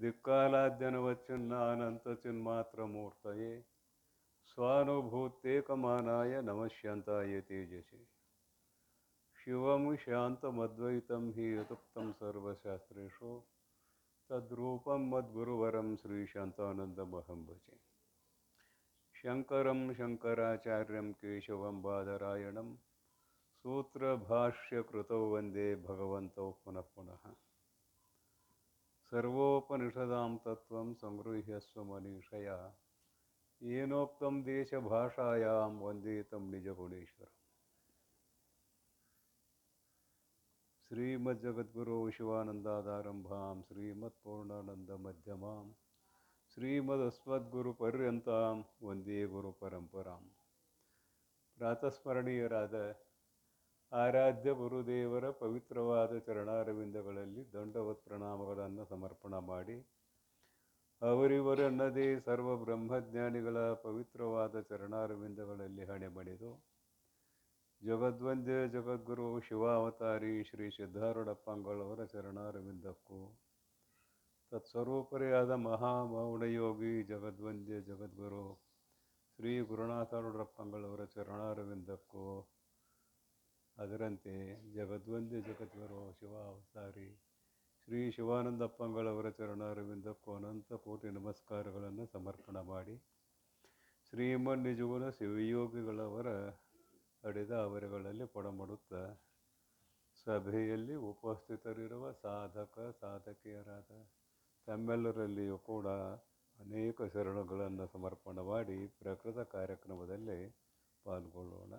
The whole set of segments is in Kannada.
ದಿಕ್ಕಾಲಾದ್ಯನವಚ್ಛಿನ್ನ ಅನಂತ ಚಿನ್ಮಾತ್ರಮೂರ್ತಯೇ ಸ್ವಾನುಭೂತ್ಯೇಕಮಾನಾಯ ನಮಶ್ಯಂತಾಯ ತೇಜಸಿ ಶಿವಂ ಶಾಂತಮದ್ವೈತಂ ಹಿ ಯಥುಕ್ತಂ ಸರ್ವಶಾಸ್ತ್ರೇಷು ತದ್ರೂಪಂ ಮದ್ಗುರುವರಂ ಶ್ರೀಶಾಂತಾನಂದಮಹಂ ಭಜೆ. ಶಂಕರಂ ಶಂಕರಾಚಾರ್ಯಂ ಕೇಶವಂ ಬಾದರಾಯಣಂ ಸೂತ್ರಭಾಷ್ಯಕೃತೌ ವಂದೇ ಭಗವಂತೌ ಪುನಃ ಪುನಃ. ಸರ್ವೋಪನಿಷದಾಂ ತತ್ವಂ ಸಂಗೃಹ್ಯ ಸ್ವಮನೀಷಯ ಏನೋಕ್ತಂ ದೇಶಭಾಷಾಯಾಂ ವಂದೇ ತಂ ನಿಜಗುಣೇಶ್ವರಂ. ಶ್ರೀಮಜ್ಜಗದ್ಗುರೋ ಶಿವಾನಂದಾದಾರಂಭಾಂ ಶ್ರೀಮತ್ಪೂರ್ಣಾನಂದಮಧ್ಯಮಾಂ ಶ್ರೀಮದಸ್ಮದ್ಗುರುಪರ್ಯಂತಾಂ ವಂದೇ ಗುರುಪರಂಪರಾಂ. ಪ್ರಾತಸ್ಮರಣೀಯರಾದ ಆರಾಧ್ಯ ಗುರುದೇವರ ಪವಿತ್ರವಾದ ಚರಣಾರವಿಂದಗಳಲ್ಲಿ ದಂಡವತ್ ಪ್ರಣಾಮಗಳನ್ನು ಸಮರ್ಪಣ ಮಾಡಿ, ಅವರಿವರನ್ನದೇ ಸರ್ವ ಬ್ರಹ್ಮಜ್ಞಾನಿಗಳ ಪವಿತ್ರವಾದ ಚರಣಾರವಿಂದಗಳಲ್ಲಿ ಹಣೆ ಬಡಿದು, ಜಗದ್ವಂದ್ಯ ಜಗದ್ಗುರು ಶಿವಾವತಾರಿ ಶ್ರೀ ಸಿದ್ಧಾರೂಢಪ್ಪಂಗಳವರ ಚರಣಾರವಿಂದಕ್ಕೂ, ತತ್ಸ್ವರೂಪರಿಯಾದ ಮಹಾಮೌಢಯೋಗಿ ಜಗದ್ವಂದ್ಯ ಜಗದ್ಗುರು ಶ್ರೀ ಗುರುನಾಥರೂಢಪ್ಪಂಗಳವರ ಚರಣಾರವಿಂದಕ್ಕೂ, ಅದರಂತೆ ಜಗದ್ವಂದ್ಯ ಜಗದ್ಗುರು ಶಿವಾವತಾರಿ ಶ್ರೀ ಶಿವಾನಂದಪ್ಪಂಗಳವರ ಚರಣಾರವಿಂದಕ್ಕೂ ಅನಂತ ಕೋಟಿ ನಮಸ್ಕಾರಗಳನ್ನು ಸಮರ್ಪಣ ಮಾಡಿ, ಶ್ರೀಮನ್ ನಿಜಗುಣ ಶಿವಯೋಗಿಗಳವರ ಅಡಿದ ಅವರುಗಳಲ್ಲಿ ಪೊಡಮಡುತ್ತಾ, ಸಭೆಯಲ್ಲಿ ಉಪಸ್ಥಿತರಿರುವ ಸಾಧಕ ಸಾಧಕಿಯರಾದ ತಮ್ಮೆಲ್ಲರಲ್ಲಿಯೂ ಕೂಡ ಅನೇಕ ಶರಣಗಳನ್ನು ಸಮರ್ಪಣ ಮಾಡಿ ಪ್ರಕೃತ ಕಾರ್ಯಕ್ರಮದಲ್ಲಿ ಪಾಲ್ಗೊಳ್ಳೋಣ.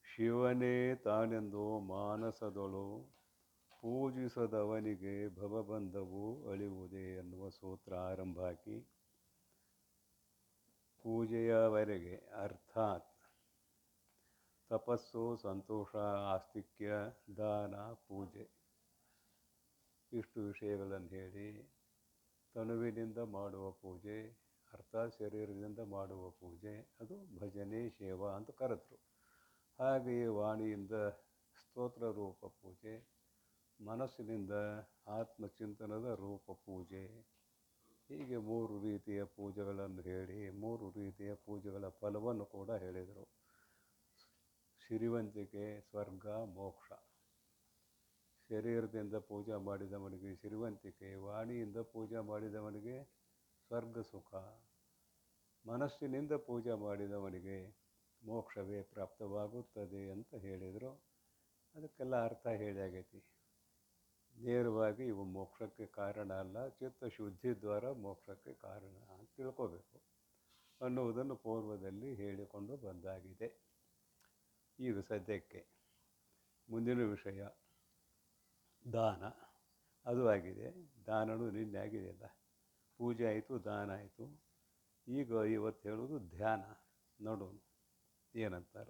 ಶಿವನೇ ತಾನೆಂದು ಮಾನಸದೊಳು ಪೂಜಿಸದವನಿಗೆ ಭವಬಂಧವು ಅಳಿವುದೇ ಎನ್ನುವ ಸೂತ್ರ ಆರಂಭ ಹಾಕಿ, ಪೂಜೆಯವರೆಗೆ ಅರ್ಥಾತ್ ತಪಸ್ಸು, ಸಂತೋಷ, ಆಸ್ತಿಕ್ಯ, ದಾನ, ಪೂಜೆ ಇಷ್ಟು ವಿಷಯಗಳನ್ನು ಹೇಳಿ, ತನುವಿನಿಂದ ಮಾಡುವ ಪೂಜೆ ಅರ್ಥಾತ್ ಶರೀರದಿಂದ ಮಾಡುವ ಪೂಜೆ ಅದು ಭಜನೆ ಸೇವಾ ಅಂತ ಕರೆದ್ರು. ಹಾಗೆಯೇ ವಾಣಿಯಿಂದ ಸ್ತೋತ್ರ ರೂಪ ಪೂಜೆ, ಮನಸ್ಸಿನಿಂದ ಆತ್ಮಚಿಂತನದ ರೂಪ ಪೂಜೆ, ಹೀಗೆ ಮೂರು ರೀತಿಯ ಪೂಜೆಗಳನ್ನು ಹೇಳಿ ಮೂರು ರೀತಿಯ ಪೂಜೆಗಳ ಫಲವನ್ನು ಕೂಡ ಹೇಳಿದರು. ಸಿರಿವಂತಿಕೆ, ಸ್ವರ್ಗ, ಮೋಕ್ಷ. ಶರೀರದಿಂದ ಪೂಜೆ ಮಾಡಿದವನಿಗೆ ಸಿರಿವಂತಿಕೆ, ವಾಣಿಯಿಂದ ಪೂಜೆ ಮಾಡಿದವನಿಗೆ ಸ್ವರ್ಗ ಸುಖ, ಮನಸ್ಸಿನಿಂದ ಪೂಜೆ ಮಾಡಿದವನಿಗೆ ಮೋಕ್ಷವೇ ಪ್ರಾಪ್ತವಾಗುತ್ತದೆ ಅಂತ ಹೇಳಿದರು. ಅದಕ್ಕೆಲ್ಲ ಅರ್ಥ ಹೇಳಿ ಆಗೈತಿ. ನೇರವಾಗಿ ಇವು ಮೋಕ್ಷಕ್ಕೆ ಕಾರಣ ಅಲ್ಲ, ಚಿತ್ತಶುದ್ಧಿ ದ್ವಾರ ಮೋಕ್ಷಕ್ಕೆ ಕಾರಣ ಅಂತ ತಿಳ್ಕೋಬೇಕು ಅನ್ನುವುದನ್ನು ಪೂರ್ವದಲ್ಲಿ ಹೇಳಿಕೊಂಡು ಬಂದಾಗಿದೆ. ಈಗ ಸದ್ಯಕ್ಕೆ ಮುಂದಿನ ವಿಷಯ ದಾನ. ಅದು ಆಗಿದೆ, ದಾನನು ನಿನ್ನೆ ಆಗಿದೆಯಲ್ಲ, ಪೂಜೆ ಆಯಿತು, ದಾನ ಆಯಿತು. ಈಗ ಇವತ್ತು ಹೇಳೋದು ಧ್ಯಾನ. ನೋಡೋಣ ಏನಂತಾರ.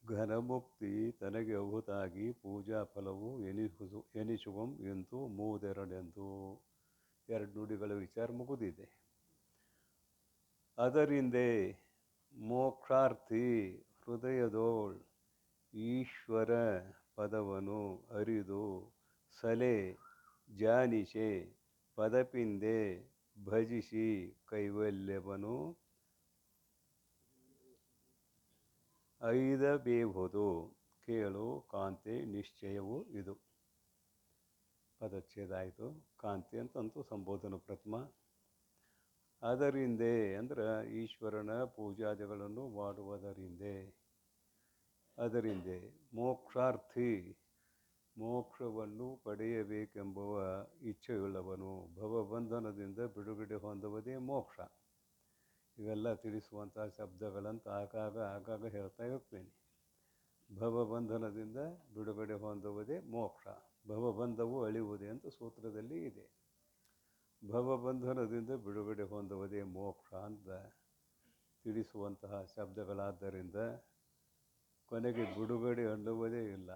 ಘನಮುಕ್ತಿ ತನಗೆ ಅಹುತಾಗಿ ಪೂಜಾ ಫಲವು ಎನಿಸುವಂ ಎಂದು ಮೂದೆರಡೆಂದು ಎರಡು ನುಡಿಗಳ ವಿಚಾರ ಮುಗಿದಿದೆ. ಅದರಿಂದೇ ಮೋಕ್ಷಾರ್ಥಿ ಹೃದಯದೋಳ್ ಈಶ್ವರ ಪದವನು ಅರಿದು ಸಲೆ ಜಾನಿಸೆ ಪದಪಿಂದೆ ಭಜಿಸಿ ಕೈವಲ್ಯವನು ಐದಬೇಹುದು ಕೇಳು ಕಾಂತಿ ನಿಶ್ಚಯವು ಇದು. ಪದಚ್ಛೇದ ಆಯಿತು. ಕಾಂತಿ ಅಂತಂತೂ ಸಂಬೋಧನ ಪ್ರಥಮ. ಅದರಿಂದೇ ಅಂದ್ರೆ ಈಶ್ವರನ ಪೂಜಾದಿಗಳನ್ನು ಮಾಡುವುದರಿಂದೇ. ಅದರಿಂದೇ ಮೋಕ್ಷಾರ್ಥಿ ಮೋಕ್ಷವನ್ನು ಪಡೆಯಬೇಕೆಂಬುವ ಇಚ್ಛೆಯುಳ್ಳವನು ಭವಬಂಧನದಿಂದ ಬಿಡುಗಡೆ ಹೊಂದುವುದೇ ಮೋಕ್ಷ. ಇವೆಲ್ಲ ತಿಳಿಸುವಂಥ ಶಬ್ದಗಳಂತ ಆಗಾಗ ಹೇಳ್ತಾ ಇರ್ತೇನೆ. ಭವಬಂಧನದಿಂದ ಬಿಡುಗಡೆ ಹೊಂದುವುದೇ ಮೋಕ್ಷ, ಭವಬಂಧವು ಅಳಿವುದೇ ಅಂತ ಸೂತ್ರದಲ್ಲಿ ಇದೆ. ಭವಬಂಧನದಿಂದ ಬಿಡುಗಡೆ ಹೊಂದುವುದೇ ಮೋಕ್ಷ ಅಂತ ತಿಳಿಸುವಂತಹ ಶಬ್ದಗಳಾದ್ದರಿಂದ ಕೊನೆಗೆ ಬಿಡುಗಡೆ ಅನ್ನುವುದೇ ಇಲ್ಲ.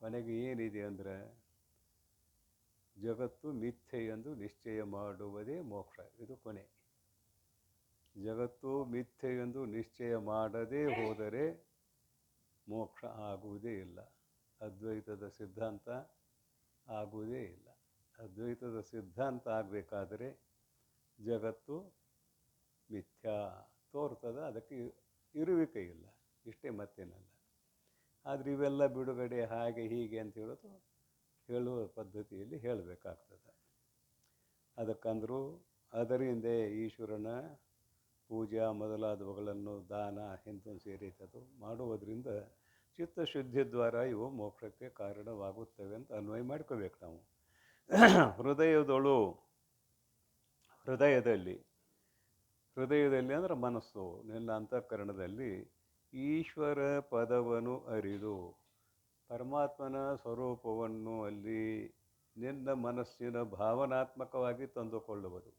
ಕೊನೆಗೆ ಏನಿದೆ ಅಂದರೆ ಜಗತ್ತು ಮಿಥ್ಯೆ ಎಂದು ನಿಶ್ಚಯ ಮಾಡುವುದೇ ಮೋಕ್ಷ. ಇದು ಕೊನೆ. ಜಗತ್ತು ಮಿಥ್ಯೆ ಎಂದು ನಿಶ್ಚಯ ಮಾಡದೇ ಹೋದರೆ ಮೋಕ್ಷ ಆಗುವುದೇ ಇಲ್ಲ. ಅದ್ವೈತದ ಸಿದ್ಧಾಂತ ಆಗುವುದೇ ಇಲ್ಲ. ಅದ್ವೈತದ ಸಿದ್ಧಾಂತ ಆಗಬೇಕಾದರೆ ಜಗತ್ತು ಮಿಥ್ಯಾ ತೋರ್ತದೆ, ಅದಕ್ಕೆ ಇರುವಿಕೆ ಇಲ್ಲ, ಇಷ್ಟೇ ಮತ್ತೇನಲ್ಲ. ಆದರೆ ಇವೆಲ್ಲ ಬಿಡುಗಡೆ ಹಾಗೆ ಹೀಗೆ ಅಂತ ಹೇಳೋದು ಹೇಳುವ ಪದ್ಧತಿಯಲ್ಲಿ ಹೇಳಬೇಕಾಗ್ತದೆ. ಅದಕ್ಕಂದರೂ ಅದರಿಂದ ಈಶ್ವರನ ಪೂಜಾ ಮೊದಲಾದವುಗಳನ್ನು ದಾನ ಹಿಂದೆ ಸೇರಿತದು ಮಾಡುವುದರಿಂದ ಚಿತ್ತಶುದ್ಧಿ ದ್ವಾರ ಇವು ಮೋಕ್ಷಕ್ಕೆ ಕಾರಣವಾಗುತ್ತವೆ ಅಂತ ಅನ್ವಯ ಮಾಡ್ಕೋಬೇಕು ನಾವು. ಹೃದಯದಲ್ಲಿ ಅಂದರೆ ಮನಸ್ಸು, ನಿನ್ನ ಅಂತಃಕರಣದಲ್ಲಿ ಈಶ್ವರ ಪದವನ್ನು ಅರಿದು ಪರಮಾತ್ಮನ ಸ್ವರೂಪವನ್ನು ಅಲ್ಲಿ ನಿನ್ನ ಮನಸ್ಸಿನ ಭಾವನಾತ್ಮಕವಾಗಿ ತಂದುಕೊಳ್ಳುವುದು.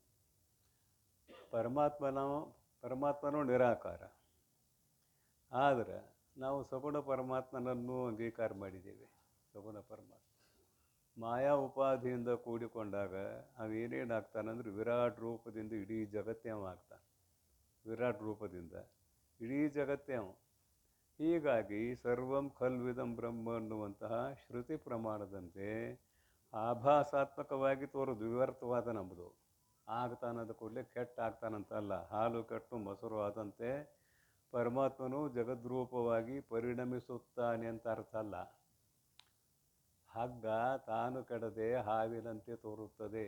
ಪರಮಾತ್ಮನು ನಿರಾಕಾರ, ಆದರೆ ನಾವು ಸಗುಣ ಪರಮಾತ್ಮನನ್ನು ಅಂಗೀಕಾರ ಮಾಡಿದ್ದೇವೆ. ಸಗುಣ ಪರಮಾತ್ಮ ಮಾಯಾ ಉಪಾಧಿಯಿಂದ ಕೂಡಿಕೊಂಡಾಗ ಅವೇನೇನಾಗ್ತಾನಂದ್ರೆ ವಿರಾಟ್ ರೂಪದಿಂದ ಇಡೀ ಜಗತ್ತೇ ಅವ ಆಗ್ತಾನೆ. ವಿರಾಟ್ ರೂಪದಿಂದ ಇಡೀ ಜಗತ್ತೇ ಅವ. ಹೀಗಾಗಿ ಸರ್ವಂ ಖಲ್ವಿದಂ ಬ್ರಹ್ಮ ಅನ್ನುವಂತಹ ಶ್ರುತಿ ಪ್ರಮಾಣದಂತೆ ಆಭಾಸಾತ್ಮಕವಾಗಿ ತೋರೋದು ವಿವರ್ತವಾದ ನಮ್ಮದು. ಆಗ್ತಾನದ ಕೂಡಲೇ ಕೆಟ್ಟ ಆಗ್ತಾನಂತಲ್ಲ. ಹಾಲು ಕೆಟ್ಟು ಮೊಸರು ಆದಂತೆ ಪರಮಾತ್ಮನು ಜಗದ್ರೂಪವಾಗಿ ಪರಿಣಮಿಸುತ್ತಾನೆ ಅಂತ ಅರ್ಥ ಅಲ್ಲ. ಹಗ್ಗ ತಾನು ಕೆಡದೆ ಹಾವಿನಂತೆ ತೋರುತ್ತದೆ,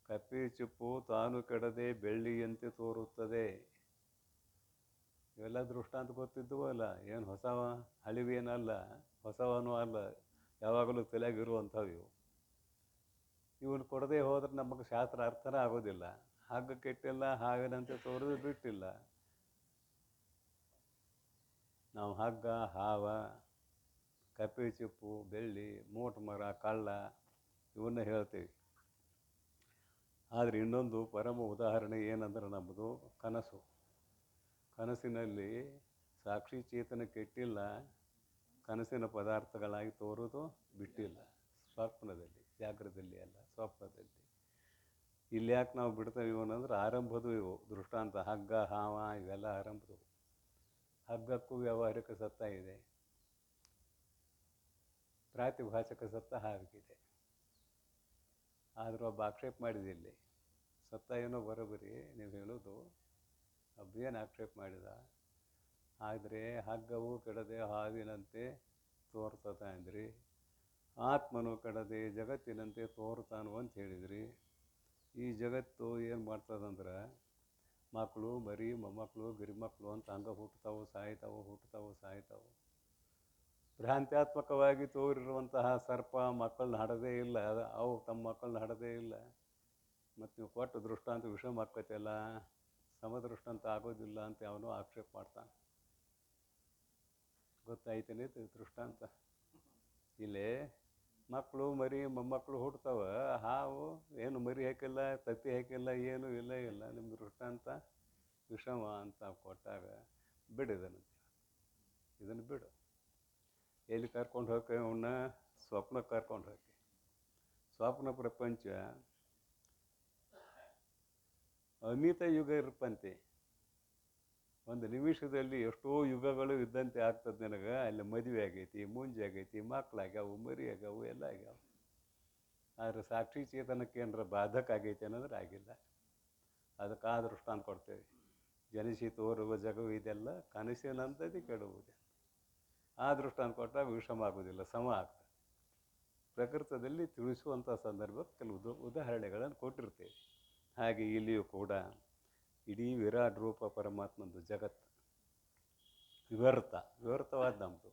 ಕಪ್ಪಿ ಚಿಪ್ಪು ತಾನು ಕೆಡದೆ ಬೆಳ್ಳಿಯಂತೆ ತೋರುತ್ತದೆ. ಇವೆಲ್ಲ ದೃಷ್ಟಾಂತ ಗೊತ್ತಿದ್ದವೋ ಅಲ್ಲ, ಏನು ಹೊಸವ ಹಳಿವೇನಲ್ಲ, ಹೊಸವನೂ ಅಲ್ಲ, ಯಾವಾಗಲೂ ತಲೆಯಾಗಿರುವಂಥವು ಇವು. ಇವನು ಕೊಡದೆ ಹೋದ್ರೆ ನಮಗೆ ಶಾಸ್ತ್ರ ಅರ್ಥನೇ ಆಗೋದಿಲ್ಲ. ಹಗ್ಗ ಕೆಟ್ಟಿಲ್ಲ, ಹಾವಿನಂತೆ ತೋರೋದು ಬಿಟ್ಟಿಲ್ಲ. ನಾವು ಹಗ್ಗ, ಹಾವ, ಕಪ್ಪೆ ಚಿಪ್ಪು, ಬೆಳ್ಳಿ, ಮೂಟ ಮರ, ಕಳ್ಳ ಇವನ್ನ ಹೇಳ್ತೀವಿ. ಆದರೆ ಇನ್ನೊಂದು ಪರಮ ಉದಾಹರಣೆ ಏನಂದ್ರೆ ನಮ್ಮದು ಕನಸು. ಕನಸಿನಲ್ಲಿ ಸಾಕ್ಷಿ ಚೇತನ ಕೆಟ್ಟಿಲ್ಲ, ಕನಸಿನ ಪದಾರ್ಥಗಳಾಗಿ ತೋರೋದು ಬಿಟ್ಟಿಲ್ಲ. ಸ್ವಪ್ನದಲ್ಲಿ, ಜಾಗ್ರದಲ್ಲಿ ಅಲ್ಲ, ಸ್ವಪ್ನದಲ್ಲಿ. ಇಲ್ಲಿ ಯಾಕೆ ನಾವು ಬಿಡ್ತೇವೆ ಇವನಂದ್ರೆ ಆರಂಭದು ಇವು ದೃಷ್ಟಾಂತ. ಹಗ್ಗ, ಹಾವ ಇವೆಲ್ಲ ಆರಂಭದವು. ಹಗ್ಗಕ್ಕೂ ವ್ಯಾವಹಾರಿಕ ಸತ್ತ ಇದೆ, ಪ್ರಾತಿಭಾಷಕ ಸತ್ತ ಹಾವಿಗಿದೆ. ಆದರೂ ಒಬ್ಬ ಆಕ್ಷೇಪ ಮಾಡಿದೆ ಇಲ್ಲಿ, ಸತ್ತ ಏನೋ ಬರೋಬರಿ ನೀವು ಹೇಳೋದು, ಒಬ್ಬೇನು ಆಕ್ಷೇಪ ಮಾಡಿದ, ಆದರೆ ಹಗ್ಗವು ಕೆಡದೆ ಹಾವಿನಂತೆ ತೋರ್ತದೆ ಅಂದ್ರಿ, ಆತ್ಮನು ಕೆಡದೆ ಜಗತ್ತಿನಂತೆ ತೋರ್ತಾನು ಅಂತ ಹೇಳಿದ್ರಿ. ಈ ಜಗತ್ತು ಏನು ಮಾಡ್ತದಂದ್ರೆ ಮಕ್ಕಳು, ಮರಿ, ಮೊಮ್ಮಕ್ಕಳು, ಗಿರಿಮಕ್ಕಳು ಅಂತ ಹಂಗೆ ಹುಟ್ಟುತ್ತಾವು ಸಾಯ್ತಾವು. ಭ್ರಾಂತ್ಯಾತ್ಮಕವಾಗಿ ತೋರಿರುವಂತಹ ಸರ್ಪ ಮಕ್ಕಳನ್ನ ಹಡದೇ ಇಲ್ಲ, ಅವು ತಮ್ಮ ಮಕ್ಕಳನ್ನ ಹಡದೇ ಇಲ್ಲ. ಮತ್ತು ನೀವು ಕೊಟ್ಟು ದೃಷ್ಟಾಂತ ವಿಷಮ ಆಕ್ಕೈತೆಲ್ಲ, ಸಮದೃಷ್ಟಾಂತ ಆಗೋದಿಲ್ಲ ಅಂತ ಅವನು ಆಕ್ಷೇಪ ಮಾಡ್ತಾನೆ. ಗೊತ್ತಾಯ್ತೇನೆ ದೃಷ್ಟಾಂತ. ಇಲ್ಲೇ ಮಕ್ಕಳು, ಮರಿ, ಮೊಮ್ಮಕ್ಕಳು ಹುಡ್ತಾವ, ಹಾವು ಏನು ಮರಿ ಹಾಕಿಲ್ಲ, ತತ್ತಿ ಹಾಕಿಲ್ಲ, ಏನೂ ಇಲ್ಲ. ನಿಮ್ಮ ದೃಷ್ಟಾಂತ ವಿಷಮ ಅಂತ ಕೊಟ್ಟಾಗ ಇದನ್ನು ಬಿಡು. ಎಲ್ಲಿ ಕರ್ಕೊಂಡು ಹೋಗಿ ಅವನ್ನ ಸ್ವಪ್ನಕ್ಕೆ ಕರ್ಕೊಂಡು ಹೋಗಿ. ಸ್ವಪ್ನ ಪ್ರಪಂಚ ಅಮಿತ ಯುಗ ಇರ್ಪಂತೆ. ಒಂದು ನಿಮಿಷದಲ್ಲಿ ಎಷ್ಟೋ ಯುಗಗಳು ಇದ್ದಂತೆ ಆಗ್ತದೆ ನನಗೆ. ಅಲ್ಲಿ ಮದುವೆ ಆಗೈತಿ, ಮುಂಜೆ ಆಗೈತಿ, ಮಕ್ಕಳಾಗ್ಯಾವು, ಮರಿ ಆಗ್ಯಾವು, ಎಲ್ಲ ಆಗ್ಯಾವ. ಆದರೆ ಸಾಕ್ಷಿ ಚೇತನಕ್ಕೆ ಏನಾರ ಬಾಧಕ ಆಗೈತೆ ಅನ್ನೋದ್ರೆ ಆಗಿಲ್ಲ. ಅದಕ್ಕೆ ಆ ದೃಷ್ಟಾಂತ ಕೊಡ್ತೇವೆ. ಜನಿಸಿ ತೋರುವ ಜಗವು ಇದೆಲ್ಲ ಕನಸಿನಂಥದ್ದು ಕೆಡುವುದೇ. ಆ ದೃಷ್ಟಾಂತ ಕೊಟ್ಟಾಗ ವಿಷಮ ಆಗೋದಿಲ್ಲ, ಸಮ ಆಗ್ತದೆ. ಪ್ರಕೃತದಲ್ಲಿ ತಿಳಿಸುವಂಥ ಸಂದರ್ಭ ಕೆಲವು ಉದಾಹರಣೆಗಳನ್ನು ಕೊಟ್ಟಿರ್ತೇವೆ. ಹಾಗೆ ಇಲ್ಲಿಯೂ ಕೂಡ ಇಡೀ ವಿರಾಟ್ ರೂಪ ಪರಮಾತ್ಮಂದು ಜಗತ್ತು ವಿವರ್ತವಾದ ನಮ್ಮದು.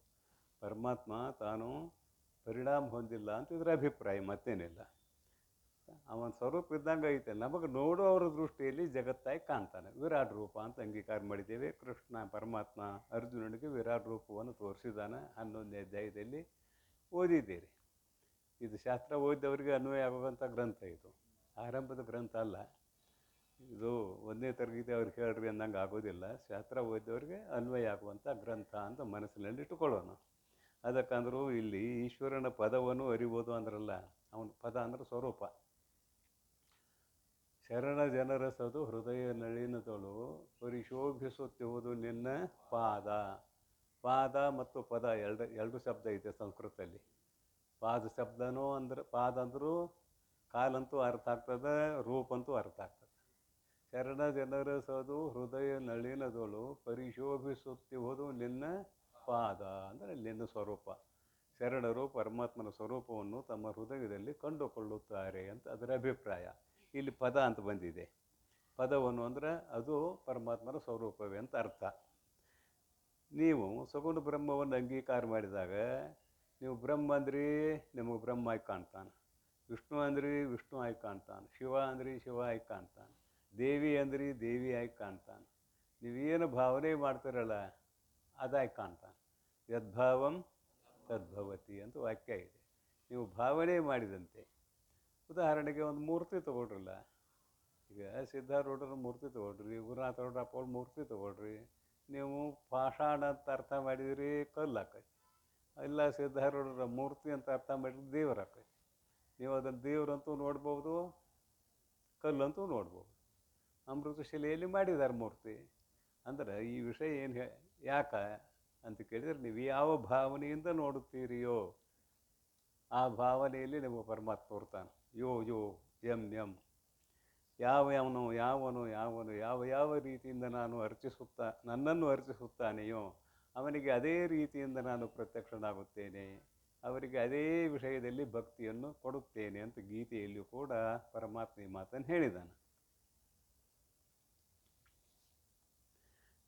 ಪರಮಾತ್ಮ ತಾನು ಪರಿಣಾಮ ಹೊಂದಿಲ್ಲ ಅಂತ ಇದರ ಅಭಿಪ್ರಾಯ, ಮತ್ತೇನಿಲ್ಲ. ಅವನ ಸ್ವರೂಪ ಇದ್ದಂಗೆ ಐತೆ. ನಮಗೆ ನೋಡುವವರ ದೃಷ್ಟಿಯಲ್ಲಿ ಜಗತ್ತಾಗಿ ಕಾಣ್ತಾನೆ. ವಿರಾಟ್ ರೂಪ ಅಂತ ಅಂಗೀಕಾರ ಮಾಡಿದ್ದೇವೆ. ಕೃಷ್ಣ ಪರಮಾತ್ಮ ಅರ್ಜುನನಿಗೆ ವಿರಾಟ್ ರೂಪವನ್ನು ತೋರಿಸಿದ್ದಾನೆ. 11ನೇ ಅಧ್ಯಾಯದಲ್ಲಿ ಓದಿದ್ದೀರಿ. ಇದು ಶಾಸ್ತ್ರ ಓದಿದವರಿಗೆ ಅನ್ವಯ ಆಗುವಂಥ ಗ್ರಂಥ. ಇದು ಆರಂಭದ ಗ್ರಂಥ ಅಲ್ಲ. ಇದು 1ನೇ ತರಗತಿ ಅವ್ರಿಗೆ ಹೇಳ್ರಿ ಅಂದಂಗೆ ಆಗೋದಿಲ್ಲ. ಶಾಸ್ತ್ರ ಓದಿದವ್ರಿಗೆ ಅನ್ವಯ ಆಗುವಂಥ ಗ್ರಂಥ ಅಂತ ಮನಸ್ಸಿನಲ್ಲಿ ಇಟ್ಟುಕೊಳ್ಳೋಣ. ಅದಕ್ಕಂದ್ರೂ ಇಲ್ಲಿ ಈಶ್ವರನ ಪದವನ್ನು ಅರಿಬೋದು ಅಂದ್ರಲ್ಲ, ಅವನ ಪದ ಅಂದ್ರೆ ಸ್ವರೂಪ. ಶರಣ ಜನರಸದು ಹೃದಯ ನಳಿನದಳು ಪರಿಶೋಭಿಸುತ್ತಿರುವುದು ನಿನ್ನ ಪಾದ. ಪಾದ ಮತ್ತು ಪದ ಎರಡು ಶಬ್ದ ಇದೆ ಸಂಸ್ಕೃತದಲ್ಲಿ. ಪಾದ ಶಬ್ದನೂ ಅಂದ್ರೆ ಪಾದ ಅಂದರೂ ಕಾಲಂತೂ ಅರ್ಥ ಆಗ್ತದೆ, ರೂಪಂತೂ ಅರ್ಥ ಆಗ್ತದೆ. ಶರಣ ಜನರಸೋದು ಹೃದಯ ನಳಿನದೊಳು ಪರಿಶೋಭಿಸುತ್ತಿಹುದು ನಿನ್ನ ಪಾದ ಅಂದರೆ ನಿನ್ನ ಸ್ವರೂಪ. ಶರಣರು ಪರಮಾತ್ಮನ ಸ್ವರೂಪವನ್ನು ತಮ್ಮ ಹೃದಯದಲ್ಲಿ ಕಂಡುಕೊಳ್ಳುತ್ತಾರೆ ಅಂತ ಅದರ ಅಭಿಪ್ರಾಯ. ಇಲ್ಲಿ ಪದ ಅಂತ ಬಂದಿದೆ. ಪದವನ್ನು ಅಂದರೆ ಅದು ಪರಮಾತ್ಮನ ಸ್ವರೂಪವೇ ಅಂತ ಅರ್ಥ. ನೀವು ಸಗುಣ ಬ್ರಹ್ಮವನ್ನು ಅಂಗೀಕಾರ ಮಾಡಿದಾಗ ನೀವು ಬ್ರಹ್ಮ ಅಂದ್ರಿ ನಿಮಗೆ ಬ್ರಹ್ಮ ಆಗಿ ಕಾಣ್ತಾನೆ, ವಿಷ್ಣು ಅಂದ್ರಿ ವಿಷ್ಣು ಆಗಿ ಕಾಣ್ತಾನೆ, ಶಿವ ಅಂದ್ರಿ ಶಿವ ಆಗಿ ಕಾಣ್ತಾನೆ, ದೇವಿ ಅಂದ್ರಿ ದೇವಿ ಆಗಿ ಕಾಣ್ತಾನೆ. ನೀವೇನು ಭಾವನೆ ಮಾಡ್ತೀರಲ್ಲ ಅದಾಗಿ ಕಾಣ್ತಾನೆ. ಯದ್ಭಾವಂ ತದ್ಭವತಿ ಅಂತ ವಾಕ್ಯ ಇದೆ. ನೀವು ಭಾವನೆ ಮಾಡಿದಂತೆ. ಉದಾಹರಣೆಗೆ ಒಂದು ಮೂರ್ತಿ ತೊಗೊಳ್ರಲ್ಲ, ಈಗ ಸಿದ್ಧಾರೂಢರ ಮೂರ್ತಿ ತೊಗೊಳ್ರಿ, ಗುರುನಾಥ ಅವ್ರ ಮೂರ್ತಿ ತೊಗೊಳ್ರಿ. ನೀವು ಪಾಷಾಣ ಅಂತ ಅರ್ಥ ಮಾಡಿದ್ರಿ ಕಲ್ಲು ಹಾಕೈತಿ, ಇಲ್ಲ ಸಿದ್ಧಾರೂಢರ ಮೂರ್ತಿ ಅಂತ ಅರ್ಥ ಮಾಡಿದ್ರೆ ದೇವ್ರು ಹಾಕೈತಿ. ನೀವು ಅದನ್ನು ದೇವ್ರಂತೂ ನೋಡ್ಬೋದು, ಕಲ್ಲಂತೂ ನೋಡ್ಬೋದು. ಅಮೃತ ಶಿಲೆಯಲ್ಲಿ ಮಾಡಿದ್ದಾರೆ ಮೂರ್ತಿ. ಅಂದ್ರೆ ಈ ವಿಷಯ ಏನು ಯಾಕೆ ಅಂತ ಕೇಳಿದರೆ, ನೀವು ಯಾವ ಭಾವನೆಯಿಂದ ನೋಡುತ್ತೀರಿಯೋ ಆ ಭಾವನೆಯಲ್ಲಿ ನಿಮಗೆ ಪರಮಾತ್ಮ ತೋರ್ತಾನೆ. ಯೋ ಯೋ ಎಂ ಎಂ ಯಾವನು ಯಾವ ರೀತಿಯಿಂದ ನನ್ನನ್ನು ಅರ್ಚಿಸುತ್ತಾನೆಯೋ ಅವನಿಗೆ ಅದೇ ರೀತಿಯಿಂದ ನಾನು ಪ್ರತ್ಯಕ್ಷನಾಗುತ್ತೇನೆ, ಅವರಿಗೆ ಅದೇ ವಿಷಯದಲ್ಲಿ ಭಕ್ತಿಯನ್ನು ಕೊಡುತ್ತೇನೆ ಅಂತ ಗೀತೆಯಲ್ಲಿಯೂ ಕೂಡ ಪರಮಾತ್ಮ ಈ ಮಾತನ್ನು ಹೇಳಿದ್ದಾನೆ.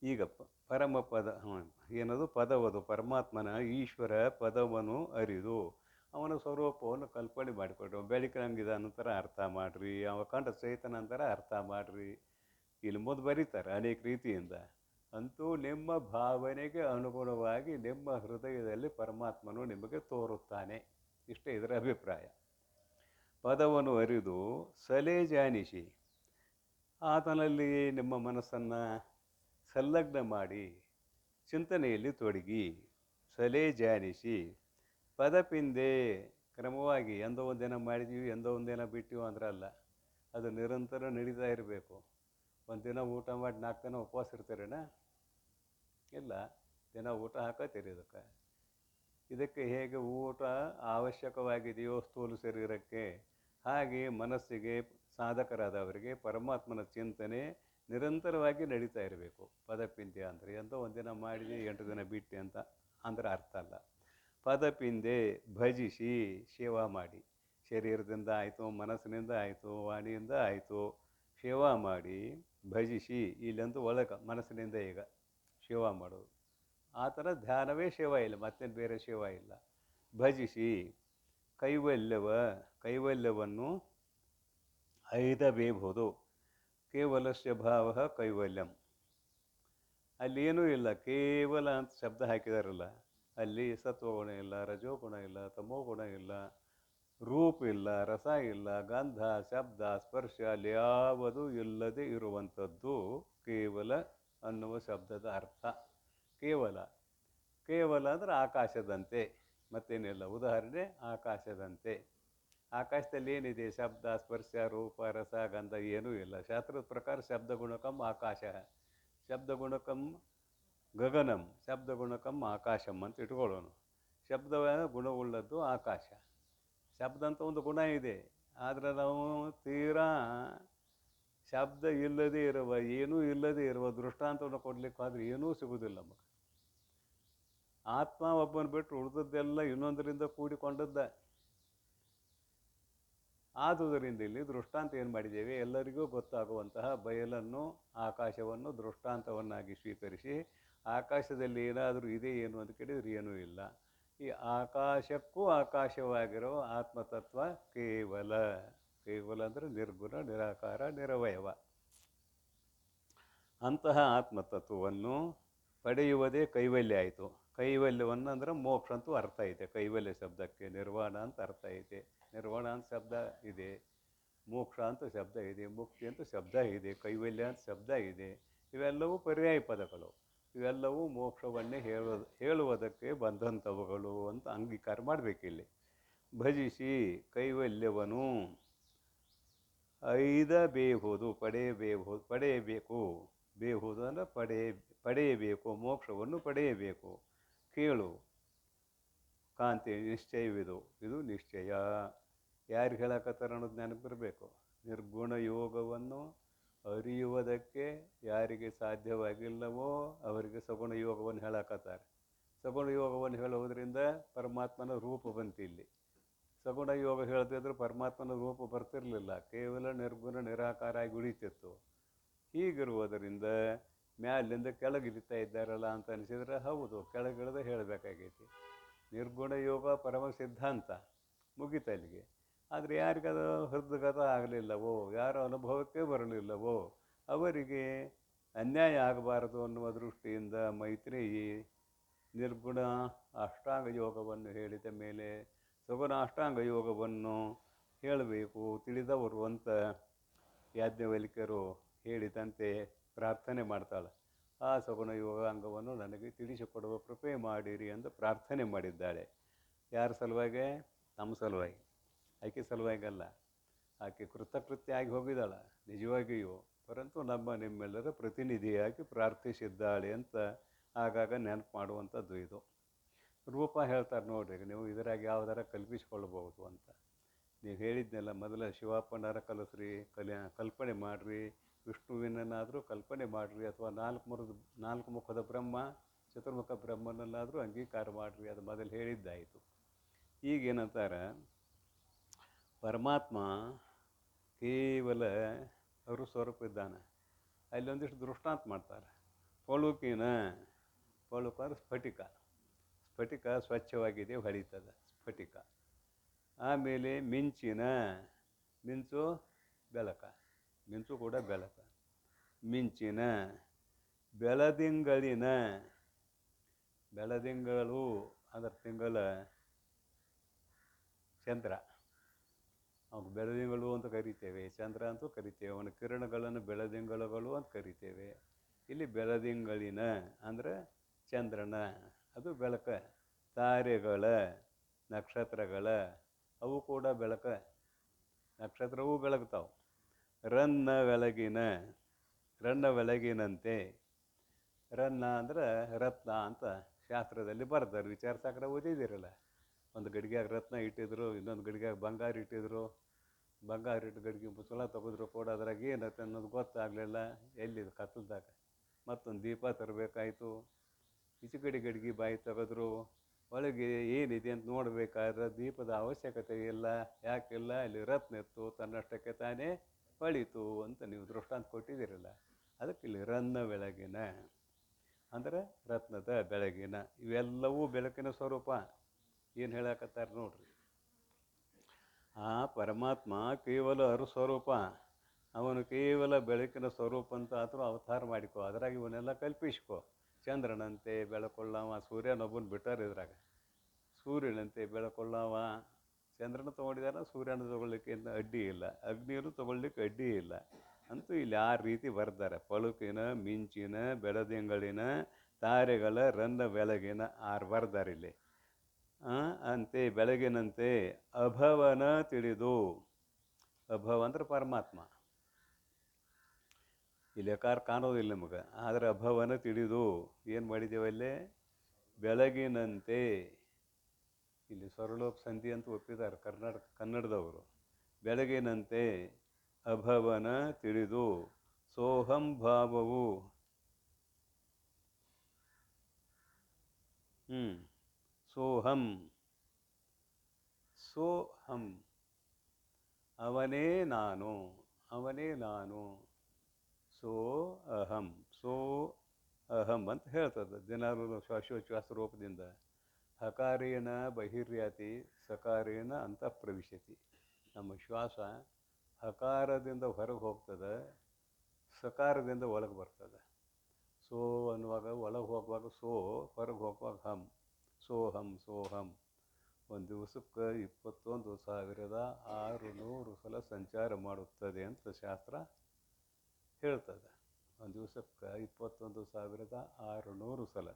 ಈಗ ಪರಮಪದ ಏನದು ಪದವದು ಪರಮಾತ್ಮನ ಈಶ್ವರ ಪದವನ್ನು ಅರಿದು ಅವನ ಸ್ವರೂಪವನ್ನು ಕಲ್ಪನೆ ಮಾಡಿಕೊಟ್ರು. ಬೆಳಕಿನಂಗಿದ ನಂತರ ಅರ್ಥ ಮಾಡಿರಿ, ಅವ ಕಂಡ ಚೈತನ ನಂತರ ಅರ್ಥ ಮಾಡಿರಿ. ಇಲ್ಲಿ ಮುಂದೆ ಬರೀತಾರೆ ಅನೇಕ ರೀತಿಯಿಂದ. ಅಂತೂ ನಿಮ್ಮ ಭಾವನೆಗೆ ಅನುಗುಣವಾಗಿ ನಿಮ್ಮ ಹೃದಯದಲ್ಲಿ ಪರಮಾತ್ಮನು ನಿಮಗೆ ತೋರುತ್ತಾನೆ. ಇಷ್ಟೇ ಇದರ ಅಭಿಪ್ರಾಯ. ಪದವನ್ನು ಅರಿದು ಸಲೇ ಜಾನಿಸಿ ಆತನಲ್ಲಿ ನಿಮ್ಮ ಮನಸ್ಸನ್ನು ಸಂಲಗ್ನ ಮಾಡಿ ಚಿಂತನೆಯಲ್ಲಿ ತೊಡಗಿ. ಸಲೇ ಜಾನಿಸಿ ಪದಪಿಂದೆ ಕ್ರಮವಾಗಿ ಎಂದೋ ಒಂದಿನ ಮಾಡಿದ್ದೀವಿ ಎಂದೋ ಒಂದಿನ ಬಿಟ್ಟಿವಿ ಅಂದ್ರೆ ಅಲ್ಲ, ಅದು ನಿರಂತರ ನಡೀತಾ ಇರಬೇಕು. ಒಂದಿನ ಊಟ ಮಾಡಿ 4 ದಿನ ಉಪವಾಸ ಇರ್ತೀರೇನ? ಇಲ್ಲ, ದಿನ ಊಟ ಹಾಕತ್ತೀರಿ. ಇದಕ್ಕೆ ಹೇಗೆ ಊಟ ಅವಶ್ಯಕವಾಗಿದೆಯೋ ಸ್ಥೂಲ ಶರೀರಕ್ಕೆ, ಹಾಗೆ ಮನಸ್ಸಿಗೆ ಸಾಧಕರಾದವರಿಗೆ ಪರಮಾತ್ಮನ ಚಿಂತನೆ ನಿರಂತರವಾಗಿ ನಡೀತಾ ಇರಬೇಕು. ಪದಪಿಂದೆ ಅಂದರೆ ಎಂದೋ ಒಂದಿನ ಮಾಡಿದೆ 8 ದಿನ ಬಿಟ್ಟು ಅಂತ ಅಂದ್ರೆ ಅರ್ಥ ಅಲ್ಲ. ಪದಪಿಂದೆ ಭಜಿಸಿ ಸೇವಾ ಮಾಡಿ, ಶರೀರದಿಂದ ಆಯಿತು, ಮನಸ್ಸಿನಿಂದ ಆಯಿತು, ವಾಣಿಯಿಂದ ಆಯಿತು, ಸೇವಾ ಮಾಡಿ ಭಜಿಸಿ. ಇಲ್ಲಂತೂ ಒಳಗೆ ಮನಸ್ಸಿನಿಂದ ಈಗ ಸೇವಾ ಮಾಡೋದು. ಆ ಥರ ಧ್ಯಾನವೇ ಸೇವಾ, ಇಲ್ಲ ಮತ್ತೇನು ಬೇರೆ ಸೇವಾ ಇಲ್ಲ. ಭಜಿಸಿ ಕೈವಲ್ಯವನ್ನು ಐದಬೇಬಹುದು. ಕೇವಲಸ್ಯ ಭಾವ ಕೈವಲ್ಯಂ. ಅಲ್ಲೇನೂ ಇಲ್ಲ, ಕೇವಲ ಅಂತ ಶಬ್ದ ಹಾಕಿದಾರಲ್ಲ, ಅಲ್ಲಿ ಸತ್ವಗುಣ ಇಲ್ಲ, ರಜೋಗುಣ ಇಲ್ಲ, ತಮೋಗುಣ ಇಲ್ಲ, ರೂಪ ಇಲ್ಲ, ರಸ ಇಲ್ಲ, ಗಂಧ ಶಬ್ದ ಸ್ಪರ್ಶ ಅಲ್ಲಿ ಯಾವುದೂ ಇಲ್ಲದೆ ಇರುವಂಥದ್ದು ಕೇವಲ ಅನ್ನುವ ಶಬ್ದದ ಅರ್ಥ. ಕೇವಲ ಅಂದರೆ ಆಕಾಶದಂತೆ, ಮತ್ತೇನಿಲ್ಲ. ಉದಾಹರಣೆ ಆಕಾಶದಂತೆ. ಆಕಾಶದಲ್ಲಿ ಏನಿದೆ? ಶಬ್ದ ಸ್ಪರ್ಶ ರೂಪ ರಸ ಗಂಧ ಏನೂ ಇಲ್ಲ. ಶಾಸ್ತ್ರದ ಪ್ರಕಾರ ಶಬ್ದಗುಣಕಂ ಆಕಾಶ, ಶಬ್ದಗುಣಕಂ ಗಗನಂ, ಶಬ್ದಗುಣಕಂ ಆಕಾಶಂ ಅಂತ ಇಟ್ಕೊಳ್ಳೋಣ. ಶಬ್ದವ ಗುಣವುಳ್ಳದ್ದು ಆಕಾಶ. ಶಬ್ದ ಅಂತ ಒಂದು ಗುಣ ಇದೆ, ಆದರೆ ನಾವು ತೀರಾ ಶಬ್ದ ಇಲ್ಲದೇ ಇರುವ, ಏನೂ ಇಲ್ಲದೇ ಇರುವ ದೃಷ್ಟಾಂತವನ್ನು ಕೊಡಲಿಕ್ಕೆ ಆದರೆ ಏನೂ ಸಿಗುವುದಿಲ್ಲ ನಮಗೆ. ಆತ್ಮ ಒಬ್ಬನ ಬಿಟ್ಟು ಉಳಿದದ್ದೆಲ್ಲ ಇನ್ನೊಂದರಿಂದ ಕೂಡಿಕೊಂಡದ್ದ. ಆದುದರಿಂದ ಇಲ್ಲಿ ದೃಷ್ಟಾಂತ ಏನು ಮಾಡಿದ್ದೇವೆ? ಎಲ್ಲರಿಗೂ ಗೊತ್ತಾಗುವಂತಹ ಬಯಲನ್ನು, ಆಕಾಶವನ್ನು ದೃಷ್ಟಾಂತವನ್ನಾಗಿ ಸ್ವೀಕರಿಸಿ, ಆಕಾಶದಲ್ಲಿ ಏನಾದರೂ ಇದೆ ಏನು ಅಂತ ಕೇಳಿದ್ರೆ ಏನೂ ಇಲ್ಲ. ಈ ಆಕಾಶಕ್ಕೂ ಆಕಾಶವಾಗಿರೋ ಆತ್ಮತತ್ವ ಕೇವಲ ಅಂದರೆ ನಿರ್ಗುಣ, ನಿರಾಕಾರ, ನಿರವಯವ. ಅಂತಹ ಆತ್ಮತತ್ವವನ್ನು ಪಡೆಯುವುದೇ ಕೈವಲ್ಯ ಆಯಿತು. ಕೈವಲ್ಯವನ್ನು ಅಂದರೆ ಮೋಕ್ಷ ಅಂತೂ ಅರ್ಥ ಐತೆ. ಕೈವಲ್ಯ ಶಬ್ದಕ್ಕೆ ನಿರ್ವಾಣ ಅಂತ ಅರ್ಥ ಐತೆ. ನಿರ್ವಾಣ ಅಂತ ಶಬ್ದ ಇದೆ, ಮೋಕ್ಷ ಅಂತ ಶಬ್ದ ಇದೆ, ಮುಕ್ತಿ ಅಂತ ಶಬ್ದ ಇದೆ, ಕೈವಲ್ಯ ಅಂತ ಶಬ್ದ ಇದೆ. ಇವೆಲ್ಲವೂ ಪರ್ಯಾಯ ಪದಗಳು. ಇವೆಲ್ಲವೂ ಮೋಕ್ಷವನ್ನೇ ಹೇಳುವುದಕ್ಕೆ ಬಂದಂಥವುಗಳು ಅಂತ ಅಂಗೀಕಾರ ಮಾಡಬೇಕಿಲ್ಲಿ. ಭಜಿಸಿ ಕೈವಲ್ಯವನ್ನು ಐದಬೇಹುದು ಪಡೆಯಬೇಕು. ಬೇಹುದು ಅಂದರೆ ಪಡೆಯಬೇಕು, ಮೋಕ್ಷವನ್ನು ಪಡೆಯಬೇಕು. ಕೇಳು ಕಾಂತಿ ನಿಶ್ಚಯವಿದು, ಇದು ನಿಶ್ಚಯ. ಯಾರು ಹೇಳಕತ್ತಾರ ಅನ್ನೋದು ನೆನಪಿರಬೇಕು. ನಿರ್ಗುಣ ಯೋಗವನ್ನು ಅರಿಯುವುದಕ್ಕೆ ಯಾರಿಗೆ ಸಾಧ್ಯವಾಗಿಲ್ಲವೋ ಅವರಿಗೆ ಸಗುಣ ಯೋಗವನ್ನು ಹೇಳಕತ್ತಾರೆ. ಸಗುಣ ಯೋಗವನ್ನು ಹೇಳುವುದರಿಂದ ಪರಮಾತ್ಮನ ರೂಪ ಬಂತು. ಇಲ್ಲಿ ಸಗುಣ ಯೋಗ ಹೇಳ್ತಿದ್ರೆ ಪರಮಾತ್ಮನ ರೂಪ ಬರ್ತಿರಲಿಲ್ಲ, ಕೇವಲ ನಿರ್ಗುಣ ನಿರಾಕಾರ ಆಗಿ ಉಳಿತಿತ್ತು. ಹೀಗಿರುವುದರಿಂದ ಮ್ಯಾಲಿಂದ ಕೆಳಗಿಳಿತಾ ಇದ್ದಾರಲ್ಲ ಅಂತ ಅನಿಸಿದ್ರೆ ಹೌದು, ಕೆಳಗಿಳಿದ ಹೇಳಬೇಕಾಗೈತಿ. ನಿರ್ಗುಣ ಯೋಗ ಪರಮ ಸಿದ್ಧಾಂತ ಮುಗಿತ ಅಲ್ಲಿಗೆ. ಆದರೆ ಯಾರಿಗದು ಹೃದಯಗತ ಆಗಲಿಲ್ಲವೋ, ಯಾರ ಅನುಭವಕ್ಕೆ ಬರಲಿಲ್ಲವೋ ಅವರಿಗೆ ಅನ್ಯಾಯ ಆಗಬಾರದು ಅನ್ನುವ ದೃಷ್ಟಿಯಿಂದ ಮೈತ್ರೇಯಿ ನಿರ್ಗುಣ ಅಷ್ಟಾಂಗ ಯೋಗವನ್ನು ಹೇಳಿದ ಮೇಲೆ ಸಗುಣ ಅಷ್ಟಾಂಗ ಯೋಗವನ್ನು ಹೇಳಬೇಕು ತಿಳಿದವರು ಅಂತ ಯಾಜ್ಞವಲ್ಕ್ಯರು ಹೇಳಿದಂತೆ ಪ್ರಾರ್ಥನೆ ಮಾಡ್ತಾಳೆ. ಆ ಸಗುಣ ಯೋಗ ಅಂಗವನ್ನು ನನಗೆ ತಿಳಿಸಿಕೊಡುವ ಕೃಪೆ ಮಾಡಿರಿ ಎಂದು ಪ್ರಾರ್ಥನೆ ಮಾಡಿದ್ದಾಳೆ. ಯಾರ ಸಲುವಾಗಿ? ನಮ್ಮ ಸಲುವಾಗಿ, ಆಕೆ ಸಲುವಾಗಿಲ್ಲ. ಆಕೆ ಕೃತಕೃತ್ಯ ಆಗಿ ಹೋಗಿದ್ದಾಳ ನಿಜವಾಗಿಯೂ, ಪರಂತು ನಿಮ್ಮೆಲ್ಲರ ಪ್ರತಿನಿಧಿಯಾಗಿ ಪ್ರಾರ್ಥಿಸಿದ್ದಾಳೆ ಅಂತ ಆಗಾಗ ನೆನಪು ಮಾಡುವಂಥದ್ದು ಇದು. ರೂಪ ಹೇಳ್ತಾರೆ ನೋಡ್ರಿ, ನೀವು ಇದರಾಗ ಯಾವುದಾರ ಕಲ್ಪಿಸ್ಕೊಳ್ಬೋದು ಅಂತ. ನೀವು ಹೇಳಿದ್ನೆಲ್ಲ ಮೊದಲ ಶಿವಪ್ಪನಾರ ಕಲಿಸ್ರಿ, ಕಲ್ಪನೆ ಮಾಡಿರಿ, ವಿಷ್ಣುವಿನನ್ನಾದರೂ ಕಲ್ಪನೆ ಮಾಡಿರಿ, ಅಥವಾ ನಾಲ್ಕು ಮುಖದ ಬ್ರಹ್ಮ ಚತುರ್ಮುಖ ಬ್ರಹ್ಮನನ್ನಾದರೂ ಅಂಗೀಕಾರ ಮಾಡಿರಿ, ಅದು ಮೊದಲು ಹೇಳಿದ್ದಾಯಿತು. ಈಗೇನಂತಾರೆ, ಪರಮಾತ್ಮ ಕೇವಲ ಅವರು ಸ್ವರೂಪ ಇದ್ದಾನೆ. ಅಲ್ಲಿ ಒಂದಿಷ್ಟು ದೃಷ್ಟಾಂತ ಮಾಡ್ತಾರೆ. ಪಳುಕಿನ ಅಂದ್ರೆ ಸ್ಫಟಿಕ, ಸ್ಫಟಿಕ ಸ್ವಚ್ಛವಾಗಿದೆ, ಹೊಳಿತದೆ ಸ್ಫಟಿಕ. ಆಮೇಲೆ ಮಿಂಚು ಬೆಳಕ, ಮಿಂಚು ಕೂಡ ಬೆಳಕ. ಮಿಂಚಿನ ಬೆಳದಿಂಗಳು ಅದರ ತಿಂಗಳ ಚಂದ್ರ, ಅವನು ಬೆಳದಿಂಗಳು ಅಂತ ಕರಿತೇವೆ, ಚಂದ್ರ ಅಂತೂ ಕರಿತೇವೆ. ಅವನ ಕಿರಣಗಳನ್ನು ಬೆಳದಿಂಗಳು ಅಂತ ಕರಿತೇವೆ. ಇಲ್ಲಿ ಬೆಳದಿಂಗಳಿನ ಅಂದರೆ ಚಂದ್ರನ, ಅದು ಬೆಳಕ. ತಾರೆಗಳ, ನಕ್ಷತ್ರಗಳ, ಅವು ಕೂಡ ಬೆಳಕ, ನಕ್ಷತ್ರವೂ ಬೆಳಗ್ತಾವೆ. ರನ್ನ ಬೆಳಗಿನಂತೆ, ರನ್ನ ಅಂದ್ರೆ ರತ್ನ ಅಂತ ಶಾಸ್ತ್ರದಲ್ಲಿ ಬರ್ತಾರೆ. ವಿಚಾರ ಸಾಕ್ರ ಓದಿದಿರಲ್ಲ, ಒಂದು ಗಡಿಗೆಯಾಗ ರತ್ನ ಇಟ್ಟಿದ್ರು, ಇನ್ನೊಂದು ಗಡಿಗೆಯಾಗ ಬಂಗಾರ ಇಟ್ಟಿದ್ರು. ಬಂಗಾರ ಇಟ್ಟು ಗಡಿಗೆ ಮುಚ್ಚಳ ತೆಗೆದ್ರು ಕೂಡ ಅದ್ರಾಗ ಏನತ್ತೆ ಅನ್ನೋದು ಗೊತ್ತಾಗಲಿಲ್ಲ. ಎಲ್ಲಿದು ಕತ್ತಲ್ದಾಗ ಮತ್ತೊಂದು ದೀಪ ತರಬೇಕಾಯ್ತು. ಈಚೆಗಡೆ ಗಡಿಗೆ ಬಾಯಿ ತೆಗೆದ್ರು, ಒಳಗೆ ಏನಿದೆ ಅಂತ ನೋಡಬೇಕಾದ್ರೆ ದೀಪದ ಅವಶ್ಯಕತೆ ಇಲ್ಲ. ಯಾಕಿಲ್ಲ? ಅಲ್ಲಿ ರತ್ನ ಇತ್ತು, ತನ್ನಷ್ಟಕ್ಕೆ ತಾನೇ ಹೊಳಿತು ಅಂತ ನೀವು ದೃಷ್ಟಾಂತ ಕೊಟ್ಟಿದ್ದೀರಲ್ಲ. ಅದಕ್ಕೆ ಇಲ್ಲಿ ರನ್ನ ಬೆಳಗಿನ ಅಂದರೆ ರತ್ನದ ಬೆಳಗಿನ. ಇವೆಲ್ಲವೂ ಬೆಳಕಿನ ಸ್ವರೂಪ. ಏನು ಹೇಳಕತ್ತಾರೆ ನೋಡ್ರಿ. ಆ ಪರಮಾತ್ಮ ಕೇವಲ ಅರುಸ್ವರೂಪ, ಅವನು ಕೇವಲ ಬೆಳಕಿನ ಸ್ವರೂಪ ಅಂತ ಆದರೂ ಅವತಾರ ಮಾಡಿಕೊ. ಅದ್ರಾಗ ಇವನ್ನೆಲ್ಲ ಕಲ್ಪಿಸ್ಕೊ. ಚಂದ್ರನಂತೆ ಬೆಳಕೊಳ್ಳವ, ಸೂರ್ಯನೊಬ್ಬನ ಬಿಟ್ಟಾರೆ ಇದ್ರಾಗ. ಸೂರ್ಯನಂತೆ ಬೆಳಕೊಳ್ಳವ, ಚಂದ್ರನ ತೊಗೊಂಡಿದಾರ, ಸೂರ್ಯನ ತೊಗೊಳ್ಲಿಕ್ಕೆ ಅಡ್ಡಿ ಇಲ್ಲ, ಅಗ್ನಿಯನ್ನು ತೊಗೊಳ್ಲಿಕ್ಕೆ ಅಡ್ಡಿ ಇಲ್ಲ. ಅಂತೂ ಇಲ್ಲಿ ಆ ರೀತಿ ಬರ್ತಾರೆ. ಪಳುಕಿನ, ಮಿಂಚಿನ, ಬೆಳದಿಂಗಳಿನ, ತಾರೆಗಳ, ರನ್ನ ಬೆಳಗಿನ 6 ಬರ್ದಾರೆ ಇಲ್ಲಿ. ಅಂತೆ ಬೆಳಗಿನಂತೆ ಅಭವನ ತಿಳಿದು, ಅಭವ ಅಂದ್ರೆ ಪರಮಾತ್ಮ, ಇಲ್ಲಿ ಲೆಕ್ಕಾರ ಕಾಣೋದಿಲ್ಲ ನಮಗೆ, ಆದರೆ ಅಭವನ ತಿಳಿದು ಏನು ಮಾಡಿದ್ದೇವಲ್ಲೇ? ಬೆಳಗಿನಂತೆ. ಇಲ್ಲಿ ಸ್ವರಲೋಪ ಸಂಧಿ ಅಂತ ಒಪ್ಪಿದ್ದಾರೆ ಕನ್ನಡದವರು. ಬೆಳಗಿನಂತೆ ಅಭವನ ತಿಳಿದು ಸೋಹಂ ಭಾವವು ಸೋಹಂ ಅವನೇ ನಾನು, ಸೋ ಅಹಂ ಅಂತ ಹೇಳ್ತದೆ ದಿನಾರು ಶ್ವಾಸೋಚ್ಛ್ವಾಸ ರೂಪದಿಂದ. ಹಕಾರೇನ ಬಹಿರ್ಯಾತಿ, ಸಕಾರೇನ ಅಂತಃಪ್ರವಿಶತಿ. ನಮ್ಮ ಶ್ವಾಸ ಹಕಾರದಿಂದ ಹೊರಗೆ ಹೋಗ್ತದೆ, ಸಕಾರದಿಂದ ಒಳಗೆ ಬರ್ತದೆ. ಸೋ ಅನ್ನುವಾಗ ಒಳಗೆ ಹೋಗುವಾಗ ಸೋ, ಹೊರಗೆ ಹೋಗುವಾಗ ಹಂ. ಸೋಹಂ. ಒಂದು ದಿವಸಕ್ಕೆ 21,600 ಸಲ ಸಂಚಾರ ಮಾಡುತ್ತದೆ ಅಂತ ಶಾಸ್ತ್ರ ಹೇಳ್ತದೆ. ಒಂದು ದಿವಸಕ್ಕೆ 21,600 ಸಲ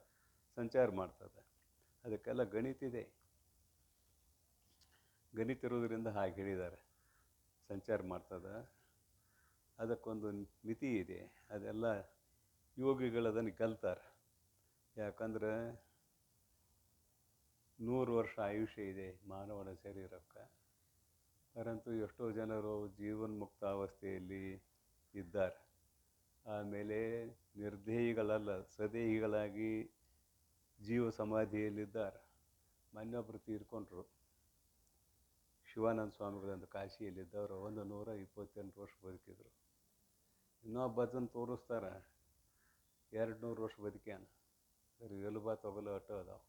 ಸಂಚಾರ ಮಾಡ್ತದೆ. ಅದಕ್ಕೆಲ್ಲ ಗಣಿತಿದೆ. ಗಣಿತ ಇರೋದ್ರಿಂದ ಹಾಗೆ ಹೇಳಿದ್ದಾರೆ. ಸಂಚಾರ ಮಾಡ್ತದೆ, ಅದಕ್ಕೊಂದು ಮಿತಿ ಇದೆ. ಅದೆಲ್ಲ ಯೋಗಿಗಳು ಅದನ್ನು ಕಲ್ತಾರೆ. ಯಾಕಂದ್ರೆ 100 ವರ್ಷ ಆಯುಷ್ಯ ಇದೆ ಮಾನವನ ಶರೀರಕ್ಕೆ. ಪರಂತು ಎಷ್ಟೋ ಜನರು ಜೀವನ್ಮುಕ್ತಾವಸ್ಥೆಯಲ್ಲಿ ಇದ್ದಾರೆ. ಆಮೇಲೆ ನಿರ್ದೇಹಿಗಳಲ್ಲ, ಸದೇಹಿಗಳಾಗಿ ಜೀವ ಸಮಾಧಿಯಲ್ಲಿದ್ದಾರೆ. ಮೊನ್ನೊಬ್ಬರು ತೀರ್ಕೊಂಡ್ರು, ಶಿವಾನಂದ ಸ್ವಾಮಿಗಳಂತ ಕಾಶಿಯಲ್ಲಿದ್ದವರು 128 ವರ್ಷ ಬದುಕಿದ್ರು. ಇನ್ನೊಬ್ಬ ಅದನ್ನು ತೋರಿಸ್ತಾರೆ 200 ವರ್ಷ ಬದುಕ್ಯಾನ. ಸರಿ ಎಲುಬ ತೊಗಲು ಅಟ್ಟು ಅದಾವ,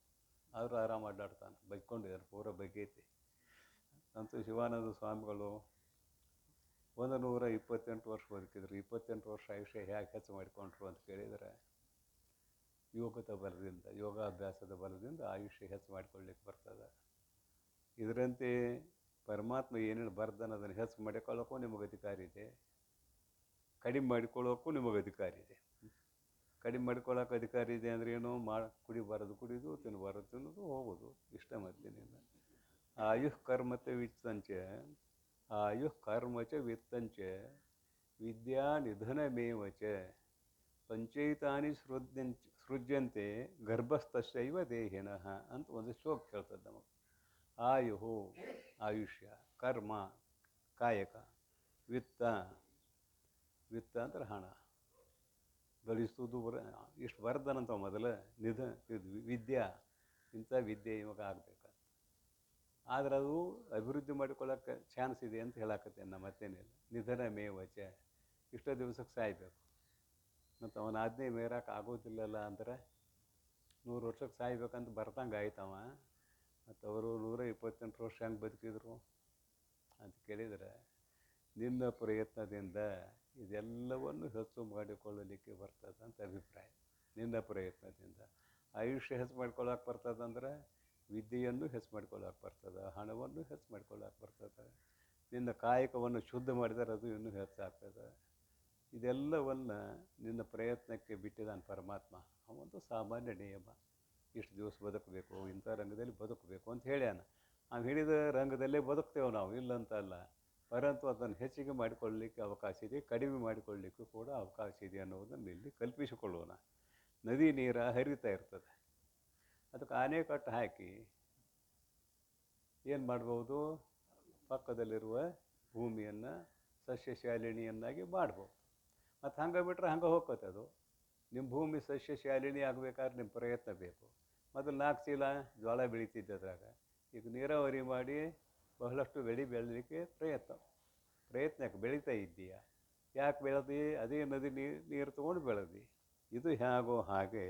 ಆದರೂ ಆರಾಮ ಅಡ್ಡಾಡ್ತಾನೆ, ಬೈಕೊಂಡಿದ್ದಾರೆ, ಪೂರ ಬಗ್ಗೈತಿ. ಅಂತೂ ಶಿವಾನಂದ ಸ್ವಾಮಿಗಳು 128 ವರ್ಷ ಬದುಕಿದ್ರು. 28 ವರ್ಷ ಆಯುಷ್ಯ ಹೇಗೆ ಹೆಚ್ಚು ಮಾಡಿಕೊಂಡ್ರು ಅಂತ ಕೇಳಿದರೆ, ಯೋಗದ ಬಲದಿಂದ, ಯೋಗಾಭ್ಯಾಸದ ಬಲದಿಂದ ಆಯುಷ್ಯ ಹೆಚ್ಚು ಮಾಡಿಕೊಳ್ಳಿಕ್ಕೆ ಬರ್ತದೆ. ಇದರಂತೆ ಪರಮಾತ್ಮ ಏನೇನು ಬರ್ದಾನ ಅದನ್ನು ಹೆಚ್ಚು ಮಾಡಿಕೊಳ್ಳೋಕ್ಕೂ ನಿಮಗೆ ಅಧಿಕಾರ ಇದೆ, ಕಡಿಮೆ ಮಾಡಿಕೊಳ್ಳೋಕ್ಕೂ ನಿಮಗೆ ಅಧಿಕಾರ ಇದೆ. ಕಡಿಮೆ ಮಾಡ್ಕೊಳ್ಳೋಕೆ ಅಧಿಕಾರ ಇದೆ ಅಂದರೆ ಏನು? ಕುಡಿಬಾರದು ಕುಡಿದು, ತಿನ್ನಬಾರದು ತಿನ್ನೋದು, ಹೋಗೋದು, ಇಷ್ಟ ಮೊದಲಿನಿಂದ. ಆಯುಃ ಕರ್ಮತೆ ವಿತ್ತಂಚ, ಆಯುಃ ಕರ್ಮಚ ವಿತ್ತಂಚ ವಿದ್ಯಾ ನಿಧನಮೇವಚ ಪಂಚೈತಾನಿ ಸೃಜ್ಯಂತೆ ಗರ್ಭಸ್ಥೈವ ದೇಹಿನಃ ಅಂತ ಒಂದು ಶ್ಲೋಕ ಹೇಳ್ತದೆ ನಮಗೆ. ಆಯುಹು ಆಯುಷ್ಯ, ಕರ್ಮ ಕಾಯಕ, ವಿತ್ತ ವಿತ್ತ ಅಂದ್ರೆ ಹಣ ಗಳಿಸೋದು. ಇಷ್ಟು ಬರ್ದನಂತ ಮೊದಲು ಇದು ವಿದ್ಯಾ, ಇಂಥ ವಿದ್ಯೆ ಇವಾಗ ಆಗ್ಬೇಕಂತ. ಆದ್ರೆ ಅದು ಅಭಿವೃದ್ಧಿ ಮಾಡಿಕೊಳ್ಳೋಕೆ ಚಾನ್ಸ್ ಇದೆ ಅಂತ ಹೇಳಕತ್ತೇನೆ. ಮತ್ತೇನಿಲ್ಲ. ನಿಧನ ಮೇವಚ, ಇಷ್ಟೋ ದಿವಸಕ್ಕೆ ಸಾಯ್ಬೇಕು. ಮತ್ತು ಅವನ ಆಜ್ಞೆ ಮೇರಕ್ಕೆ ಆಗೋದಿಲ್ಲಲ್ಲ ಅಂದ್ರೆ 100 ವರ್ಷಕ್ಕೆ ಸಾಯ್ಬೇಕಂತ ಬರ್ತಂಗೆ ಆಯ್ತವ. ಮತ್ತು ಅವರು 128 ವರ್ಷ ಹೆಂಗೆ ಬದುಕಿದ್ರು ಅಂತ ಕೇಳಿದರೆ, ನಿನ್ನ ಪ್ರಯತ್ನದಿಂದ ಇದೆಲ್ಲವನ್ನು ಹೆಚ್ಚು ಮಾಡಿಕೊಳ್ಳಲಿಕ್ಕೆ ಬರ್ತದೆ ಅಂತ ಅಭಿಪ್ರಾಯ. ನಿನ್ನ ಪ್ರಯತ್ನದಿಂದ ಆಯುಷ್ಯ ಹೆಚ್ಚು ಮಾಡ್ಕೊಳ್ಳೋಕೆ ಬರ್ತದಂದ್ರೆ ವಿದ್ಯೆಯನ್ನು ಹೆಚ್ಚು ಮಾಡ್ಕೊಳ್ಳೋಕೆ ಬರ್ತದೆ, ಹಣವನ್ನು ಹೆಚ್ಚು ಮಾಡ್ಕೊಳ್ಳೋಕೆ ಬರ್ತದೆ. ನಿನ್ನ ಕಾಯಕವನ್ನು ಶುದ್ಧ ಮಾಡಿದರೆ ಅದು ಇನ್ನೂ ಹೆಚ್ಚಾಗ್ತದೆ. ಇದೆಲ್ಲವನ್ನು ನಿನ್ನ ಪ್ರಯತ್ನಕ್ಕೆ ಬಿಟ್ಟಿದ್ದಾನೆ ಪರಮಾತ್ಮ. ಅವೊಂದು ಸಾಮಾನ್ಯ ನಿಯಮ, ಇಷ್ಟು ದಿವಸ ಬದುಕಬೇಕು, ಇಂಥ ರಂಗದಲ್ಲಿ ಬದುಕಬೇಕು ಅಂತ ಹೇಳ್ಯಾನ. ನಾವು ಹೇಳಿದ ರಂಗದಲ್ಲೇ ಬದುಕ್ತೇವೆ ನಾವು, ಇಲ್ಲಂತಲ್ಲ. ಪರಂತು ಅದನ್ನು ಹೆಚ್ಚಿಗೆ ಮಾಡಿಕೊಳ್ಳಲಿಕ್ಕೆ ಅವಕಾಶ ಇದೆ, ಕಡಿಮೆ ಮಾಡಿಕೊಳ್ಳಲಿಕ್ಕೂ ಕೂಡ ಅವಕಾಶ ಇದೆ ಅನ್ನೋದನ್ನು ಇಲ್ಲಿ ಕಲ್ಪಿಸಿಕೊಳ್ಳೋಣ. ನದಿ ನೀರು ಹರಿತಾ ಇರ್ತದೆ, ಅದಕ್ಕೆ ಆಣೆಕಟ್ಟು ಹಾಕಿ ಏನು ಮಾಡ್ಬೋದು? ಪಕ್ಕದಲ್ಲಿರುವ ಭೂಮಿಯನ್ನು ಸಸ್ಯಶಾಲಿನಿಯನ್ನಾಗಿ ಮಾಡ್ಬೋದು. ಮತ್ತು ಹಂಗೆ ಬಿಟ್ಟರೆ ಹಂಗೆ ಹೋಗ್ತದೆ ಅದು. ನಿಮ್ಮ ಭೂಮಿ ಸಸ್ಯಶಾಲಿನಿ ಆಗಬೇಕಾದ್ರೆ ನಿಮ್ಮ ಪ್ರಯತ್ನ ಬೇಕು. ಮೊದಲು 4 ಚೀಲ ಜೋಳ ಬೆಳೀತಿದ್ದದ್ರಾಗ ಈಗ ನೀರಾವರಿ ಮಾಡಿ ಬಹಳಷ್ಟು ಬೆಳೀಲಿಕ್ಕೆ ಪ್ರಯತ್ನಕ್ಕೆ ಬೆಳೀತಾ ಇದ್ದೀಯ. ಯಾಕೆ ಬೆಳೆದಿ? ಅದೇ ನದಿ ನೀರು ತೊಗೊಂಡು ಬೆಳೆದಿ. ಇದು ಹೇಗೋ ಹಾಗೆ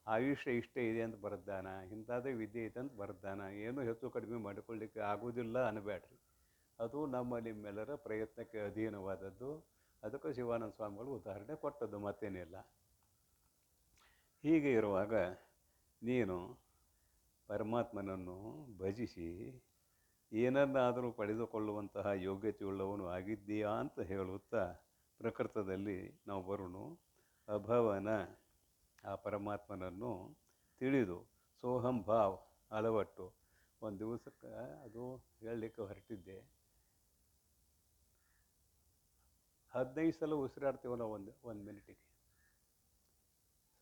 ಆಯುಷ್ಯ ಇಷ್ಟೇ ಇದೆ ಅಂತ ಬರ್ದಾನ, ಇಂಥದ್ದೇ ವಿದ್ಯೆ ಇದೆ ಅಂತ ಬರ್ದಾನ. ಏನು ಹೆಚ್ಚು ಕಡಿಮೆ ಮಾಡಿಕೊಳ್ಳಿಕ್ಕೆ ಆಗೋದಿಲ್ಲ ಅನ್ನಬೇಡ್ರಿ. ಅದು ನಮ್ಮ ನಿಮ್ಮೆಲ್ಲರ ಪ್ರಯತ್ನಕ್ಕೆ ಅಧೀನವಾದದ್ದು. ಅದಕ್ಕೆ ಶಿವಾನಂದ ಸ್ವಾಮಿಗಳು ಉದಾಹರಣೆ ಕೊಟ್ಟದ್ದು, ಮತ್ತೇನಿಲ್ಲ. ಹೀಗೆ ಇರುವಾಗ ನೀನು ಪರಮಾತ್ಮನನ್ನು ಭಜಿಸಿ ಏನನ್ನಾದರೂ ಪಡೆದುಕೊಳ್ಳುವಂತಹ ಯೋಗ್ಯತೆಯುಳ್ಳವನು ಆಗಿದ್ದೀಯಾ ಅಂತ ಹೇಳುತ್ತಾ ಪ್ರಕೃತದಲ್ಲಿ ನಾವು ಬರೋನು ಅಭವನ ಆ ಪರಮಾತ್ಮನನ್ನು ತಿಳಿದು ಸೋಹಂ ಭಾವ್ ಅಳವಟ್ಟು ಒಂದು ದಿವಸಕ್ಕೆ ಅದು ಹೇಳಲಿಕ್ಕೆ ಹೊರಟಿದ್ದೆ. 15 ಸಲ ಉಸಿರಾಡ್ತೀವಿ ನಾವು ಒಂದು ಮಿನಿಟಿಗೆ.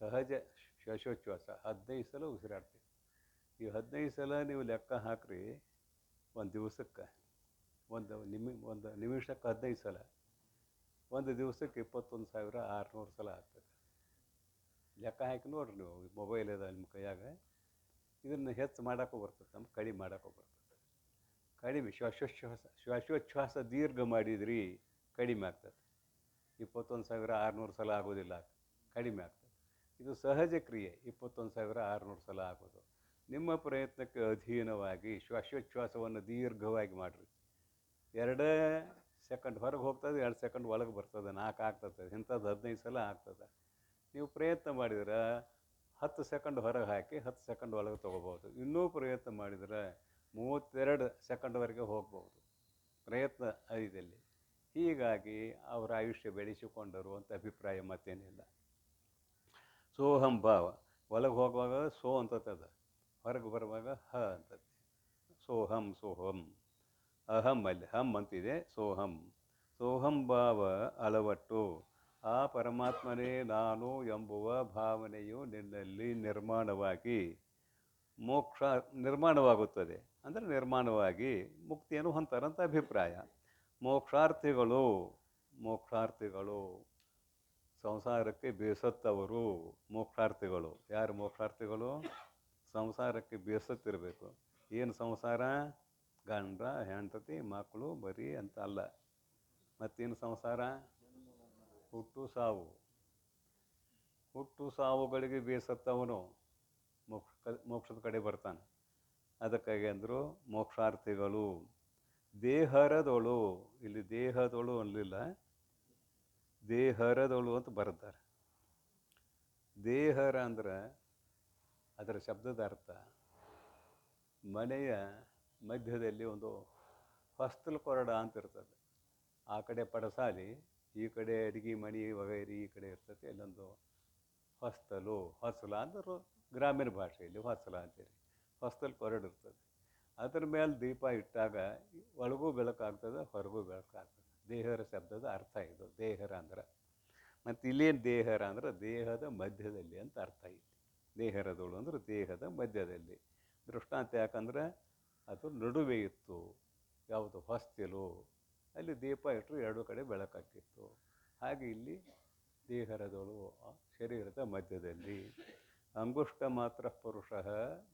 ಸಹಜ ಶ್ವಾಸೋಚ್ಛ್ವಾಸ 15 ಸಲ ಉಸಿರಾಡ್ತೀವಿ. ಈ 15 ಸಲ ನೀವು ಲೆಕ್ಕ ಹಾಕ್ರಿ, ಒಂದು ದಿವಸಕ್ಕೆ ಒಂದು ನಿಮಿಷಕ್ಕೆ 15 ಸಲ, ಒಂದು ದಿವಸಕ್ಕೆ 21,600 ಸಲ ಆಗ್ತದೆ. ಲೆಕ್ಕ ಹಾಕಿ ನೋಡ್ರಿ ನೀವು, ಮೊಬೈಲ್ ಇದೆ ನಿಮ್ಮ ಕೈಯಾಗ. ಇದನ್ನು ಹೆಚ್ಚು ಮಾಡೋಕ್ಕೂ ಬರ್ತದೆ, ನಮ್ಗೆ ಕಡಿಮೆ ಮಾಡೋಕ್ಕೂ ಬರ್ತದೆ. ಕಡಿಮೆ ಶ್ವಾಸೋಚ್ಛ್ವಾಸ ದೀರ್ಘ ಮಾಡಿದ್ರಿ ಕಡಿಮೆ ಆಗ್ತದೆ. 21,600 ಸಲ ಆಗೋದಿಲ್ಲ, ಕಡಿಮೆ ಆಗ್ತದೆ. ಇದು ಸಹಜ ಕ್ರಿಯೆ, 21,600 ಸಲ ಆಗೋದು. ನಿಮ್ಮ ಪ್ರಯತ್ನಕ್ಕೆ ಅಧೀನವಾಗಿ ಶ್ವಾಸೋಚ್ಛ್ವಾಸವನ್ನು ದೀರ್ಘವಾಗಿ ಮಾಡಿರಿ. 2 ಸೆಕೆಂಡ್ ಹೊರಗೆ ಹೋಗ್ತದೆ, 2 ಸೆಕೆಂಡ್ ಒಳಗೆ ಬರ್ತದೆ, 4 ಆಗ್ತದೆ. ಇಂಥದ್ದು 15 ಸಲ ಆಗ್ತದೆ. ನೀವು ಪ್ರಯತ್ನ ಮಾಡಿದ್ರೆ 10 ಸೆಕೆಂಡ್ ಹೊರಗೆ ಹಾಕಿ 10 ಸೆಕೆಂಡ್ ಒಳಗೆ ತೊಗೋಬೋದು. ಇನ್ನೂ ಪ್ರಯತ್ನ ಮಾಡಿದರೆ 32 ಸೆಕೆಂಡ್ವರೆಗೆ ಹೋಗ್ಬೋದು. ಪ್ರಯತ್ನ ಐದಲ್ಲಿ. ಹೀಗಾಗಿ ಅವರ ಆಯುಷ್ಯ ಬೆಳೆಸಿಕೊಂಡರು ಅಂತ ಅಭಿಪ್ರಾಯ, ಮತ್ತೇನಿಲ್ಲ. ಸೋಹಂ ಭಾವ, ಒಳಗೆ ಹೋಗುವಾಗ ಸೋ ಅಂತದ, ಹೊರಗೆ ಬರುವಾಗ ಹ ಅಂತದೆ. ಸೋಹಂ ಸೋಹಂ, ಅಹಂ ಅಲ್ಲಿ ಹಂ ಅಂತಿದೆ, ಸೋಹಂ. ಸೋಹಂ ಭಾವ ಅಳವಟ್ಟು ಆ ಪರಮಾತ್ಮನೇ ನಾನು ಎಂಬುವ ಭಾವನೆಯು ನಿನ್ನಲ್ಲಿ ನಿರ್ಮಾಣವಾಗಿ ಮೋಕ್ಷ ನಿರ್ಮಾಣವಾಗುತ್ತದೆ. ಅಂದರೆ ನಿರ್ಮಾಣವಾಗಿ ಮುಕ್ತಿಯನ್ನು ಹೊಂತಾರಂತ ಅಭಿಪ್ರಾಯ. ಮೋಕ್ಷಾರ್ಥಿಗಳು ಮೋಕ್ಷಾರ್ಥಿಗಳು ಸಂಸಾರಕ್ಕೆ ಬೇಸತ್ತವರು ಮೋಕ್ಷಾರ್ಥಿಗಳು. ಯಾರು ಮೋಕ್ಷಾರ್ಥಿಗಳು? ಸಂಸಾರಕ್ಕೆ ಬೇಸತ್ತಿರಬೇಕು. ಏನು ಸಂಸಾರ? ಗಂಡ ಹೆಂಡತಿ ಮಕ್ಕಳು ಬರೀ ಅಂತ ಅಲ್ಲ. ಮತ್ತೇನು ಸಂಸಾರ? ಹುಟ್ಟು ಸಾವು. ಹುಟ್ಟು ಸಾವುಗಳಿಗೆ ಬೇಸತ್ತವನು ಮೋಕ್ಷದ ಕಡೆ ಬರ್ತಾನೆ. ಅದಕ್ಕಾಗಿ ಅಂದರು ಮೋಕ್ಷಾರ್ಥಿಗಳು. ದೇಹರದೊಳು, ಇಲ್ಲಿ ದೇಹದೊಳು ಅನ್ನಲಿಲ್ಲ, ದೇಹರದೊಳು ಅಂತ ಬರ್ತಾರೆ. ದೇಹರ ಅಂದ್ರೆ ಅದರ ಶಬ್ದದ ಅರ್ಥ ಮನೆಯ ಮಧ್ಯದಲ್ಲಿ ಒಂದು ಹೊಸ್ತಲು ಕೊರಡ ಅಂತ ಇರ್ತದೆ. ಆ ಕಡೆ ಪಡಸಾಲಿ, ಈ ಕಡೆ ಅಡಿಗೆ ಮಣಿ ವಗೈರಿ ಈ ಕಡೆ ಇರ್ತದೆ. ಇಲ್ಲೊಂದು ಹೊಸ್ತಲು, ಹೊಸಲ ಅಂದ್ರೆ ಗ್ರಾಮೀಣ ಭಾಷೆಯಲ್ಲಿ ಹೊಸಲ ಅಂತೀರಿ. ಹೊಸ್ತಲು ಕೊರಡು ಇರ್ತದೆ. ಅದ್ರ ಮೇಲೆ ದೀಪ ಇಟ್ಟಾಗ ಒಳಗೂ ಬೆಳಕಾಗ್ತದೆ, ಹೊರಗೂ ಬೆಳಕಾಗ್ತದೆ. ದೇಹರ ಶಬ್ದದ ಅರ್ಥ ಇದು ದೇಹರ ಅಂದ್ರೆ. ಮತ್ತು ಇಲ್ಲೇನು ದೇಹರ ಅಂದ್ರೆ ದೇಹದ ಮಧ್ಯದಲ್ಲಿ ಅಂತ ಅರ್ಥ ಇದೆ. ದೇಹರದೋಳು ಅಂದ್ರೆ ದೇಹದ ಮಧ್ಯದಲ್ಲಿ. ದೃಷ್ಟಾಂತ ಯಾಕಂದ್ರೆ ಅದು ನಡುವೆ ಇತ್ತು. ಯಾವುದು? ಹೊಸ್ತಿಲು. ಅಲ್ಲಿ ದೀಪ ಇಟ್ಟರು ಎರಡು ಕಡೆ ಬೆಳಕಾಗ್ತಿತ್ತು. ಹಾಗೆ ಇಲ್ಲಿ ದೇಹರದೋಳು ಶರೀರದ ಮಧ್ಯದಲ್ಲಿ. ಅಂಗುಷ್ಟ ಮಾತ್ರ ಪುರುಷ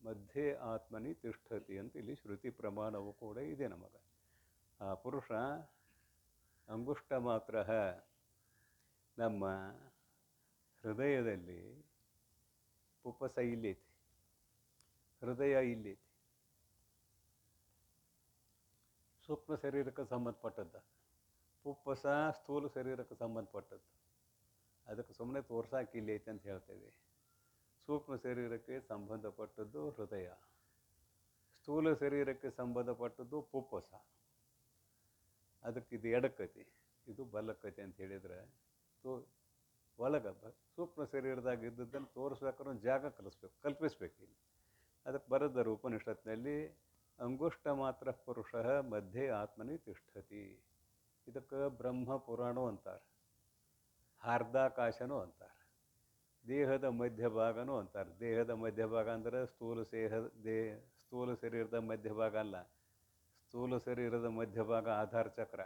ಮಧ್ಯೆ ಆತ್ಮನಿ ತಿಷ್ಠತಿ ಅಂತ ಇಲ್ಲಿ ಶ್ರುತಿ ಪ್ರಮಾಣವೂ ಕೂಡ ಇದೆ ನಮಗೆ. ಆ ಪುರುಷ ಅಂಗುಷ್ಟ ಮಾತ್ರ ನಮ್ಮ ಹೃದಯದಲ್ಲಿ ಪುಪ್ಪಸ ಇಲ್ಲೈತಿ, ಹೃದಯ ಇಲ್ಲೈತಿ. ಸೂಕ್ಷ್ಮ ಶರೀರಕ್ಕೆ ಸಂಬಂಧಪಟ್ಟದ್ದು. ಪುಪ್ಪಸ ಸ್ಥೂಲ ಶರೀರಕ್ಕೆ ಸಂಬಂಧಪಟ್ಟದ್ದು. ಅದಕ್ಕೆ ಸುಮ್ಮನೆ ತೋರ್ಸಾಕಿ ಇಲ್ಲೈತಿ ಅಂತ ಹೇಳ್ತೇವೆ. ಸೂಕ್ಷ್ಮ ಶರೀರಕ್ಕೆ ಸಂಬಂಧಪಟ್ಟದ್ದು ಹೃದಯ, ಸ್ಥೂಲ ಶರೀರಕ್ಕೆ ಸಂಬಂಧಪಟ್ಟದ್ದು ಪುಪ್ಪಸ. ಅದಕ್ಕೆ ಇದು ಎಡಕ್ಕತಿ, ಇದು ಬಲಕ್ಕತಿ ಅಂತ ಹೇಳಿದರೆ ಒಳಗ ಸೂಕ್ಷ್ಮ ಶರೀರದಾಗ ಇದ್ದದ್ದನ್ನು ತೋರಿಸ್ಬೇಕಾದ್ರೆ ಒಂದು ಜಾಗ ಕಲ್ಪಿಸ್ಬೇಕು. ಇಲ್ಲಿ ಅದಕ್ಕೆ ಬರೆದರು ಉಪನಿಷತ್ನಲ್ಲಿ ಅಂಗುಷ್ಟ ಮಾತ್ರ ಪುರುಷ ಮಧ್ಯೆ ಆತ್ಮನಿ ತಿಷ್ಠತಿ. ಇದಕ್ಕೆ ಬ್ರಹ್ಮ ಪುರಾಣ ಅಂತಾರೆ, ಹಾರ್ದಾಕಾಶನೂ ಅಂತಾರೆ, ದೇಹದ ಮಧ್ಯಭಾಗನೂ ಅಂತಾರೆ. ದೇಹದ ಮಧ್ಯಭಾಗ ಅಂದರೆ ಸ್ಥೂಲ ಶರೀರದ ಮಧ್ಯಭಾಗ ಅಲ್ಲ. ಸ್ಥೂಲ ಶರೀರದ ಮಧ್ಯಭಾಗ ಆಧಾರ ಚಕ್ರ.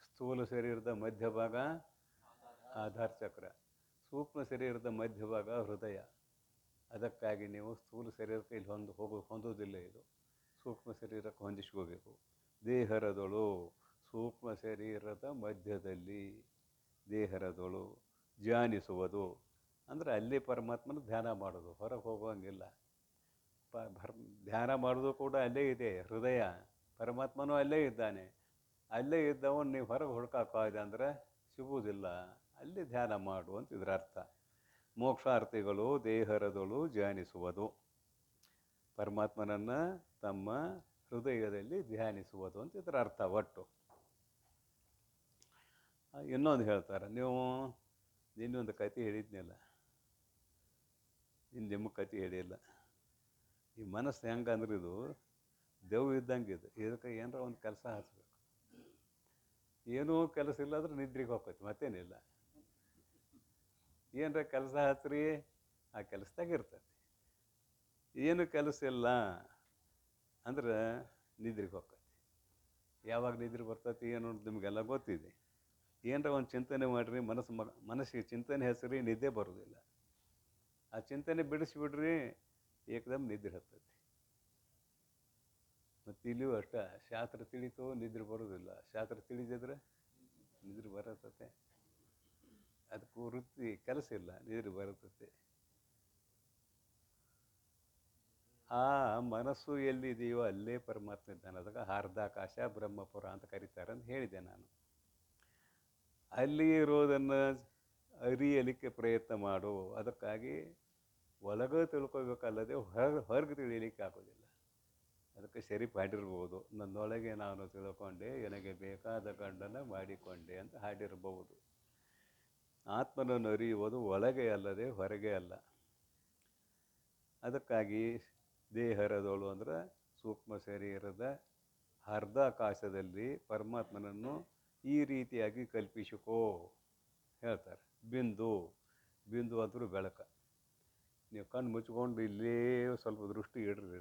ಸ್ಥೂಲ ಶರೀರದ ಮಧ್ಯಭಾಗ ಆಧಾರ ಚಕ್ರ. ಸೂಕ್ಷ್ಮ ಶರೀರದ ಮಧ್ಯಭಾಗ ಹೃದಯ. ಅದಕ್ಕಾಗಿ ನೀವು ಸ್ಥೂಲ ಶರೀರಕ್ಕೆ ಇಲ್ಲಿ ಹೊಂದೋದಿಲ್ಲ. ಇದು ಸೂಕ್ಷ್ಮ ಶರೀರಕ್ಕೆ ಹೊಂದಿಸ್ಕೋಬೇಕು. ದೇಹರದೊಳು ಸೂಕ್ಷ್ಮ ಶರೀರದ ಮಧ್ಯದಲ್ಲಿ. ದೇಹರದೊಳು ಧ್ಯಾನಿಸುವುದು ಅಂದರೆ ಅಲ್ಲಿ ಪರಮಾತ್ಮನ ಧ್ಯಾನ ಮಾಡೋದು, ಹೊರಗೆ ಹೋಗೋಂಗಿಲ್ಲ. ಧ್ಯಾನ ಮಾಡೋದು ಕೂಡ ಅಲ್ಲೇ ಇದೆ. ಹೃದಯ ಪರಮಾತ್ಮನೂ ಅಲ್ಲೇ ಇದ್ದಾನೆ. ಅಲ್ಲೇ ಇದ್ದವನು ನೀವು ಹೊರಗೆ ಹುಡುಕಾಕೋದೆ ಅಂದರೆ ಸಿಗುವುದಿಲ್ಲ. ಅಲ್ಲಿ ಧ್ಯಾನ ಮಾಡು ಅಂತ ಇದರ ಅರ್ಥ. ಮೋಕ್ಷಾರ್ಥಿಗಳು ದೇಹರದೊಳು ಧ್ಯಾನಿಸುವುದು, ಪರಮಾತ್ಮನನ್ನು ತಮ್ಮ ಹೃದಯದಲ್ಲಿ ಧ್ಯಾನಿಸುವುದು ಅಂತ ಇದರ ಅರ್ಥ ಒಟ್ಟು. ಇನ್ನೊಂದು ಹೇಳ್ತಾರೆ, ನೀವು ನಿನ್ನೊಂದು ಕತೆ ಹೇಳಿದ್ನಿಲ್ಲ, ನಿಮಗೆ ಕತೆ ಹೇಳಿಲ್ಲ. ಈ ಮನಸ್ಸು ಹೆಂಗೆ ಅಂದ್ರೆ ಇದು ದೇವ್ ಇದ್ದಂಗೆ ಇದು. ಇದಕ್ಕೆ ಏನಾರ ಒಂದು ಕೆಲಸ ಹಚ್ಬೇಕು. ಏನೂ ಕೆಲಸ ಇಲ್ಲಾಂದ್ರೆ ನಿದ್ರಿಗೆ ಹೋಗ್ತೈತಿ, ಮತ್ತೇನಿಲ್ಲ. ಏನರ ಕೆಲಸ ಹಚ್ಚ್ರಿ, ಆ ಕೆಲಸದಾಗ ಇರ್ತೈತಿ. ಏನು ಕೆಲಸ ಇಲ್ಲ ಅಂದ್ರೆ ನಿದ್ರಿಗೆ ಹೋಗ್ತೈತಿ. ಯಾವಾಗ ನಿದ್ರೆ ಬರ್ತೈತಿ ಏನು ನಿಮಗೆಲ್ಲ ಗೊತ್ತಿದೆ. ಏನರ ಒಂದು ಚಿಂತನೆ ಮಾಡಿರಿ, ಮನಸ್ಸಿಗೆ ಚಿಂತನೆ ಹೆಸರಿ ನಿದ್ದೆ ಬರೋದಿಲ್ಲ. ಆ ಚಿಂತನೆ ಬಿಡಿಸ್ಬಿಡ್ರಿ, ಏಕದಮ್ ನಿದ್ರೆ ಹತ್ತೈತಿ. ಮತ್ತು ಇಲ್ಲಿಯೂ ಅಷ್ಟೇ, ಶಾಸ್ತ್ರ ತಿಳಿತು ನಿದ್ರೆ ಬರೋದಿಲ್ಲ, ಶಾಸ್ತ್ರ ತಿಳಿದಿದ್ರೆ ನಿದ್ರೆ ಬರತ್ತೆ. ಅದಕ್ಕೆ ವೃತ್ತಿ ಕೆಲಸ ಇಲ್ಲ, ನಿದ್ರೆ ಬರುತ್ತದೆ. ಆ ಮನಸ್ಸು ಎಲ್ಲಿದೆಯೋ ಅಲ್ಲೇ ಪರಮಾತ್ಮ ಇದ್ದಾನೆ. ಅದಕ್ಕೆ ಹಾರ್ದಾಕಾಶ ಬ್ರಹ್ಮಪುರ ಅಂತ ಕರೀತಾರೆ ಅಂತ ಹೇಳಿದೆ ನಾನು. ಅಲ್ಲಿ ಇರೋದನ್ನು ಅರಿಯಲಿಕ್ಕೆ ಪ್ರಯತ್ನ ಮಾಡು. ಅದಕ್ಕಾಗಿ ಒಳಗೆ ತಿಳ್ಕೊಬೇಕಲ್ಲದೆ ಹೊರಗೆ ತಿಳಿಯಲಿಕ್ಕೆ ಆಗೋದಿಲ್ಲ. ಅದಕ್ಕೆ ಶರೀಫ್ ಹಾಡಿರ್ಬೋದು, ನನ್ನೊಳಗೆ ನಾನು ತಿಳ್ಕೊಂಡೆ ನನಗೆ ಬೇಕಾದ ಗಂಡನ ಮಾಡಿಕೊಂಡೆ ಅಂತ ಹಾಡಿರ್ಬೋದು. ಆತ್ಮನನ್ನು ಅರಿಯುವುದು ಒಳಗೆ ಅಲ್ಲದೆ ಹೊರಗೆ ಅಲ್ಲ. ಅದಕ್ಕಾಗಿ ದೇಹರದೋಳು ಅಂದ್ರೆ ಸೂಕ್ಷ್ಮ ಶರೀರದ ಅರ್ಧಾಕಾಶದಲ್ಲಿ ಪರಮಾತ್ಮನನ್ನು ಈ ರೀತಿಯಾಗಿ ಕಲ್ಪಿಸಿಕೋ ಹೇಳ್ತಾರೆ. ಬಿಂದು ಅಂದರೂ ಬೆಳಕ. ನೀವು ಕಣ್ಣು ಮುಚ್ಕೊಂಡು ಇಲ್ಲೇ ಸ್ವಲ್ಪ ದೃಷ್ಟಿ ಇಡ್ರಿ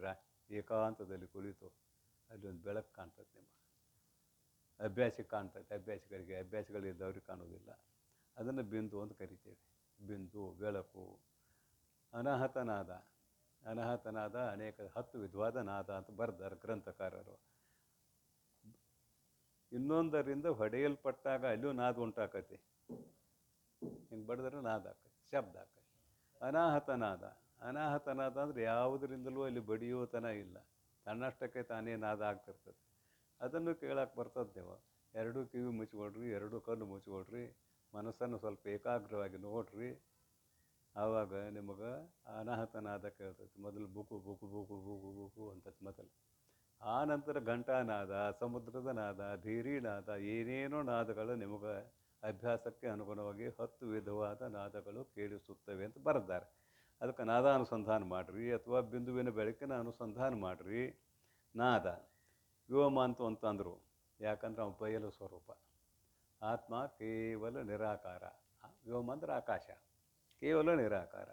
ಏಕಾಂತದಲ್ಲಿ ಕುಳಿತು ಅಲ್ಲಿ ಒಂದು ಬೆಳಕು ಕಾಣ್ತದೆ ನಿಮಗೆ. ಅಭ್ಯಾಸಕ್ಕೆ ಕಾಣ್ತದೆ, ಅಭ್ಯಾಸಗಳಿದ್ದವ್ರಿಗೆ ಕಾಣೋದಿಲ್ಲ. ಅದನ್ನು ಬಿಂದು ಅಂತ ಕರಿತೇವೆ. ಬಿಂದು, ಬೆಳಕು. ಅನಾಹತನಾದ, ಅನಾಹತನಾದ ಅನೇಕ 10 ವಿಧವಾದ ನಾದ ಅಂತ ಬರ್ದಾರೆ ಗ್ರಂಥಕಾರರು. ಇನ್ನೊಂದರಿಂದ ಹೊಡೆಯಲ್ಪಟ್ಟಾಗ ಅಲ್ಲೂ ನಾದ ಉಂಟಾಕತಿ. ಹಿಂಗೆ ಬಡಿದ್ರೆ ನಾದ ಆಕತಿ, ಶಬ್ದ ಆಕತಿ. ಅನಾಹತನಾದ, ಅನಾಹತನಾದ ಅಂದರೆ ಯಾವುದರಿಂದಲೂ ಅಲ್ಲಿ ಬಡಿಯೋತನ ಇಲ್ಲ, ತನ್ನಷ್ಟಕ್ಕೆ ತಾನೇ ನಾದ ಆಗ್ತಿರ್ತದೆ. ಅದನ್ನು ಕೇಳಕ್ಕೆ ಬರ್ತದೆ. ನೀವು 2 ಕಿವಿ ಮುಚ್ಕೊಳ್ರಿ, 2 ಕಣ್ಣು ಮುಚ್ಕೊಳ್ರಿ, ಮನಸ್ಸನ್ನು ಸ್ವಲ್ಪ ಏಕಾಗ್ರವಾಗಿ ನೋಡ್ರಿ. ಆವಾಗ ನಿಮಗೆ ಅನಾಹತನಾದ ಕೇಳ್ತೈತಿ. ಮೊದಲು ಬುಕು ಬುಕು ಬುಕು ಬುಕು ಬುಕು ಅಂತೈತಿ ಮೊದಲು. ಆ ನಂತರ ಘಂಟಾನಾದ, ಸಮುದ್ರದ ನಾದ, ಧೀರಿನಾದ, ಏನೇನೋ ನಾದಗಳು ನಿಮಗೆ ಅಭ್ಯಾಸಕ್ಕೆ ಅನುಗುಣವಾಗಿ 10 ವಿಧವಾದ ನಾದಗಳು ಕೇಳಿಸುತ್ತವೆ ಅಂತ ಬರೆದ್ದಾರೆ. ಅದಕ್ಕೆ ನಾದಾನುಸಂಧಾನ ಮಾಡಿರಿ, ಅಥವಾ ಬಿಂದುವಿನ ಬೆಳಕಿನ ಅನುಸಂಧಾನ ಮಾಡಿರಿ. ನಾದ ವ್ಯೋಮ ಅಂತಂದರು, ಯಾಕಂದ್ರೆ ಅವನು ಬಯಲು ಸ್ವರೂಪ. ಆತ್ಮ ಕೇವಲ ನಿರಾಕಾರ. ವ್ಯೋಮ ಅಂದ್ರೆ ಆಕಾಶ, ಕೇವಲ ನಿರಾಕಾರ,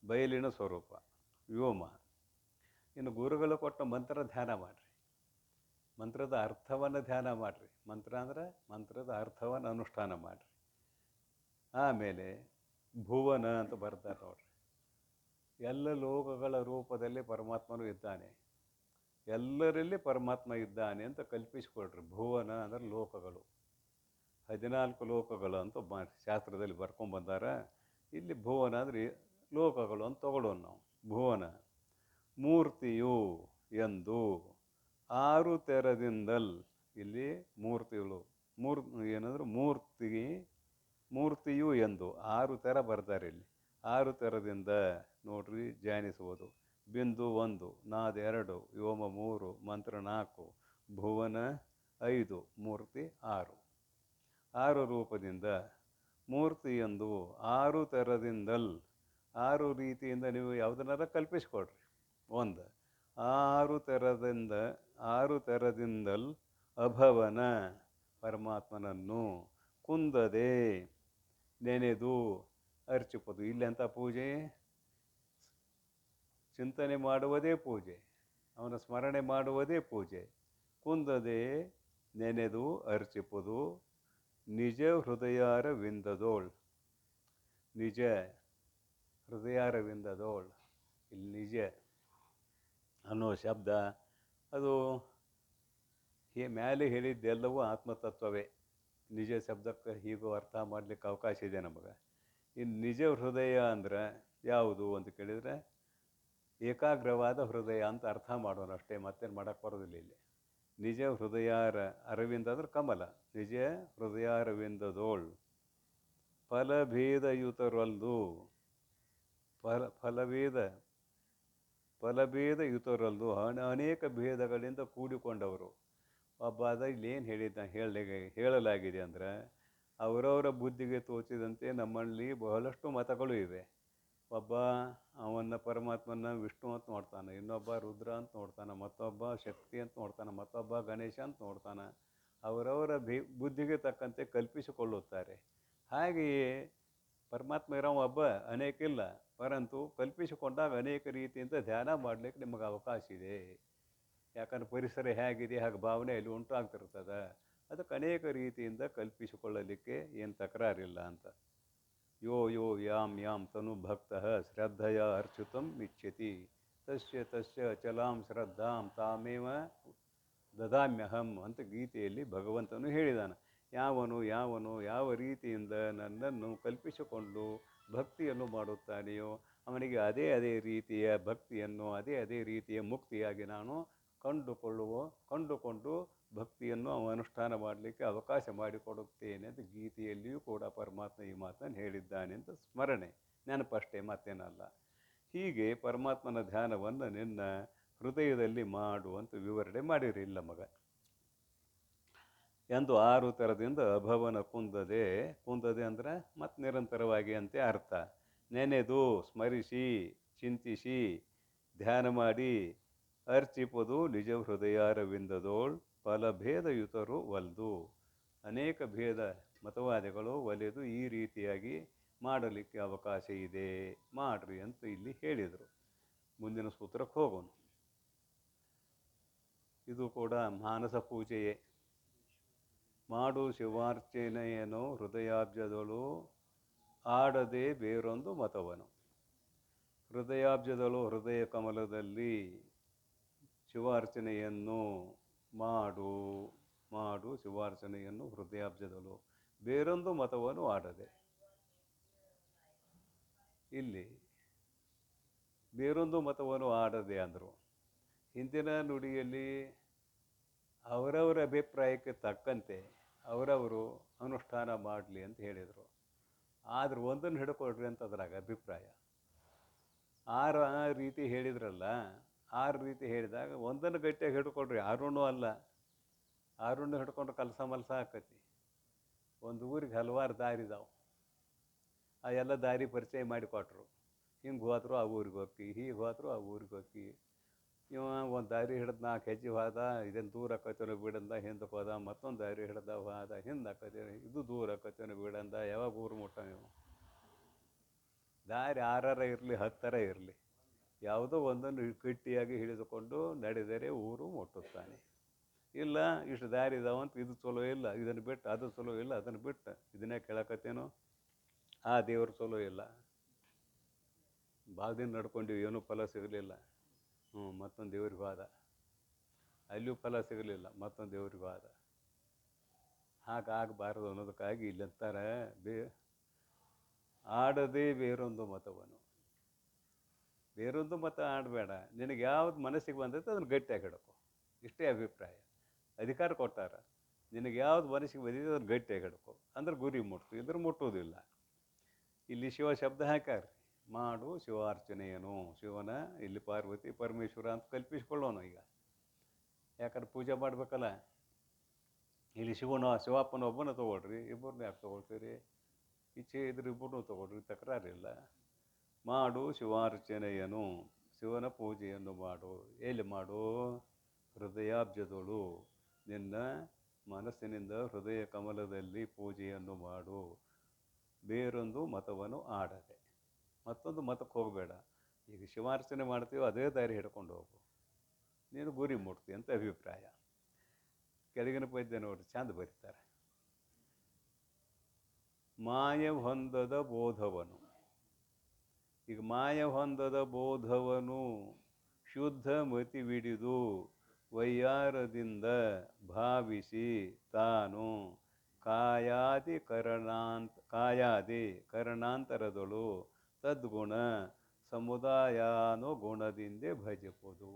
ಬಯಲಿನ ಸ್ವರೂಪ ವ್ಯೋಮ. ಇನ್ನು ಗುರುಗಳು ಕೊಟ್ಟ ಮಂತ್ರ ಧ್ಯಾನ ಮಾಡಿರಿ, ಮಂತ್ರದ ಅರ್ಥವನ್ನು ಧ್ಯಾನ ಮಾಡಿರಿ. ಮಂತ್ರ ಅಂದರೆ ಮಂತ್ರದ ಅರ್ಥವನ್ನು ಅನುಷ್ಠಾನ ಮಾಡಿರಿ. ಆಮೇಲೆ ಭುವನ ಅಂತ ಬರ್ತಾರೆ ನೋಡ್ರಿ. ಎಲ್ಲ ಲೋಕಗಳ ರೂಪದಲ್ಲಿ ಪರಮಾತ್ಮನು ಇದ್ದಾನೆ, ಎಲ್ಲರಲ್ಲಿ ಪರಮಾತ್ಮ ಇದ್ದಾನೆ ಅಂತ ಕಲ್ಪಿಸಿಕೊಳ್ರಿ. ಭುವನ ಅಂದರೆ ಲೋಕಗಳು, 14 ಲೋಕಗಳು ಅಂತ ಶಾಸ್ತ್ರದಲ್ಲಿ ಬರ್ಕೊಂಡ್ಬಂದಾರ. ಇಲ್ಲಿ ಭುವನ ಅಂದರೆ ಲೋಕಗಳು ಅಂತ ತಗೊಳ್ಳೋಣ ನಾವು. ಭುವನ ಮೂರ್ತಿಯು ಎಂದು 6 ತೆರದಿಂದಲ್, ಇಲ್ಲಿ ಮೂರ್ತಿಗಳು ಏನಂದ್ರೆ ಮೂರ್ತಿಯು ಎಂದು 6 ತೆರ ಬರ್ತಾರೆ ಇಲ್ಲಿ. 6 ತೆರದಿಂದ ನೋಡ್ರಿ ಧ್ಯಾನಿಸುವುದು. ಬಿಂದು 1, ನಾದ 2, ವ್ಯೋಮ 3, ಮಂತ್ರ 4, ಭುವನ 5, ಮೂರ್ತಿ 6. 6 ರೂಪದಿಂದ ಮೂರ್ತಿ ಎಂದು 6 ತೆರದಿಂದಲ್, 6 ರೀತಿಯಿಂದ ನೀವು ಯಾವುದನ್ನಾರ ಕಲ್ಪಿಸ್ಕೊಡ್ರಿ. 1, 6 ತೆರದಿಂದಲ್ ಅಭವನ, ಪರಮಾತ್ಮನನ್ನು ಕುಂದದೆ ನೆನೆದು ಅರ್ಚಿಪದು. ಇಲ್ಲಿ ಅಂತ ಪೂಜೆ, ಚಿಂತನೆ ಮಾಡುವುದೇ ಪೂಜೆ, ಅವನ ಸ್ಮರಣೆ ಮಾಡುವುದೇ ಪೂಜೆ. ಕುಂದದೆ ನೆನೆದು ಅರ್ಚಿಪದು ನಿಜ ಹೃದಯಾರವಿಂದದೋಳ್. ನಿಜ ಹೃದಯಾರವಿಂದದೋಳ್, ಇಲ್ಲಿ ನಿಜ ಅನ್ನೋ ಶಬ್ದ ಅದು ಮೇಲೆ ಹೇಳಿದ್ದೆಲ್ಲವೂ ಆತ್ಮತತ್ವವೇ. ನಿಜ ಶಬ್ದಕ್ಕೆ ಹೀಗೂ ಅರ್ಥ ಮಾಡಲಿಕ್ಕೆ ಅವಕಾಶ ಇದೆ ನಮಗೆ. ಇನ್ನು ನಿಜ ಹೃದಯ ಅಂದರೆ ಯಾವುದು ಅಂತ ಕೇಳಿದರೆ, ಏಕಾಗ್ರವಾದ ಹೃದಯ ಅಂತ ಅರ್ಥ ಮಾಡೋಣ ಅಷ್ಟೇ, ಮತ್ತೇನು ಮಾಡೋಕ್ಕೆ ಬರೋದಿಲ್ಲ ಇಲ್ಲಿ. ನಿಜ ಹೃದಯಾರ ಅರವಿಂದ ಅಂದ್ರೆ ಕಮಲ. ನಿಜ ಹೃದಯಾರವಿಂದದೋಳ್ ಫಲಭೇದಯುತರಲ್ದು, ಫಲಭೇದಯುತರಲ್ದು ಅನೇಕ ಭೇದಗಳಿಂದ ಕೂಡಿಕೊಂಡವರು. ಒಬ್ಬ ಇಲ್ಲೇನು ಹೇಳಲಾಗಿದೆ ಅಂದರೆ, ಅವರವರ ಬುದ್ಧಿಗೆ ತೋಚಿದಂತೆ ನಮ್ಮಲ್ಲಿ ಬಹಳಷ್ಟು ಮತಗಳು ಇವೆ. ಒಬ್ಬ ಅವನ್ನ ಪರಮಾತ್ಮನ ವಿಷ್ಣು ಅಂತ ನೋಡ್ತಾನೆ, ಇನ್ನೊಬ್ಬ ರುದ್ರ ಅಂತ ನೋಡ್ತಾನೆ, ಮತ್ತೊಬ್ಬ ಶಕ್ತಿ ಅಂತ ನೋಡ್ತಾನೆ, ಮತ್ತೊಬ್ಬ ಗಣೇಶ ಅಂತ ನೋಡ್ತಾನೆ. ಅವರವರ ಬುದ್ಧಿಗೆ ತಕ್ಕಂತೆ ಕಲ್ಪಿಸಿಕೊಳ್ಳುತ್ತಾರೆ. ಹಾಗೆಯೇ ಪರಮಾತ್ಮ ಇರೋ ಒಬ್ಬ, ಅನೇಕ ಇಲ್ಲ. ಪರಂತು ಕಲ್ಪಿಸಿಕೊಂಡಾಗ ಅನೇಕ ರೀತಿಯಿಂದ ಧ್ಯಾನ ಮಾಡಲಿಕ್ಕೆ ನಿಮಗೆ ಅವಕಾಶ ಇದೆ. ಯಾಕಂದ್ರೆ ಪರಿಸರ ಹೇಗಿದೆ ಹಾಗೆ ಭಾವನೆ ಅಲ್ಲಿ ಉಂಟಾಗ್ತಿರ್ತದೆ. ಅದಕ್ಕೆ ಅನೇಕ ರೀತಿಯಿಂದ ಕಲ್ಪಿಸಿಕೊಳ್ಳಲಿಕ್ಕೆ ಏನು ತಕರಾರಿಲ್ಲ ಅಂತ. ಯೋ ಯೋ ಯಾಂ ತನು ಭಕ್ತಃ ಶ್ರದ್ಧೆಯ ಅರ್ಚಿತಂ ಇಚ್ಛತಿ ತಸ್ಯ ಅಚಲಾಂ ಶ್ರದ್ಧಾಂ ತಾಮೇವ ದದಾಮ್ಯಹಂ ಅಂತ ಗೀತೆಯಲ್ಲಿ ಭಗವಂತನು ಹೇಳಿದಾನೆ. ಯಾವನು ಯಾವ ರೀತಿಯಿಂದ ನನ್ನನ್ನು ಕಲ್ಪಿಸಿಕೊಂಡು ಭಕ್ತಿಯನ್ನು ಮಾಡುತ್ತಾನೆಯೋ ಅವನಿಗೆ ಅದೇ ರೀತಿಯ ಭಕ್ತಿಯನ್ನು, ಅದೇ ರೀತಿಯ ಮುಕ್ತಿಯಾಗಿ ನಾನು ಕಂಡುಕೊಂಡು ಭಕ್ತಿಯನ್ನು ಅನುಷ್ಠಾನ ಮಾಡಲಿಕ್ಕೆ ಅವಕಾಶ ಮಾಡಿಕೊಡುತ್ತೇನೆ ಅಂತ ಗೀತೆಯಲ್ಲಿಯೂ ಕೂಡ ಪರಮಾತ್ಮ ಈ ಮಾತನ್ನು ಹೇಳಿದ್ದಾನೆ ಅಂತ ಸ್ಮರಣೆ, ನೆನಪಷ್ಟೇ, ಮತ್ತೇನಲ್ಲ. ಹೀಗೆ ಪರಮಾತ್ಮನ ಧ್ಯಾನವನ್ನು ನಿನ್ನ ಹೃದಯದಲ್ಲಿ ಮಾಡು ಅಂತ ವಿವರಣೆ ಮಾಡಿರಿಲ್ಲ ಮಗ ಎಂದು 6 ಥರದಿಂದ ಅಭವನ ಕುಂದದೆ ಅಂದರೆ ಮತ್ತೆ ನಿರಂತರವಾಗಿ ಅಂತೆ ಅರ್ಥ. ನೆನೆದು, ಸ್ಮರಿಸಿ, ಚಿಂತಿಸಿ, ಧ್ಯಾನ ಮಾಡಿ ಅರ್ಚಿಪದು ನಿಜ ಹೃದಯಾರವಿಂದದೋಳ್ ಫಲಭೇದಯುತರು ಒಲ್ದು. ಅನೇಕ ಭೇದ ಮತವಾದಿಗಳು ಒಲೆದು ಈ ರೀತಿಯಾಗಿ ಮಾಡಲಿಕ್ಕೆ ಅವಕಾಶ ಇದೆ, ಮಾಡ್ರಿ ಅಂತ ಇಲ್ಲಿ ಹೇಳಿದರು. ಮುಂದಿನ ಸೂತ್ರಕ್ಕೆ ಹೋಗೋಣ. ಇದು ಕೂಡ ಮಾನಸ ಪೂಜೆಯೇ. ಮಾಡು ಶಿವಾರ್ಚನೆಯೇನೋ ಹೃದಯಾಬ್ಜದಳು ಆಡದೆ ಬೇರೊಂದು ಮತವನು. ಹೃದಯಾಬ್ಜದಳು, ಹೃದಯ ಕಮಲದಲ್ಲಿ ಶಿವಾರ್ಚನೆಯನ್ನು ಮಾಡು, ಮಾಡು ಶಿವಾರ್ಚನೆಯನ್ನು ಹೃದಯಾಬ್ಜದಳು ಬೇರೊಂದು ಮತವನ್ನು ಆಡದೆ. ಇಲ್ಲಿ ಬೇರೊಂದು ಮತವನ್ನು ಆಡದೆ ಅಂದರು. ಹಿಂದಿನ ನುಡಿಯಲ್ಲಿ ಅವರವರ ಅಭಿಪ್ರಾಯಕ್ಕೆ ತಕ್ಕಂತೆ ಅವರವರು ಅನುಷ್ಠಾನ ಮಾಡಲಿ ಅಂತ ಹೇಳಿದರು. ಆದ್ರೆ ಒಂದನ್ನು ಹಿಡ್ಕೊಳ್ರಿ ಅಂತ ಅದ್ರಾಗ ಅಭಿಪ್ರಾಯ. ಆರು ರೀತಿ ಹೇಳಿದ್ರಲ್ಲ, 6 ರೀತಿ ಹೇಳಿದಾಗ ಒಂದನ್ನು ಗಟ್ಟಿಯಾಗಿ ಹಿಡ್ಕೊಳ್ರಿ. ಆರುಣ್ಣು ಅಲ್ಲ, ಆರುಣ್ಣು ಹಿಡ್ಕೊಂಡ್ರೆ ಕಲಸ ಮಲಸ ಆಕತಿ. ಒಂದು ಊರಿಗೆ ಹಲವಾರು ದಾರಿ ಇದಾವೆ. ಆ ಎಲ್ಲ ದಾರಿ ಪರಿಚಯ ಮಾಡಿಕೊಟ್ರು. ಹಿಂಗೆ ಹೋದ್ರು ಆ ಊರಿಗೆ ಹೋಗಿ, ಹೀಗೆ ಹೋದ್ರು ಆ ಊರಿಗೆ ಹೋಗಿ. ಇವ ಒಂದು ದಾರಿ ಹಿಡಿದು 4 ಹೆಜ್ಜೆ ಹೋದ, ಇದನ್ನು ದೂರ ಆಕತ್ತೇನೋ ಬಿಡಂದ, ಹಿಂದಕ್ಕೆ ಹೋದ. ಮತ್ತೊಂದು ದಾರಿ ಹಿಡ್ದ ಹೋದ, ಹಿಂದೆ ಆಕತ್ತೇನೋ, ಇದು ದೂರ ಆಕತ್ತೇನೋ ಬಿಡಂದ. ಯಾವಾಗ ಊರು ಮುಟ್ಟ ನೀವು? ದಾರಿ 6 ಇರಲಿ 10 ಇರಲಿ, ಯಾವುದೋ ಒಂದನ್ನು ಗಟ್ಟಿಯಾಗಿ ಹಿಡಿದುಕೊಂಡು ನಡೆದರೆ ಊರು ಮುಟ್ಟುತ್ತಾನೆ. ಇಲ್ಲ, ಇಷ್ಟು ದಾರಿ ಇದಾವಂತ ಇದು ಚಲೋ ಇಲ್ಲ, ಇದನ್ನು ಬಿಟ್ಟು ಅದು ಚಲೋ ಇಲ್ಲ, ಅದನ್ನು ಬಿಟ್ಟು ಇದನ್ನೇ ಕೇಳಕತ್ತೇನೋ, ಆ ದೇವ್ರು ಚಲೋ ಇಲ್ಲ. ಭಾಳ ದಿನ ನಡ್ಕೊಂಡಿವಿ, ಏನೂ ಫಲ ಸಿಗಲಿಲ್ಲ. ಮತ್ತೊಂದು ದೇವ್ರಿಗೆ ಹೋದ, ಅಲ್ಲಿಯೂ ಫಲ ಸಿಗಲಿಲ್ಲ, ಮತ್ತೊಂದು ದೇವ್ರಿಗೆ ಹೋದ. ಹಾಗಾಗಬಾರ್ದು ಅನ್ನೋದಕ್ಕಾಗಿ ಇಲ್ಲಂತಾರೆ, ಆಡದೆ ಬೇರೊಂದು ಮತವನ್ನು. ಬೇರೊಂದು ಮತ ಆಡಬೇಡ, ನಿನಗೆ ಯಾವ್ದು ಮನಸ್ಸಿಗೆ ಬಂದೈತೆ ಅದನ್ನು ಗಟ್ಟಿಯಾಗಿ ಹಿಡ್ಕೊ. ಇಷ್ಟೇ ಅಭಿಪ್ರಾಯ. ಅಧಿಕಾರ ಕೊಟ್ಟಾರ, ನಿನಗೆ ಯಾವ್ದು ಮನಸ್ಸಿಗೆ ಬಂದಿದೆ ಅದನ್ನು ಗಟ್ಟಿಯಾಗಿ ಹಿಡ್ಕೊ, ಅಂದ್ರೆ ಗುರಿ ಮುಟ್ತು. ಇದ್ರೆ ಮುಟ್ಟುವುದಿಲ್ಲ. ಇಲ್ಲಿ ಶಿವ ಶಬ್ದ ಹಾಕ್ಯಾರ. ಮಾಡು ಶಿವಾರ್ಚನೆಯೇನು, ಶಿವನ ಇಲ್ಲಿ ಪಾರ್ವತಿ ಪರಮೇಶ್ವರ ಅಂತ ಕಲ್ಪಿಸ್ಕೊಳ್ಳೋಣ ಈಗ. ಯಾಕಂದ್ರೆ ಪೂಜೆ ಮಾಡಬೇಕಲ್ಲ. ಇಲ್ಲಿ ಶಿವಪ್ಪನ ಒಬ್ಬನ ತೊಗೊಳ್ರಿ, ಇಬ್ಬರನ್ನ ಯಾಕೆ ತೊಗೊಳ್ತೀರಿ? ಇಚ್ಛೆ ಇದ್ರೆ ಇಬ್ಬರನ್ನೂ ತೊಗೊಳ್ರಿ, ತಕರಾರಿಲ್ಲ. ಮಾಡು ಶಿವಾರ್ಚನೆಯೇನು, ಶಿವನ ಪೂಜೆಯನ್ನು ಮಾಡು. ಎಲ್ಲಿ ಮಾಡು? ಹೃದಯಾಬ್ಜದಳು, ನಿನ್ನ ಮನಸ್ಸಿನಿಂದ ಹೃದಯ ಕಮಲದಲ್ಲಿ ಪೂಜೆಯನ್ನು ಮಾಡು. ಬೇರೊಂದು ಮತವನ್ನು ಆಡದೆ. ಮತ್ತೊಂದು ಮತಕ್ಕೆ ಹೋಗಬೇಡ. ಈಗ ಶಿವಾರ್ಚನೆ ಮಾಡ್ತೀವೋ ಅದೇ ದಾರಿ ಹಿಡ್ಕೊಂಡು ಹೋಗು, ನೀನು ಗುರಿ ಮುಟ್ತಿ ಅಂತ ಅಭಿಪ್ರಾಯ. ಕೆಳಗಿನ ಪದ್ಯ ನೋಡ್ರಿ, ಚಂದ ಬರೀತಾರೆ. ಮಾಯ ಹೊಂದದ ಬೋಧವನು. ಈಗ ಮಾಯ ಹೊಂದದ ಬೋಧವನು ಶುದ್ಧ ಮತಿವಿಡಿದು ವೈಯಾರದಿಂದ ಭಾವಿಸಿ ತಾನು ಕಾಯಾದಿ ಕರಣಾಂತರದಳು ತದ್ಗುಣ ಸಮುದಾಯಾನುಗುಣದಿಂದೇ ಭಜಿಪುದು.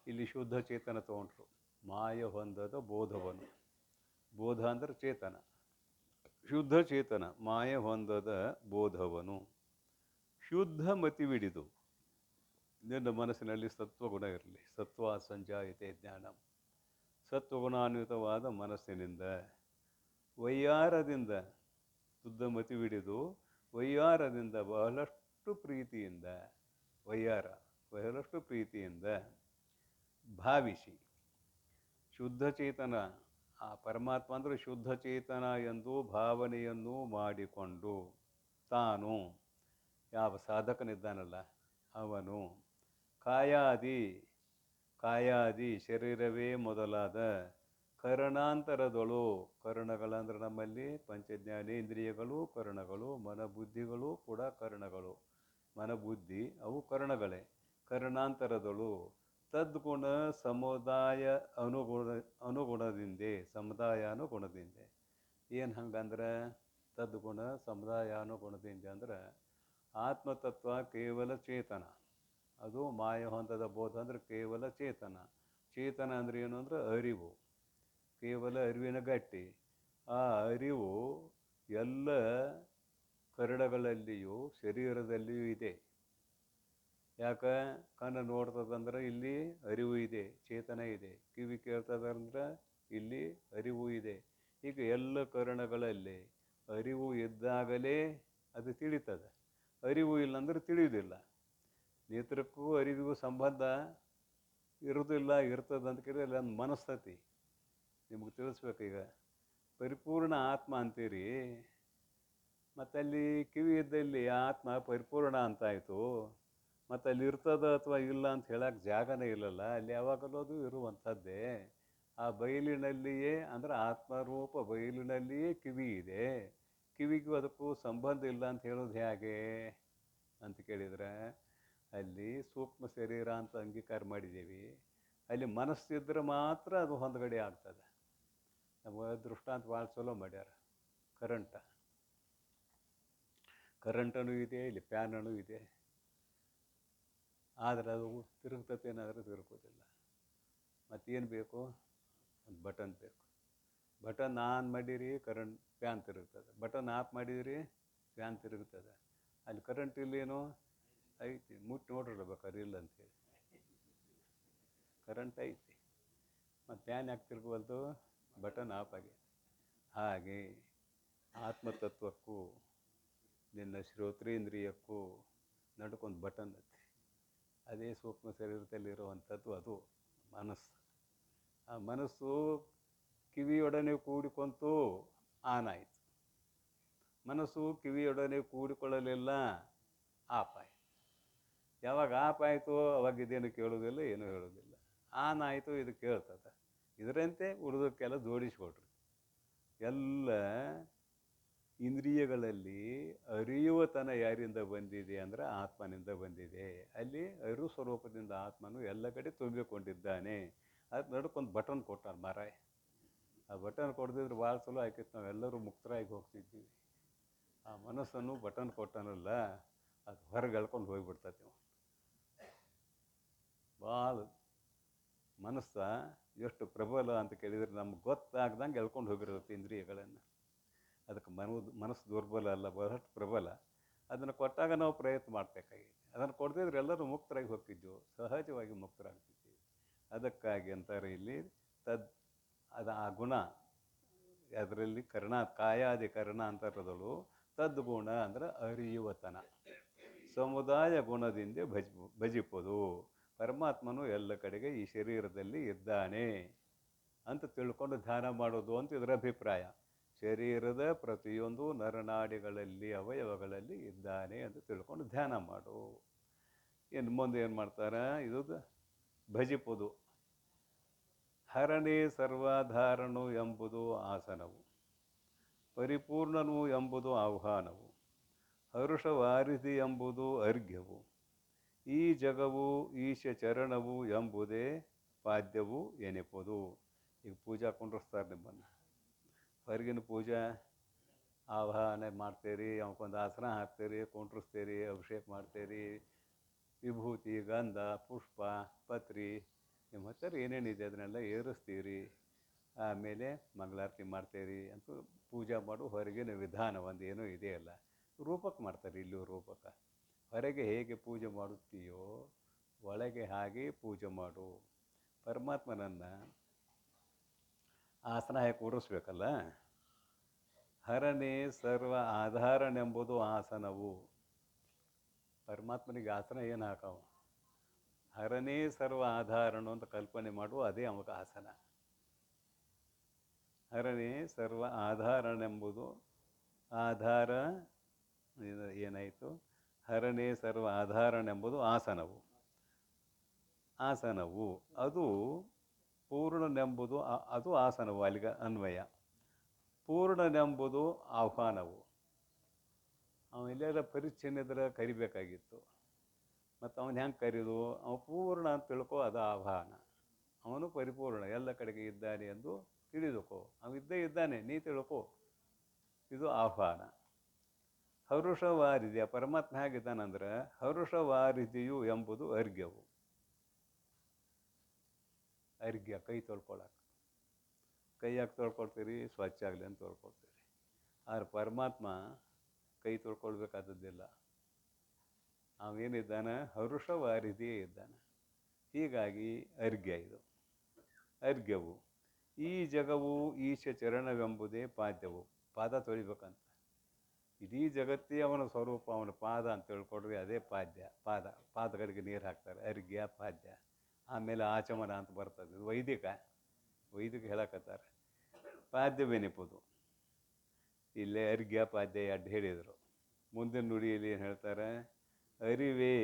ಇಲ್ಲಿ ಶುದ್ಧ ಚೇತನ ತಗೊಂಡ್ರು. ಮಾಯ ಹೊಂದದ ಬೋಧವನು. ಬೋಧ ಅಂದ್ರೆ ಚೇತನ, ಶುದ್ಧ ಚೇತನ. ಮಾಯ ಹೊಂದದ ಬೋಧವನು ಶುದ್ಧ ಮತಿವಿಡಿದು, ನಿನ್ನ ಮನಸ್ಸಿನಲ್ಲಿ ಸತ್ವಗುಣ ಇರಲಿ. ಸತ್ವ ಸಂಜಾಯತೆ ಜ್ಞಾನಂ. ಸತ್ವಗುಣಾನ್ವಿತವಾದ ಮನಸ್ಸಿನಿಂದ ವೈಯಾರದಿಂದ, ಶುದ್ಧ ಮತಿವಿಡಿದು ವೈಯಾರದಿಂದ, ಬಹಳಷ್ಟು ಪ್ರೀತಿಯಿಂದ, ವೈಯಾರ ಬಹಳಷ್ಟು ಪ್ರೀತಿಯಿಂದ ಭಾವಿಸಿ. ಶುದ್ಧ ಚೇತನ, ಆ ಪರಮಾತ್ಮ ಅಂದರೆ ಶುದ್ಧ ಚೇತನ ಎಂದು ಭಾವನೆಯನ್ನು ಮಾಡಿಕೊಂಡು ತಾನು, ಯಾವ ಸಾಧಕನಿದ್ದಾನಲ್ಲ ಅವನು, ಕಾಯಾದಿ ಶರೀರವೇ ಮೊದಲಾದ ಕರಣಾಂತರದಳು. ಕರಣಗಳಂದ್ರೆ ನಮ್ಮಲ್ಲಿ ಪಂಚಜ್ಞಾನೇಂದ್ರಿಯಗಳು ಕರಣಗಳು, ಮನಬುದ್ಧಿಗಳು ಕೂಡ ಕರಣಗಳು. ಮನಬುದ್ಧಿ ಅವು ಕರಣಗಳೇ. ಕರಣಾಂತರದಳು ತದ್ಗುಣ ಸಮುದಾಯ ಅನುಗುಣದಿಂದೆ. ಸಮುದಾಯಾನುಗುಣದಿಂದೆ ಏನು ಹಂಗಂದ್ರೆ? ತದ್ಗುಣ ಸಮುದಾಯಾನುಗುಣದಿಂದ ಅಂದ್ರೆ ಆತ್ಮತತ್ವ ಕೇವಲ ಚೇತನ, ಅದು ಮಾಯ ಹೊಂದದ ಬೋಧ ಅಂದರೆ ಕೇವಲ ಚೇತನ. ಚೇತನ ಅಂದರೆ ಏನು ಅಂದರೆ ಅರಿವು, ಕೇವಲ ಅರಿವಿನ ಗಟ್ಟಿ. ಆ ಅರಿವು ಎಲ್ಲ ಕರಣಗಳಲ್ಲಿಯೂ ಶರೀರದಲ್ಲಿಯೂ ಇದೆ. ಯಾಕೆ? ಕಣ್ಣು ನೋಡ್ತದಂದ್ರೆ ಇಲ್ಲಿ ಅರಿವು ಇದೆ, ಚೇತನ ಇದೆ. ಕಿವಿ ಕೇಳ್ತದಂದ್ರೆ ಇಲ್ಲಿ ಅರಿವು ಇದೆ. ಈಗ ಎಲ್ಲ ಕರಣಗಳಲ್ಲಿ ಅರಿವು ಇದ್ದಾಗಲೇ ಅದು ತಿಳಿತದೆ. ಅರಿವು ಇಲ್ಲಂದ್ರೆ ತಿಳಿಯುವುದಿಲ್ಲ. ನೇತ್ರಕ್ಕೂ ಅರಿವಿಗೂ ಸಂಬಂಧ ಇರೋದಿಲ್ಲ, ಇರ್ತದೆ ಅಂತ ಕೇಳಿದ್ರೆ ಅಲ್ಲಿ ಒಂದು ಮನಸ್ಥಿತಿ ನಿಮಗೆ ತಿಳಿಸ್ಬೇಕೀಗ. ಪರಿಪೂರ್ಣ ಆತ್ಮ ಅಂತೀರಿ, ಮತ್ತಲ್ಲಿ ಕಿವಿ ಇದ್ದಲ್ಲಿ ಆತ್ಮ ಪರಿಪೂರ್ಣ ಅಂತಾಯಿತು. ಮತ್ತು ಅಲ್ಲಿ ಇರ್ತದ ಅಥವಾ ಇಲ್ಲ ಅಂತ ಹೇಳಕ್ಕೆ ಜಾಗನೇ ಇಲ್ಲಲ್ಲ, ಅಲ್ಲಿ ಯಾವಾಗಲೂ ಅದು ಇರುವಂಥದ್ದೇ. ಆ ಬಯಲಿನಲ್ಲಿಯೇ ಅಂದರೆ ಆತ್ಮರೂಪ ಬಯಲಿನಲ್ಲಿಯೇ ಕಿವಿ ಇದೆ. ಕಿವಿಗೂ ಅದಕ್ಕೂ ಸಂಬಂಧ ಇಲ್ಲ ಅಂತ ಹೇಳೋದು ಹೇಗೆ ಅಂತ ಕೇಳಿದರೆ, ಅಲ್ಲಿ ಸೂಕ್ಷ್ಮ ಶರೀರ ಅಂತ ಅಂಗೀಕಾರ ಮಾಡಿದ್ದೀವಿ, ಅಲ್ಲಿ ಮನಸ್ಸಿದ್ರೆ ಮಾತ್ರ ಅದು ಹೊಂದಗಡೆ ಆಗ್ತದೆ. ನಮಗೆ ದೃಷ್ಟಾಂತ ಭಾಳ ಚಲೋ ಮಾಡ್ಯಾರ. ಕರೆಂಟನೂ ಇದೆ, ಇಲ್ಲಿ ಫ್ಯಾನೂ ಇದೆ, ಆದರೆ ಅದು ತಿರುಗ್ತತೆ ಏನಾದರೂ ತಿರುಗೋದಿಲ್ಲ. ಮತ್ತೇನು ಬೇಕು? ಒಂದು ಬಟನ್ ಬೇಕು. ಬಟನ್ ಆನ್ ಮಾಡಿರಿ ಫ್ಯಾನ್ ತಿರುಗ್ತದೆ, ಬಟನ್ ಆಫ್ ಮಾಡಿದಿರಿ ಫ್ಯಾನ್ ತಿರುಗ್ತದೆ. ಅಲ್ಲಿ ಕರೆಂಟ್ ಇಲ್ಲೇನೋ ಐತಿ, ಮುಟ್ಟಿ ನೋಡ್ರಲ್ಲ ಬೇಕಾದ್ರೆ ಇಲ್ಲ ಅಂತೇಳಿ. ಕರೆಂಟ್ ಐತಿ, ಮತ್ತು ಫ್ಯಾನ್ ಯಾಕೆ ತಿರುಗುವಲ್ದು? ಬಟನ್ ಆಫ್ ಆಗಿದೆ. ಹಾಗೆ ಆತ್ಮತತ್ವಕ್ಕೂ ನಿನ್ನ ಶ್ರೋತ್ರೇಂದ್ರಿಯಕ್ಕೂ ನಡ್ಕೊಂಡು ಬಟನ್ ಐತಿ. ಅದೇ ಸೂಕ್ಷ್ಮ ಶರೀರದಲ್ಲಿರುವಂಥದ್ದು ಅದು ಮನಸ್ಸು. ಆ ಮನಸ್ಸು ಕಿವಿಯೊಡನೆ ಕೂಡಿಕೊಂತು ಆನ್ ಆಯಿತು. ಮನಸ್ಸು ಕಿವಿಯೊಡನೆ ಕೂಡಿಕೊಳ್ಳಲಿಲ್ಲ, ಆಫ್ ಆಯಿತು. ಯಾವಾಗ ಆಫ್ ಆಯಿತು ಅವಾಗ ಇದೇನು ಕೇಳೋದಿಲ್ಲ, ಏನೂ ಹೇಳೋದಿಲ್ಲ. ಆನ್ ಆಯಿತು, ಇದು ಕೇಳ್ತದೆ. ಇದರಂತೆ ಉಳಿದಕ್ಕೆಲ್ಲ ಜೋಡಿಸ್ಕೊಟ್ರಿ. ಎಲ್ಲ ಇಂದ್ರಿಯಗಳಲ್ಲಿ ಅರಿಯುವತನ ಯಾರಿಂದ ಬಂದಿದೆ ಅಂದರೆ ಆತ್ಮನಿಂದ ಬಂದಿದೆ. ಅಲ್ಲಿ ಅರಿವು ಸ್ವರೂಪದಿಂದ ಆತ್ಮನು ಎಲ್ಲ ಕಡೆ ತುಂಬಿಕೊಂಡಿದ್ದಾನೆ. ಅದು ನಡ್ಕೊಂಡು ಬಟನ್ ಕೊಟ್ಟಾರ ಮಾರಾಯ. ಆ ಬಟನ್ ಕೊಡದಿದ್ರೆ ಭಾಳ ಚಲೋ ಆಯ್ತಿತ್ತು, ನಾವೆಲ್ಲರೂ ಮುಕ್ತರಾಗಿ ಹೋಗ್ತಿದ್ದೀವಿ. ಆ ಮನಸ್ಸನ್ನು ಬಟನ್ ಕೊಟ್ಟಾನಲ್ಲ, ಅದು ಹೊರಗೆ ಎಳ್ಕೊಂಡು ಹೋಗಿಬಿಡ್ತದೆ. ಭಾಳ ಮನಸ್ಸ ಎಷ್ಟು ಪ್ರಬಲ ಅಂತ ಕೇಳಿದರೆ ನಮ್ಗೆ ಗೊತ್ತಾಗ್ದಂಗೆ ಎಳ್ಕೊಂಡು ಹೋಗಿರುತ್ತೆ ಇಂದ್ರಿಯಗಳನ್ನು. ಅದಕ್ಕೆ ಮನಸ್ಸು ದುರ್ಬಲ ಅಲ್ಲ, ಬಹಳಷ್ಟು ಪ್ರಬಲ. ಅದನ್ನು ಕೊಟ್ಟಾಗ ನಾವು ಪ್ರಯತ್ನ ಮಾಡಬೇಕಾಗಿದೆ. ಅದನ್ನು ಕೊಡದಿದ್ರೆ ಎಲ್ಲರೂ ಮುಕ್ತರಾಗಿ ಹೋಗ್ತಿದ್ದೆವು, ಸಹಜವಾಗಿ ಮುಕ್ತರಾಗ್ತಿದ್ದೀವಿ. ಅದಕ್ಕಾಗಿ ಅಂತಾರೆ ಇಲ್ಲಿ ಅದು ಆ ಗುಣ ಅದರಲ್ಲಿ ಕಾಯಾದಿ ಕರ್ಣ ಅಂತರದಳು ತದ್ಗುಣ ಅಂದರೆ ಅರಿಯುವತನ. ಸಮುದಾಯ ಗುಣದಿಂದ ಭಜಿಪೋದು. ಪರಮಾತ್ಮನು ಎಲ್ಲ ಕಡೆಗೆ ಈ ಶರೀರದಲ್ಲಿ ಇದ್ದಾನೆ ಅಂತ ತಿಳ್ಕೊಂಡು ಧ್ಯಾನ ಮಾಡೋದು ಅಂತ ಇದರ ಅಭಿಪ್ರಾಯ. ಶರೀರದ ಪ್ರತಿಯೊಂದು ನರನಾಡಿಗಳಲ್ಲಿ ಅವಯವಗಳಲ್ಲಿ ಇದ್ದಾನೆ ಅಂತ ತಿಳ್ಕೊಂಡು ಧ್ಯಾನ ಮಾಡು. ಇನ್ನು ಮುಂದೆ ಏನು ಮಾಡ್ತಾರೆ? ಇದು ಭಜಿಪುದು. ಹರಣೆ ಸರ್ವಾಧಾರಣು ಎಂಬುದು ಆಸನವು, ಪರಿಪೂರ್ಣನು ಎಂಬುದು ಆಹ್ವಾನವು, ಹರುಷವಾರಿಧಿ ಎಂಬುದು ಅರ್ಘ್ಯವು, ಈ ಜಗವು ಈಶ ಚರಣವು ಎಂಬುದೇ ಪಾದ್ಯವು ಎನಿಪುದು. ಈಗ ಪೂಜಾ ಕುಂಡ್ರಿಸ್ತಾರೆ ನಿಮ್ಮನ್ನು. ಹೊರಗಿನ ಪೂಜಾ ಆವಾಹನೆ ಮಾಡ್ತೀರಿ, ಅವಕ್ಕೊಂದು ಆಸನ ಹಾಕ್ತೀರಿ, ಕುಂಡ್ರಿಸ್ತೀರಿ, ಅಭಿಷೇಕ ಮಾಡ್ತೀರಿ, ವಿಭೂತಿ ಗಂಧ ಪುಷ್ಪ ಪತ್ರಿ ನಿಮ್ಮ ಹತ್ತಿರ ಏನೇನಿದೆ ಅದನ್ನೆಲ್ಲ ಏರಿಸ್ತೀರಿ. ಆಮೇಲೆ ಮಂಗಳಾರತಿ ಮಾಡ್ತೀರಿ ಅಂತೂ ಪೂಜೆ ಮಾಡು ಹೊರಗಿನ ವಿಧಾನ ಒಂದು ಏನೂ ಇದೆಯಲ್ಲ. ರೂಪಕ್ಕೆ ಮಾಡ್ತಾರೆ. ಇಲ್ಲೂ ರೂಪಕ್ಕೆ ಹೊರಗೆ ಹೇಗೆ ಪೂಜೆ ಮಾಡುತ್ತೀಯೋ ಒಳಗೆ ಹಾಗೆ ಪೂಜೆ ಮಾಡು. ಪರಮಾತ್ಮನನ್ನು ಆಸನ ಹೇಗೆ ಕೂಡಿಸ್ಬೇಕಲ್ಲ. ಹರನೇ ಸರ್ವ ಆಧಾರನೆಂಬುದು ಆಸನವು. ಪರಮಾತ್ಮನಿಗೆ ಆಸನ ಏನು ಹಾಕವ? ಹರನೇ ಸರ್ವ ಆಧಾರನು ಅಂತ ಕಲ್ಪನೆ ಮಾಡು, ಅದೇ ಅವಾಗ ಆಸನ. ಹರನೇ ಸರ್ವ ಆಧಾರನೆಂಬುದು ಆಧಾರ ಏನಾಯಿತು? ಹರನೇ ಸರ್ವ ಆಧಾರನೆಂಬುದು ಆಸನವು. ಆಸನವು ಅದು ಪೂರ್ಣನೆಂಬುದು ಅದು ಆಸನವು, ಅಲ್ಲಿಗೆ ಅನ್ವಯ. ಪೂರ್ಣನೆಂಬುದು ಆಹ್ವಾನವು. ಎಲ್ಲೆಲ್ಲ ಪರಿಚ್ಛನ್ನಿದ್ರೆ ಕರಿಬೇಕಾಗಿತ್ತು, ಮತ್ತು ಅವನು ಹೆಂಗೆ ಕರೀದು? ಅವನು ಪೂರ್ಣ ಅಂತ ತಿಳ್ಕೊ, ಅದು ಆಹ್ವಾನ. ಅವನು ಪರಿಪೂರ್ಣ, ಎಲ್ಲ ಕಡೆಗೆ ಇದ್ದಾನೆ ಎಂದು ತಿಳಿದುಕೋ. ಇದ್ದೇ ಇದ್ದಾನೆ, ನೀ ತಿಳ್ಕೊ, ಇದು ಆಹ್ವಾನ. ಹರುಷವಾರಿಧಿಯ ಪರಮಾತ್ಮ ಹೇಗಿದ್ದಾನಂದ್ರೆ ಹರುಷವಾರಿಧಿಯು ಎಂಬುದು ಅರ್ಘ್ಯವು. ಅರ್ಘ್ಯ ಕೈ ತೊಳ್ಕೊಳಕ್ಕೆ. ಕೈ ಯಾಕೆ ತೊಳ್ಕೊಳ್ತೀರಿ? ಸ್ವಚ್ಛ ಆಗಲಿ ಅಂತ ತೊಳ್ಕೊಳ್ತೀರಿ. ಆದರೆ ಪರಮಾತ್ಮ ಕೈ ತೊಳ್ಕೊಳ್ಬೇಕಾದದ್ದಿಲ್ಲ. ಅವೇನಿದ್ದಾನೆ? ಹರುಷವಾರಿಧಿಯೇ ಇದ್ದಾನೆ. ಹೀಗಾಗಿ ಅರ್ಘ್ಯ ಇದು. ಅರ್ಘ್ಯವು. ಈ ಜಗವು ಈಶ ಚರಣವೆಂಬುದೇ ಪಾದ್ಯವು. ಪಾದ ತೊಳಿಬೇಕಂತ. ಇಡೀ ಜಗತ್ತೇ ಅವನ ಸ್ವರೂಪ, ಅವನ ಪಾದ ಅಂತ ತಿಳ್ಕೊಡ್ರಿ, ಅದೇ ಪಾದ್ಯ. ಪಾದಗಳಿಗೆ ನೀರು ಹಾಕ್ತಾರೆ, ಅರ್ಘ್ಯ ಪಾದ್ಯ. ಆಮೇಲೆ ಆಚಮನ ಅಂತ ಬರ್ತದೆ. ಇದು ವೈದಿಕ ಹೇಳಕತ್ತಾರೆ. ಪಾದ್ಯವೆನಿಪುದು. ಇಲ್ಲೇ ಅರ್ಘ್ಯ ಪಾದ್ಯ ಅಡ್ಡ ಹೇಳಿದರು. ಮುಂದಿನ ನುಡಿಯಲ್ಲಿ ಏನು ಹೇಳ್ತಾರೆ? ಅರಿವೇ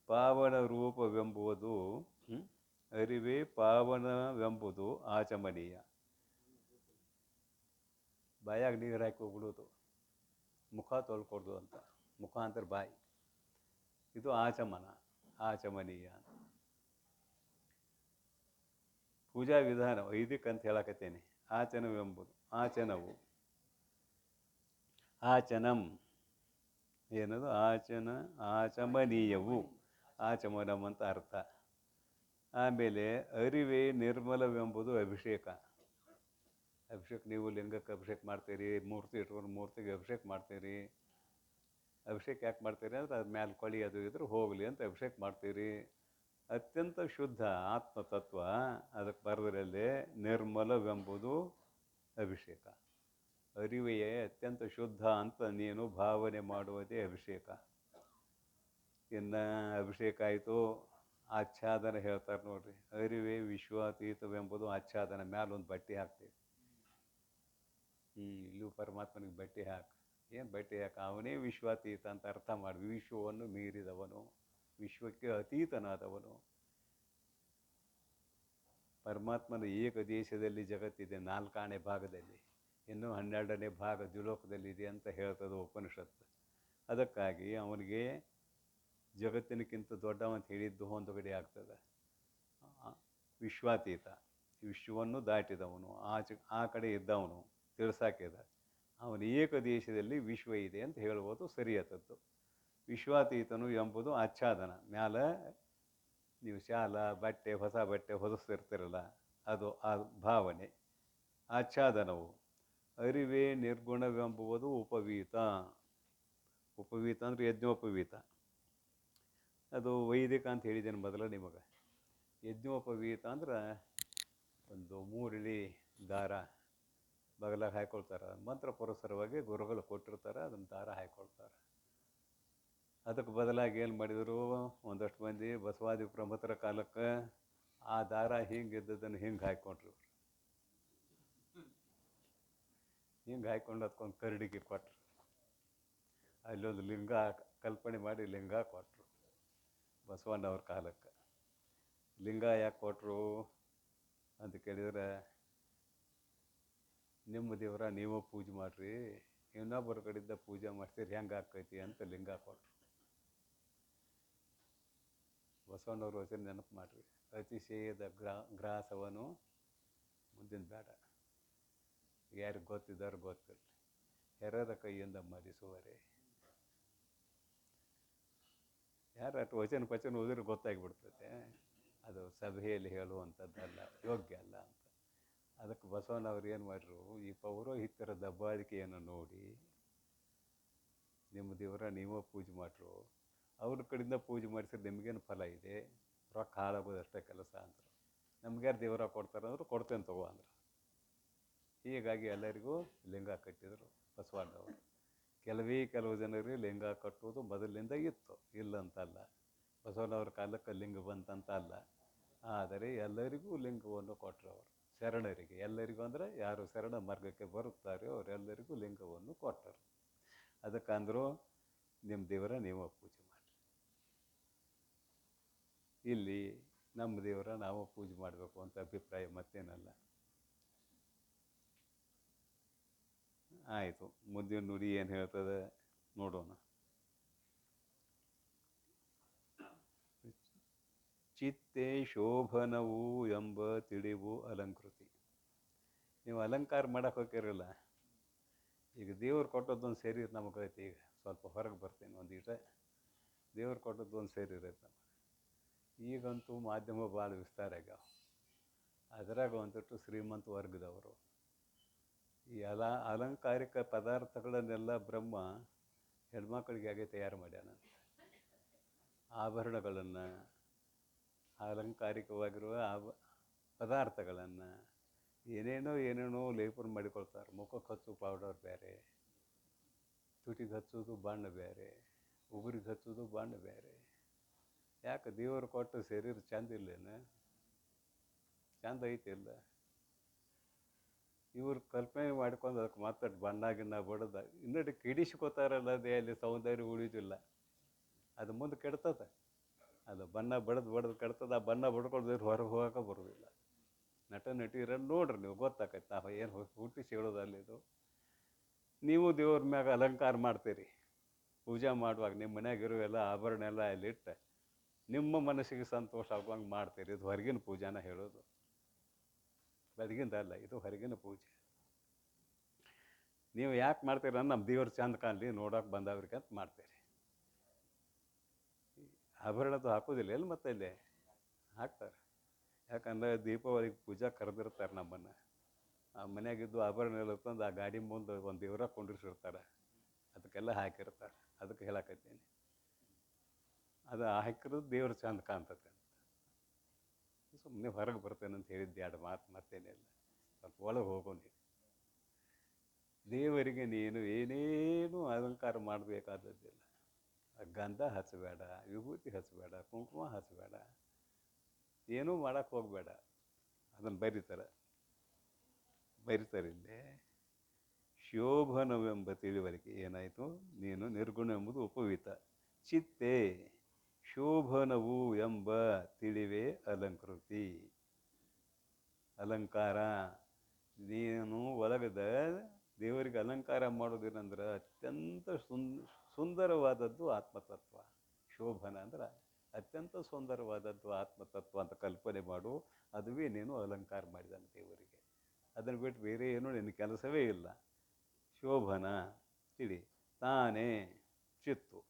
ಪಾವನ ರೂಪವೆಂಬುದು, ಅರಿವೇ ಪಾವನವೆಂಬುದು ಆಚಮನೀಯ. ಬಾಯಾಗ ನೀರು ಹಾಕಿ ಹೋಗ್ಬಿಡೋದು, ಮುಖ ತೊಳ್ಕೊಡ್ದು ಅಂತ. ಮುಖ ಅಂದ್ರೆ ಬಾಯಿ. ಇದು ಆಚಮನ, ಆಚಮನೀಯ. ಪೂಜಾ ವಿಧಾನ ವೈದಿಕ ಅಂತ ಹೇಳಕತ್ತೇನೆ. ಆಚನವೆಂಬುದು, ಆಚನವು, ಆಚನಂ ಏನದು? ಆಚನ, ಆಚಮನೀಯವು, ಆಚಮನಂ ಅಂತ ಅರ್ಥ. ಆಮೇಲೆ ಅರಿವೇ ನಿರ್ಮಲವೆಂಬುದು ಅಭಿಷೇಕ. ಅಭಿಷೇಕ, ನೀವು ಲಿಂಗಕ್ಕೆ ಅಭಿಷೇಕ ಮಾಡ್ತೀರಿ, ಮೂರ್ತಿ ಇಟ್ಕೊಂಡು ಮೂರ್ತಿಗೆ ಅಭಿಷೇಕ ಮಾಡ್ತೀರಿ. ಅಭಿಷೇಕ ಯಾಕೆ ಮಾಡ್ತೀರಿ ಅಂದ್ರೆ ಅದ್ರ ಮ್ಯಾಲೆ ಕೊಳಿ ಅದು ಇದ್ರೆ ಹೋಗಲಿ ಅಂತ ಅಭಿಷೇಕ ಮಾಡ್ತೀರಿ. ಅತ್ಯಂತ ಶುದ್ಧ ಆತ್ಮತತ್ವ ಅದಕ್ಕೆ ಬರೋದ್ರಲ್ಲಿ ನಿರ್ಮಲವೆಂಬುದು ಅಭಿಷೇಕ. ಅರಿವೆಯೇ ಅತ್ಯಂತ ಶುದ್ಧ ಅಂತ ನೀನು ಭಾವನೆ ಮಾಡುವುದೇ ಅಭಿಷೇಕ. ಇನ್ನು ಅಭಿಷೇಕ ಆಯಿತು, ಆಚ್ಛಾದನ ಹೇಳ್ತಾರೆ ನೋಡ್ರಿ. ಅರಿವೇ ವಿಶ್ವಾತೀತವೆಂಬುದು ಆಚ್ಛಾದನ. ಮ್ಯಾಲೊಂದು ಬಟ್ಟೆ ಹಾಕ್ತೀವಿ. ಇಲ್ಲೂ ಪರಮಾತ್ಮನಿಗೆ ಬಟ್ಟೆ ಹಾಕಿ, ಏನು ಬಟ್ಟೆ ಹಾಕಿ? ಅವನೇ ವಿಶ್ವಾತೀತ ಅಂತ ಅರ್ಥ ಮಾಡಿ. ವಿಶ್ವವನ್ನು ಮೀರಿದವನು, ವಿಶ್ವಕ್ಕೆ ಅತೀತನಾದವನು. ಪರಮಾತ್ಮನ ಏಕದೇಶದಲ್ಲಿ ಜಗತ್ತಿದೆ, 4ನೇ ಭಾಗದಲ್ಲಿ. ಇನ್ನೂ 12ನೇ ಭಾಗ ದ್ವಿಲೋಕದಲ್ಲಿದೆ ಅಂತ ಹೇಳ್ತದೆ ಉಪನಿಷತ್ತು. ಅದಕ್ಕಾಗಿ ಅವನಿಗೆ ಜಗತ್ತಿನಕ್ಕಿಂತ ದೊಡ್ಡವಂತ ಹೇಳಿದ್ದು ಹೊಂದುಗಡೆ ಆಗ್ತದೆ. ವಿಶ್ವಾತೀತ, ವಿಶ್ವವನ್ನು ದಾಟಿದವನು, ಆ ಕಡೆ ಇದ್ದವನು ತಿಳಿಸಾಕಿದ. ಅವನ ಏಕದೇಶದಲ್ಲಿ ವಿಶ್ವ ಇದೆ ಅಂತ ಹೇಳ್ಬೋದು, ಸರಿಯಾದದ್ದು. ವಿಶ್ವಾತೀತನು ಎಂಬುದು ಆಚ್ಛಾದನ. ಮ್ಯಾಲ ನೀವು ಶಾಲ, ಬಟ್ಟೆ, ಹೊಸ ಬಟ್ಟೆ ಹೊದಿಸ್ತಿರ್ತಿರಲ್ಲ, ಅದು ಆ ಭಾವನೆ. ಆಚ್ಛಾದನವು. ಅರಿವೇ ನಿರ್ಗುಣವೆಂಬುವುದು ಉಪವೀತ. ಉಪವೀತ ಅಂದರೆ ಯಜ್ಞೋಪವೀತ. ಅದು ವೈದಿಕ ಅಂತ ಹೇಳಿದ್ದೇನೆ ಮೊದಲು ನಿಮಗೆ. ಯಜ್ಞೋಪವೀತ ಅಂದ್ರೆ ಒಂದು 3 ಇಳಿ ದಾರ ಬಗಲಾಗ ಹಾಕ್ಕೊಳ್ತಾರೆ. ಮಂತ್ರ ಪುರಸ್ಸರವಾಗಿ ಗುರುಗಳು ಕೊಟ್ಟಿರ್ತಾರೆ, ಅದನ್ನು ದಾರ ಹಾಕ್ಕೊಳ್ತಾರೆ. ಅದಕ್ಕೆ ಬದಲಾಗಿ ಏನು ಮಾಡಿದರು, ಒಂದಷ್ಟು ಮಂದಿ ಬಸವಾದಿ ಪ್ರಮುಖರ ಕಾಲಕ್ಕೆ ಆ ದಾರ ಹಿಂಗೆ ಇದ್ದದನ್ನು ಹಿಂಗೆ ಹಾಕ್ಕೊಂಡ್ರು. ಹಿಂಗೆ ಹಾಕ್ಕೊಂಡು ಅದಕ್ಕೊಂದು ಕರಡಿಗೆ ಕೊಟ್ಟರು. ಅಲ್ಲೊಂದು ಲಿಂಗ ಕಲ್ಪನೆ ಮಾಡಿ ಲಿಂಗ ಕೊಟ್ಟರು ಬಸವಣ್ಣವ್ರ ಕಾಲಕ್ಕೆ. ಲಿಂಗ ಯಾಕೆ ಕೊಟ್ಟರು ಅಂತ ಕೇಳಿದರೆ, ನಿಮ್ಮ ದೇವರ ನೀವು ಪೂಜೆ ಮಾಡಿರಿ, ಇನ್ನೊಬ್ಬರ ಕಡೆಯಿಂದ ಪೂಜೆ ಮಾಡ್ತೀರಿ, ಹೆಂಗೆ ಆಕೈತಿ ಅಂತ ಲಿಂಗ ಕೊಟ್ಟರು. ಬಸವಣ್ಣವ್ರ ವಚನ ನೆನಪು ಮಾಡಿರಿ. ಅತಿಶಯದ ಗ್ರಾಸವನು ಮುಂದಿನ ಬೇಡ, ಯಾರಿಗೆ ಗೊತ್ತಿದ್ದಾರೆ ಗೊತ್ತಿರಲಿ, ಹೆರದ ಕೈಯಿಂದ ಮರಿಸುವರೆ. ಯಾರು ಅಷ್ಟು ವಚನ ಓದಿದ್ರೆ ಗೊತ್ತಾಗಿಬಿಡ್ತದೆ, ಅದು ಸಭೆಯಲ್ಲಿ ಹೇಳುವಂಥದ್ದಲ್ಲ, ಯೋಗ್ಯ ಅಲ್ಲ ಅಂತ. ಅದಕ್ಕೆ ಬಸವಣ್ಣವ್ರು ಏನು ಮಾಡಿದ್ರು, ಈ ಪೌರೋಹಿತ್ಯರ ದಬ್ಬಾಳಿಕೆಯನ್ನು ನೋಡಿ, ನಿಮ್ಮ ದೇವರ ನೀವೇ ಪೂಜೆ ಮಾಡ್ರು, ಅವ್ರ ಕಡೆಯಿಂದ ಪೂಜೆ ಮಾಡಿಸಿದ್ರೆ ನಿಮಗೇನು ಫಲ ಇದೆ? ರೊಕ್ಕ ಹಾಳಾಗೋದಷ್ಟೇ ಕೆಲಸ ಅಂದರು. ನಮ್ಗ್ಯಾರು ದೇವರ ಕೊಡ್ತಾರಂದ್ರು, ಕೊಡ್ತೇನೆ ತಗೋ ಅಂದರು. ಹೀಗಾಗಿ ಎಲ್ಲರಿಗೂ ಲಿಂಗ ಕಟ್ಟಿದರು ಬಸವಣ್ಣವರು. ಕೆಲವು ಜನರಿಗೆ ಲಿಂಗ ಕಟ್ಟುವುದು ಮೊದಲಿನಿಂದ ಇತ್ತು, ಇಲ್ಲಂತಲ್ಲ. ಬಸವಣ್ಣವ್ರ ಕಾಲಕ್ಕೆ ಲಿಂಗ ಬಂತಂತ ಅಲ್ಲ. ಆದರೆ ಎಲ್ಲರಿಗೂ ಲಿಂಗವನ್ನು ಕೊಟ್ಟರು ಅವರು, ಶರಣರಿಗೆ. ಎಲ್ಲರಿಗೂ ಅಂದರೆ ಯಾರು ಶರಣ ಮಾರ್ಗಕ್ಕೆ ಬರುತ್ತಾರೋ ಅವರೆಲ್ಲರಿಗೂ ಲಿಂಗವನ್ನು ಕೊಟ್ಟರು. ಅದಕ್ಕಂದ್ರು ನಿಮ್ಮ ದೇವರ ನೀವು ಪೂಜೆ ಮಾಡಿ. ಇಲ್ಲಿ ನಮ್ಮ ದೇವರ ನಾವು ಪೂಜೆ ಮಾಡಬೇಕು ಅಂತ ಅಭಿಪ್ರಾಯ ಮತ್ತೇನಲ್ಲ. ಆಯಿತು, ಮುಂದಿನ ನುಡಿ ಏನು ಹೇಳ್ತದೆ ನೋಡೋಣ. ಚಿತ್ತೆ ಶೋಭನವು ಎಂಬ ತಿಳಿವು ಅಲಂಕೃತಿ. ನೀವು ಅಲಂಕಾರ ಮಾಡಕ್ಕೆ ಹೋಗಿರಲ್ಲ. ಈಗ ದೇವ್ರು ಕೊಟ್ಟದ್ದೊಂದು ಶರೀರ ನಮಗೈತಿ. ಈಗ ಸ್ವಲ್ಪ ಹೊರಗೆ ಬರ್ತೀನಿ ಒಂದೀಟ. ದೇವ್ರು ಕೊಟ್ಟದ್ದೊಂದು ಶರೀರ ಐತೆ ನಮಗೆ. ಈಗಂತೂ ಮಾಧ್ಯಮ ಭಾಳ ವಿಸ್ತಾರ ಆಗ್ಯಾವ. ಅದರಾಗ ಒಂದಿಟ್ಟು ಶ್ರೀಮಂತ ವರ್ಗದವರು ಈ ಅಲಂಕಾರಿಕ ಪದಾರ್ಥಗಳನ್ನೆಲ್ಲ ಬ್ರಹ್ಮ ಹೆಣ್ಮಕ್ಳಿಗೆ ತಯಾರು ಮಾಡ್ಯಾನ. ಆಭರಣಗಳನ್ನು, ಅಲಂಕಾರಿಕವಾಗಿರುವ ಪದಾರ್ಥಗಳನ್ನು ಏನೇನೋ ಲೇಪನ ಮಾಡಿಕೊಳ್ತಾರೆ. ಮುಖಕ್ಕೆ ಹಚ್ಚು ಪೌಡರ್ ಬೇರೆ, ತುಟಿಗೆ ಹಚ್ಚೋದು ಬಣ್ಣ ಬೇರೆ, ಉಗುರಿಗೆ ಹಚ್ಚೋದು ಬಣ್ಣ ಬೇರೆ. ಯಾಕೆ? ದೇವರು ಕೊಟ್ಟು ಶರೀರ ಚಂದ ಇಲ್ಲೇನು? ಚಂದ ಐತಿಲ್ಲ. ಇವ್ರು ಕಲ್ಪನೆ ಮಾಡ್ಕೊಂಡು ಅದಕ್ಕೆ ಮಾತಾಡಿ ಬಣ್ಣ ಗಿಣ್ಣ ಬಡದ ಇನ್ನಡಿ ಕೆಡಿಸ್ಕೋತಾರಲ್ಲ ಅದೇ ಅಲ್ಲಿ ಸೌಂದರ್ಯ ಉಳಿದಿಲ್ಲ. ಅದು ಮುಂದೆ ಕೆಡ್ತದೆ. ಅದು ಬಣ್ಣ ಬಡ್ದು ಕೆಡ್ತದೆ. ಆ ಬಣ್ಣ ಬಡ್ಕೊಳ್ದಿದ್ರೆ ಹೊರಗೆ ಹೋಗೋಕೆ ಬರೋದಿಲ್ಲ. ನಟ ನಟಿಯರನ್ನು ನೋಡ್ರಿ ನೀವು, ಗೊತ್ತಾಕೈತೆ ನಾವು ಏನು ಹುಟ್ಟಿಸಿ ಹೇಳೋದಲ್ಲಿ ಇದು. ನೀವು ದೇವ್ರ ಮ್ಯಾಗ ಅಲಂಕಾರ ಮಾಡ್ತೀರಿ. ಪೂಜೆ ಮಾಡುವಾಗ ನಿಮ್ಮ ಮನ್ಯಾಗಿರೋ ಎಲ್ಲ ಆಭರಣ ಎಲ್ಲ ಅಲ್ಲಿಟ್ಟು ನಿಮ್ಮ ಮನಸ್ಸಿಗೆ ಸಂತೋಷ ಆಗುವಂಗೆ ಮಾಡ್ತೀರಿ. ಇದು ಹೊರಗಿನ ಪೂಜಾನ ಹೇಳೋದು, ಬೆಳಗಿಂದಲ್ಲ, ಇದು ಹೊರಗಿನ ಪೂಜೆ. ನೀವು ಯಾಕೆ ಮಾಡ್ತೀರ ಅಂದ್ರೆ ನಮ್ಮ ದೇವ್ರ ಚಂದ ಕಾಣಲಿ ನೋಡೋಕೆ ಬಂದವ್ರಿಗೆ ಅಂತ ಮಾಡ್ತೀರಿ. ಆಭರಣದ್ದು ಹಾಕೋದಿಲ್ಲ ಎಲ್ಲಿ ಮತ್ತೆ ಇಲ್ಲಿ ಹಾಕ್ತಾರೆ. ಯಾಕಂದ್ರೆ ದೀಪಾವಳಿಗೆ ಪೂಜಾ ಕರೆದಿರ್ತಾರೆ ನಮ್ಮನ್ನು. ಆ ಮನೆಯಾಗಿದ್ದು ಆಭರಣ ಎಲ್ಲ ತಂದು ಆ ಗಾಡಿ ಮುಂದೆ ಒಂದು ದೇವ್ರ ಕೊಂಡಿರ್ಸಿರ್ತಾರೆ, ಅದಕ್ಕೆಲ್ಲ ಹಾಕಿರ್ತಾರೆ. ಅದಕ್ಕೆ ಹೇಳಕತ್ತೀನಿ, ಅದು ಹಾಕಿರೋದು ದೇವ್ರ ಚಂದ ಕಾಣ್ತತೆ ಅಂತ. ಸುಮ್ಮನೆ ಹೊರಗೆ ಬರ್ತೇನೆ ಅಂತ ಹೇಳಿದ್ದು ಎರಡು ಮಾತು, ಮತ್ತೇನಿಲ್ಲ. ಸ್ವಲ್ಪ ಒಳಗೆ ಹೋಗೋ ನೀನು. ದೇವರಿಗೆ ನೀನು ಏನೇನು ಅಲಂಕಾರ ಮಾಡಬೇಕಾದದ್ದಿಲ್ಲ. ಗಂಧ ಹಚ್ಚಬೇಡ, ವಿಭೂತಿ ಹಚ್ಚಬೇಡ, ಕುಂಕುಮ ಹಚ್ಚಬೇಡ, ಏನೂ ಮಾಡೋಕ್ಕೆ ಹೋಗಬೇಡ. ಅದನ್ನು ಬರೀತಾರಿಲ್ಲೇ ಶೋಭನವೆಂಬ ತಿಳಿವಳಿಕೆ ಏನಾಯಿತು, ನೀನು ನಿರ್ಗುಣ ಎಂಬುದು ಉಪವಿತ ಚಿತ್ತೆ ಶೋಭನವು ಎಂಬ ತಿಳಿವೇ ಅಲಂಕೃತಿ. ಅಲಂಕಾರ ನೀನು ಒಳಗದ ದೇವರಿಗೆ ಅಲಂಕಾರ ಮಾಡೋದೇನಂದ್ರೆ ಅತ್ಯಂತ ಸುಂದರವಾದದ್ದು ಆತ್ಮತತ್ವ. ಶೋಭನ ಅಂದ್ರೆ ಅತ್ಯಂತ ಸುಂದರವಾದದ್ದು ಆತ್ಮತತ್ವ ಅಂತ ಕಲ್ಪನೆ ಮಾಡು. ಅದುವೇ ನೀನು ಅಲಂಕಾರ ಮಾಡಿದಂತೆ ದೇವರಿಗೆ. ಅದನ್ನು ಬಿಟ್ಟು ಬೇರೆ ಏನೂ ನಿನ್ನ ಕೆಲಸವೇ ಇಲ್ಲ. ಶೋಭನ ತಿಳಿ ತಾನೇ ಚಿತ್ತು,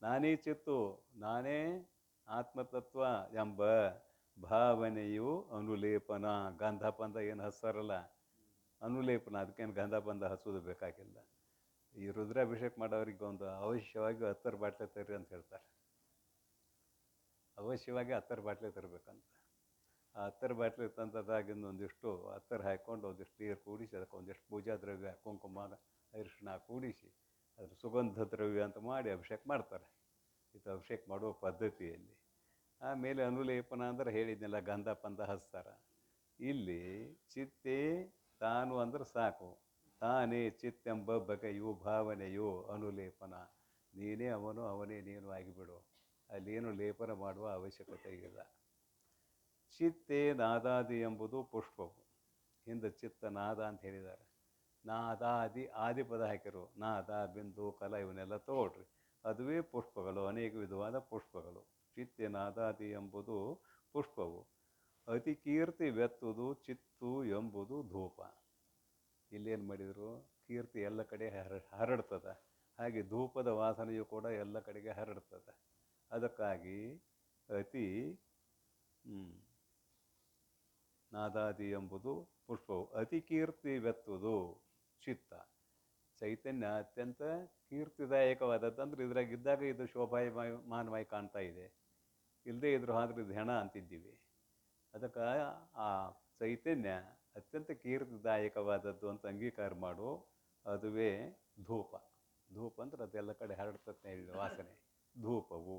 ನಾನೇ ಚಿತ್ತು, ನಾನೇ ಆತ್ಮತತ್ವ ಎಂಬ ಭಾವನೆಯು ಅನುಲೇಪನ. ಗಂಧ ಪಂಧ ಏನು ಹಚ್ತಾರಲ್ಲ, ಅನುಲೇಪನ. ಅದಕ್ಕೇನು ಗಂಧ ಪಂಧ ಹಚ್ಚೋದು ಬೇಕಾಗಿಲ್ಲ. ಈ ರುದ್ರಾಭಿಷೇಕ ಮಾಡೋರಿಗೆ ಒಂದು ಅವಶ್ಯವಾಗಿ 10 ಬಾಟ್ಲೆ ತರ್ರಿ ಅಂತ ಹೇಳ್ತಾರೆ. ಅವಶ್ಯವಾಗಿ 10 ಬಾಟ್ಲೆ ತರಬೇಕಂತ. ಆ 10 ಬಾಟ್ಲೆ ತಂತದಾಗಿಂದ ಒಂದಿಷ್ಟು 10 ಹಾಕ್ಕೊಂಡು ಒಂದಿಷ್ಟು ನೀರು ಕೂಡಿಸಿ ಅದಕ್ಕೆ ಒಂದಿಷ್ಟು ಪೂಜಾ ದ್ರವ್ಯ, ಕುಂಕುಮ, ಅರಿಶಿಣ ಕೂಡಿಸಿ ಅದ್ರ ಸುಗಂಧ ದ್ರವ್ಯ ಅಂತ ಮಾಡಿ ಅಭಿಷೇಕ ಮಾಡ್ತಾರೆ. ಇದು ಅಭಿಷೇಕ ಮಾಡುವ ಪದ್ಧತಿಯಲ್ಲಿ. ಆಮೇಲೆ ಅನುಲೇಪನ ಅಂದ್ರೆ ಹೇಳಿದ್ನೆಲ್ಲ ಗಂಧ ಪಂಧ ಹಚ್ತಾರೆ. ಇಲ್ಲಿ ಚಿತ್ತೆ ತಾನು ಅಂದ್ರೆ ಸಾಕು. ತಾನೇ ಚಿತ್ತೆಂಬ ಬಗೆಯು ಭಾವನೆಯು ಅನುಲೇಪನ. ನೀನೇ ಅವನು, ಅವನೇ ನೀನು ಆಗಿಬಿಡು. ಅಲ್ಲೇನು ಲೇಪನ ಮಾಡುವ ಅವಶ್ಯಕತೆ ಇಲ್ಲ. ಚಿತ್ತೆ ನಾದಾದಿ ಎಂಬುದು ಪುಷ್ಪವು. ಹಿಂದೆ ಚಿತ್ತ ನಾದ ಅಂತ ಹೇಳಿದ್ದಾರೆ. ನಾದಾದಿ ಆದಿ ಪದ ಹಾಕಿರು. ನಾದ, ಬಿಂದು, ಕಲ ಇವನ್ನೆಲ್ಲ ತಗೊಳ್ರಿ. ಅದುವೇ ಪುಷ್ಪಗಳು, ಅನೇಕ ವಿಧವಾದ ಪುಷ್ಪಗಳು. ಚಿತ್ತೆ ನಾದಾದಿ ಎಂಬುದು ಪುಷ್ಪವು. ಅತಿ ಕೀರ್ತಿ ವ್ಯತ್ತುದು ಚಿತ್ತು ಎಂಬುದು ಧೂಪ. ಇಲ್ಲೇನು ಮಾಡಿದರು, ಕೀರ್ತಿ ಎಲ್ಲ ಕಡೆ ಹರಡ್ತದೆ. ಹಾಗೆ ಧೂಪದ ವಾಸನೆಯು ಕೂಡ ಎಲ್ಲ ಕಡೆಗೆ ಹರಡ್ತದೆ. ಅದಕ್ಕಾಗಿ ಅತಿ ನಾದಾದಿ ಎಂಬುದು ಪುಷ್ಪವು. ಅತಿ ಕೀರ್ತಿ ವ್ಯತ್ತುದು ಚಿತ್ತ. ಚೈತನ್ಯ ಅತ್ಯಂತ ಕೀರ್ತಿದಾಯಕವಾದದ್ದು. ಅಂದ್ರೆ ಇದ್ರಾಗಿದ್ದಾಗ ಇದು ಶೋಭಾಯಮಾನವಾಗಿ ಕಾಣ್ತಾ ಇದೆ. ಇಲ್ಲದೇ ಇದ್ರು ಆದ್ರೆ ಇದು ಹೆಣ ಅಂತಿದ್ದೀವಿ. ಅದಕ್ಕೆ ಆ ಚೈತನ್ಯ ಅತ್ಯಂತ ಕೀರ್ತಿದಾಯಕವಾದದ್ದು ಅಂತ ಅಂಗೀಕಾರ ಮಾಡು. ಅದುವೇ ಧೂಪ. ಧೂಪ ಅಂದ್ರೆ ಅದೆಲ್ಲ ಕಡೆ ಹರಡ್ತದೆ ಹೇಳಿದ ವಾಸನೆ, ಧೂಪವು.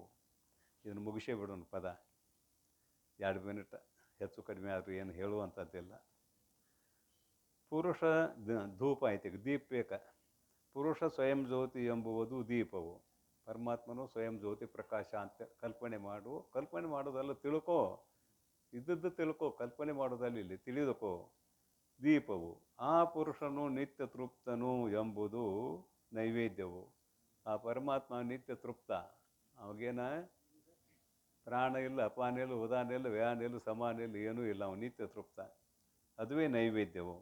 ಇದನ್ನು ಮುಗಿಸೇ ಬಿಡೋಣ ಪದ. 2 ಮಿನಿಟ್ ಹೆಚ್ಚು ಕಡಿಮೆ ಆದರೂ ಏನು ಹೇಳುವಂಥದ್ದಿಲ್ಲ. ಪುರುಷ ಧೂಪ ಐತಿ, ದೀಪ ಬೇಕ. ಪುರುಷ ಸ್ವಯಂ ಜ್ಯೋತಿ ಎಂಬುವುದು ದೀಪವು. ಪರಮಾತ್ಮನು ಸ್ವಯಂ ಜ್ಯೋತಿ ಪ್ರಕಾಶ ಅಂತ ಕಲ್ಪನೆ ಮಾಡು. ಕಲ್ಪನೆ ಮಾಡೋದಲ್ಲ, ತಿಳ್ಕೋ. ಇದ್ದದ್ದು ತಿಳ್ಕೊ, ಕಲ್ಪನೆ ಮಾಡೋದಲ್ಲಿ ಇಲ್ಲಿ ತಿಳಿದುಕೋ. ದೀಪವು. ಆ ಪುರುಷನು ನಿತ್ಯ ತೃಪ್ತನು ಎಂಬುದು ನೈವೇದ್ಯವು. ಆ ಪರಮಾತ್ಮ ನಿತ್ಯ ತೃಪ್ತ. ಅವಾಗೇನ ಪ್ರಾಣ ಇಲ್ಲ, ಅಪಾನ ಇಲ್ಲ, ಉದಾನ ಇಲ್ಲ, ವ್ಯಾನ ಇಲ್ಲ, ಸಮಾನ ಇಲ್ಲ, ಏನೂ ಇಲ್ಲ. ಅವನು ನಿತ್ಯ ತೃಪ್ತ. ಅದುವೇ ನೈವೇದ್ಯವು.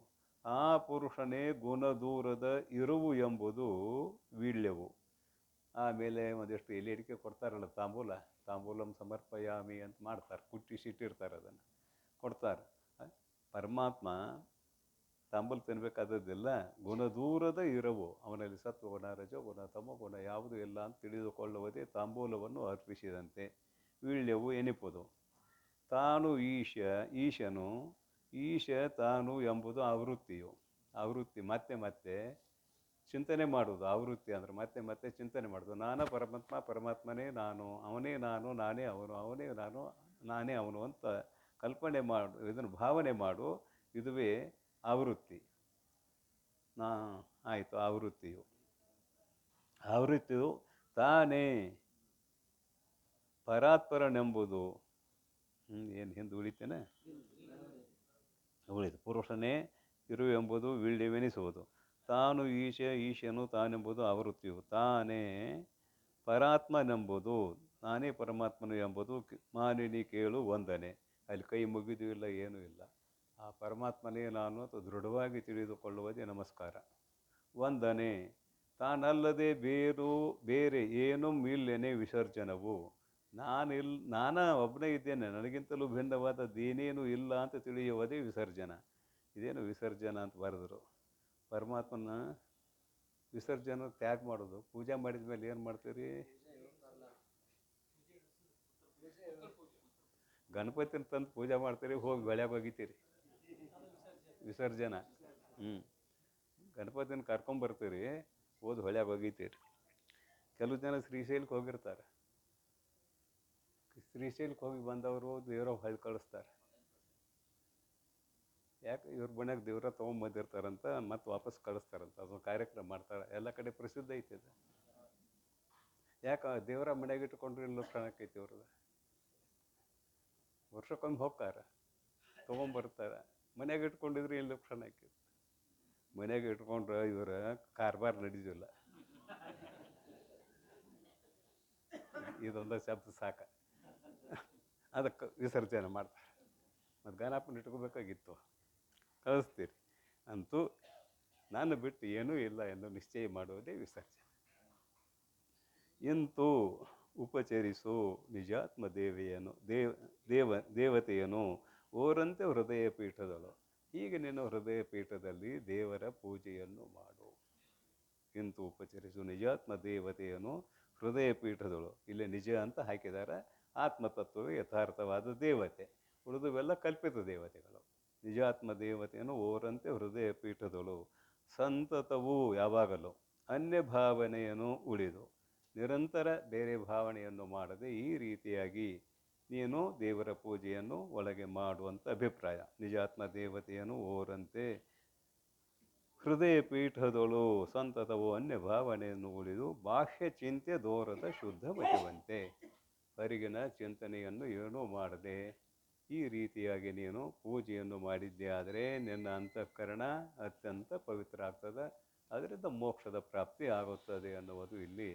ಆ ಪುರುಷನೇ ಗುಣದೂರದ ಇರುವು ಎಂಬುದು ವೀಳ್ಯವು. ಆಮೇಲೆ ಒಂದಿಷ್ಟು ಎಲೆ ಅಡಿಕೆ ಕೊಡ್ತಾರಲ್ಲ, ತಾಂಬೂಲಂ ಸಮರ್ಪಯಾಮಿ ಅಂತ ಮಾಡ್ತಾರೆ. ಕುಟ್ಟಿಸಿಟ್ಟಿರ್ತಾರೆ, ಅದನ್ನು ಕೊಡ್ತಾರೆ. ಪರಮಾತ್ಮ ತಾಂಬೂಲ ತಿನ್ನಬೇಕಾದದ್ದಿಲ್ಲ. ಗುಣದೂರದ ಇರವು. ಅವನಲ್ಲಿ ಸತ್ವಗುಣ, ರಜೋಗುಣ, ತಮೋಗುಣ ಯಾವುದೂ ಇಲ್ಲ ಅಂತ ತಿಳಿದುಕೊಳ್ಳುವುದೇ ತಾಂಬೂಲವನ್ನು ಅರ್ಪಿಸಿದಂತೆ. ವೀಳ್ಯವು ಎನಿಪುದು. ತಾನು ಈಶನು. ಈಶ ತಾನು ಎಂಬುದು ಆವೃತ್ತಿಯು. ಆವೃತ್ತಿ ಮತ್ತೆ ಮತ್ತೆ ಚಿಂತನೆ ಮಾಡುವುದು. ಆವೃತ್ತಿ ಅಂದರೆ ಮತ್ತೆ ಮತ್ತೆ ಚಿಂತನೆ ಮಾಡೋದು. ಪರಮಾತ್ಮನೇ ನಾನು, ಅವನೇ ನಾನು, ನಾನೇ ಅವನು, ಅವನೇ ನಾನು, ನಾನೇ ಅವನು ಅಂತ ಕಲ್ಪನೆ ಮಾಡು. ಇದನ್ನು ಭಾವನೆ ಮಾಡು. ಇದುವೇ ಆವೃತ್ತಿ. ನಾ ಆಯಿತು ಆವೃತ್ತಿಯು. ಆವೃತ್ತಿಯು ತಾನೇ ಪರಾತ್ಪರನೆಂಬುದು. ಏನು ಹಿಂದೆ ಉಳಿತೇನೆ ಉಳಿದು ಪುರುಷನೇ ಇರುವೆಂಬುದು ವೀಳ್ಯವೆನಿಸುವುದು. ತಾನು ಈಶನು ತಾನೆಂಬುದು ಆವೃತ್ತಿಯು. ತಾನೇ ಪರಾತ್ಮನೆಂಬುದು, ನಾನೇ ಪರಮಾತ್ಮನು ಎಂಬುದು ಮಾನಿನಿ ಕೇಳು ವಂದನೆ. ಅಲ್ಲಿ ಕೈ ಮುಗಿದು ಇಲ್ಲ, ಏನೂ ಇಲ್ಲ. ಆ ಪರಮಾತ್ಮನೇ ನಾನು ಅಥವಾ ದೃಢವಾಗಿ ತಿಳಿದುಕೊಳ್ಳುವುದೇ ನಮಸ್ಕಾರ. ವಂದನೆ. ತಾನಲ್ಲದೆ ಬೇರೆ ಏನೂ ಇಲ್ಲೇನೆ ವಿಸರ್ಜನವು. ನಾನ ಒಬ್ಬನೇ ಇದ್ದೇನೆ, ನನಗಿಂತಲೂ ಭಿನ್ನವಾದದ್ದೇನೇನು ಇಲ್ಲ ಅಂತ ತಿಳಿಯುವುದೇ ವಿಸರ್ಜನ. ಇದೇನು ವಿಸರ್ಜನ ಅಂತ ಬರೆದ್ರು. ಪರಮಾತ್ಮನ ವಿಸರ್ಜನ ತ್ಯಾಗ ಮಾಡೋದು. ಪೂಜೆ ಮಾಡಿದ ಮೇಲೆ ಏನು ಮಾಡ್ತೀರಿ? ಗಣಪತಿನ ತಂದು ಪೂಜೆ ಮಾಡ್ತೀರಿ, ಹೋಗಿ ಬೆಳೆಗೆ ಒಗಿತೀರಿ. ವಿಸರ್ಜನ. ಗಣಪತಿನ ಕರ್ಕೊಂಬರ್ತೀರಿ, ಹೋದ್ ಹೊಳ್ಯಾಗ ಒಗಿತೀರಿ. ಕೆಲವು ಜನ ಶ್ರೀಶೈಲಕ್ಕೆ ಹೋಗಿರ್ತಾರೆ. ಶ್ರೀಶೈಲಕ್ಕೆ ಹೋಗಿ ಬಂದವರು ದೇವರ ಹೊಳ್ಳಿ ಕಳಿಸ್ತಾರೆ. ಯಾಕೆ? ಇವ್ರ ಮನ್ಯಾಗ ದೇವ್ರ ತೊಗೊಂಬಂದಿರ್ತಾರಂತ, ಮತ್ತೆ ವಾಪಸ್ ಕಳಿಸ್ತಾರಂತ. ಅದೊಂದು ಕಾರ್ಯಕ್ರಮ ಮಾಡ್ತಾರೆ, ಎಲ್ಲ ಕಡೆ ಪ್ರಸಿದ್ಧ ಐತಿ ಅದು. ಯಾಕೆ? ದೇವರ ಮನೆಯಾಗ ಇಟ್ಕೊಂಡ್ರೆ ಇಲ್ಲಿ ಲಕ್ಷಣ ಆಕೈತಿ ಅವ್ರದ್ದು. ವರ್ಷಕ್ಕೊಮ್ಮೆ ಹೋಗ್ತಾರೆ, ತೊಗೊಂಬರ್ತಾರೆ. ಮನ್ಯಾಗ ಇಟ್ಕೊಂಡಿದ್ರೆ ಏನು ಲಕ್ಷಣ ಆಕೈತಿ? ಮನ್ಯಾಗ ಇಟ್ಕೊಂಡ್ರೆ ಇವರ ಕಾರ್ಬಾರ್ ನಡೆದಿಲ್ಲ. ಇದೊಂದು ಶಬ್ದ ಸಾಕ, ಅದಕ್ಕೆ ವಿಸರ್ಜನೆ ಮಾಡ್ತಾರೆ. ಮತ್ತು ಗಣಪನ ಇಟ್ಕೋಬೇಕಾಗಿತ್ತು, ಕಳಿಸ್ತೀರಿ. ಅಂತೂ ನಾನು ಬಿಟ್ಟು ಏನೂ ಇಲ್ಲ ಎಂದು ನಿಶ್ಚಯ ಮಾಡುವುದೇ ವಿಸರ್ಜನೆ. ಇಂತೂ ಉಪಚರಿಸು ನಿಜಾತ್ಮ ದೇವತೆಯನು ಓರಂತೆ ಹೃದಯ ಪೀಠದಳು. ಈಗ ನಿನ್ನ ಹೃದಯ ಪೀಠದಲ್ಲಿ ದೇವರ ಪೂಜೆಯನ್ನು ಮಾಡು. ಇಂತೂ ಉಪಚರಿಸು ನಿಜಾತ್ಮ ದೇವತೆಯನು ಹೃದಯ ಪೀಠದಳು. ಇಲ್ಲಿ ನಿಜ ಅಂತ ಹಾಕಿದ್ದಾರೆ. ಆತ್ಮತತ್ವವೇ ಯಥಾರ್ಥವಾದ ದೇವತೆ, ಉಳಿದುವೆಲ್ಲ ಕಲ್ಪಿತ ದೇವತೆಗಳು. ನಿಜಾತ್ಮ ದೇವತೆಯನ್ನು ಓರಂತೆ ಹೃದಯ ಪೀಠದಳು. ಸಂತತವು ಯಾವಾಗಲೂ ಅನ್ಯ ಭಾವನೆಯನ್ನು ಉಳಿದು ನಿರಂತರ ಬೇರೆ ಭಾವನೆಯನ್ನು ಮಾಡದೆ ಈ ರೀತಿಯಾಗಿ ನೀನು ದೇವರ ಪೂಜೆಯನ್ನು ಒಳಗೆ ಮಾಡುವಂಥ ಅಭಿಪ್ರಾಯ. ನಿಜಾತ್ಮ ದೇವತೆಯನ್ನು ಓರಂತೆ ಹೃದಯ ಪೀಠದಳು. ಸಂತತವು ಅನ್ಯ ಭಾವನೆಯನ್ನು ಉಳಿದು ಬಾಹ್ಯ ಚಿಂತೆ ದೋರದ ಶುದ್ಧ ಮತಿವಂತೆ. ಹೊರಗಿನ ಚಿಂತನೆಯನ್ನು ಏನೂ ಮಾಡದೆ ಈ ರೀತಿಯಾಗಿ ನೀನು ಪೂಜೆಯನ್ನು ಮಾಡಿದ್ದೆ ಆದರೆ ನಿನ್ನ ಅಂತಃಕರಣ ಅತ್ಯಂತ ಪವಿತ್ರ ಆಗ್ತದೆ. ಅದರಿಂದ ಮೋಕ್ಷದ ಪ್ರಾಪ್ತಿ ಆಗುತ್ತದೆ ಅನ್ನುವುದು ಇಲ್ಲಿ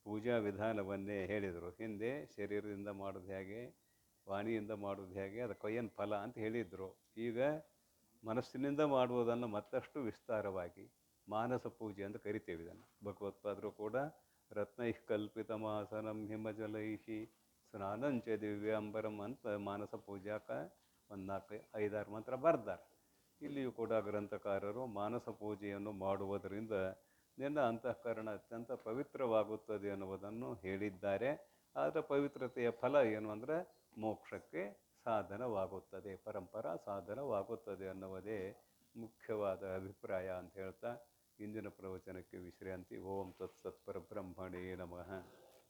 ಪೂಜಾ ವಿಧಾನವನ್ನೇ ಹೇಳಿದರು. ಹಿಂದೆ ಶರೀರದಿಂದ ಮಾಡೋದು ಹೇಗೆ, ವಾಣಿಯಿಂದ ಮಾಡೋದು ಹೇಗೆ, ಅದಕ್ಕೆ ಏನು ಫಲ ಅಂತ ಹೇಳಿದರು. ಈಗ ಮನಸ್ಸಿನಿಂದ ಮಾಡುವುದನ್ನು ಮತ್ತಷ್ಟು ವಿಸ್ತಾರವಾಗಿ ಮಾನಸ ಪೂಜೆ ಅಂತ ಕರಿತೇವೆ ಇದನ್ನು. ಭಗವತ್ಪಾದರು ಕೂಡ ರತ್ನೈಃ ಕಲ್ಪಿತಮಾಸನಂ ಹಿಮಜಲೈಹಿ ಸ್ನಾನಂಚ ದಿವ್ಯಾಂಬರಂ ಅಂತ ಮಾನಸ ಪೂಜಾಕ್ಕೆ ಒಂದು 4-5-6 ಮಂತ್ರ ಬರ್ದಾರೆ. ಇಲ್ಲಿಯೂ ಕೂಡ ಗ್ರಂಥಕಾರರು ಮಾನಸ ಪೂಜೆಯನ್ನು ಮಾಡುವುದರಿಂದ ನಿನ್ನ ಅಂತಃಕರಣ ಅತ್ಯಂತ ಪವಿತ್ರವಾಗುತ್ತದೆ ಅನ್ನುವುದನ್ನು ಹೇಳಿದ್ದಾರೆ. ಆದರೆ ಪವಿತ್ರತೆಯ ಫಲ ಏನು ಅಂದರೆ ಮೋಕ್ಷಕ್ಕೆ ಸಾಧನವಾಗುತ್ತದೆ, ಪರಂಪರಾ ಸಾಧನವಾಗುತ್ತದೆ ಅನ್ನುವುದೇ ಮುಖ್ಯವಾದ ಅಭಿಪ್ರಾಯ ಅಂತ ಹೇಳ್ತಾ ಇಂದಿನ ಪ್ರವಚನಕ್ಕೆ ವಿಶ್ರಾಂತಿ. ಓಂ ತತ್ಸತ್ ಪರಬ್ರಹ್ಮಣೇ ನಮಃ.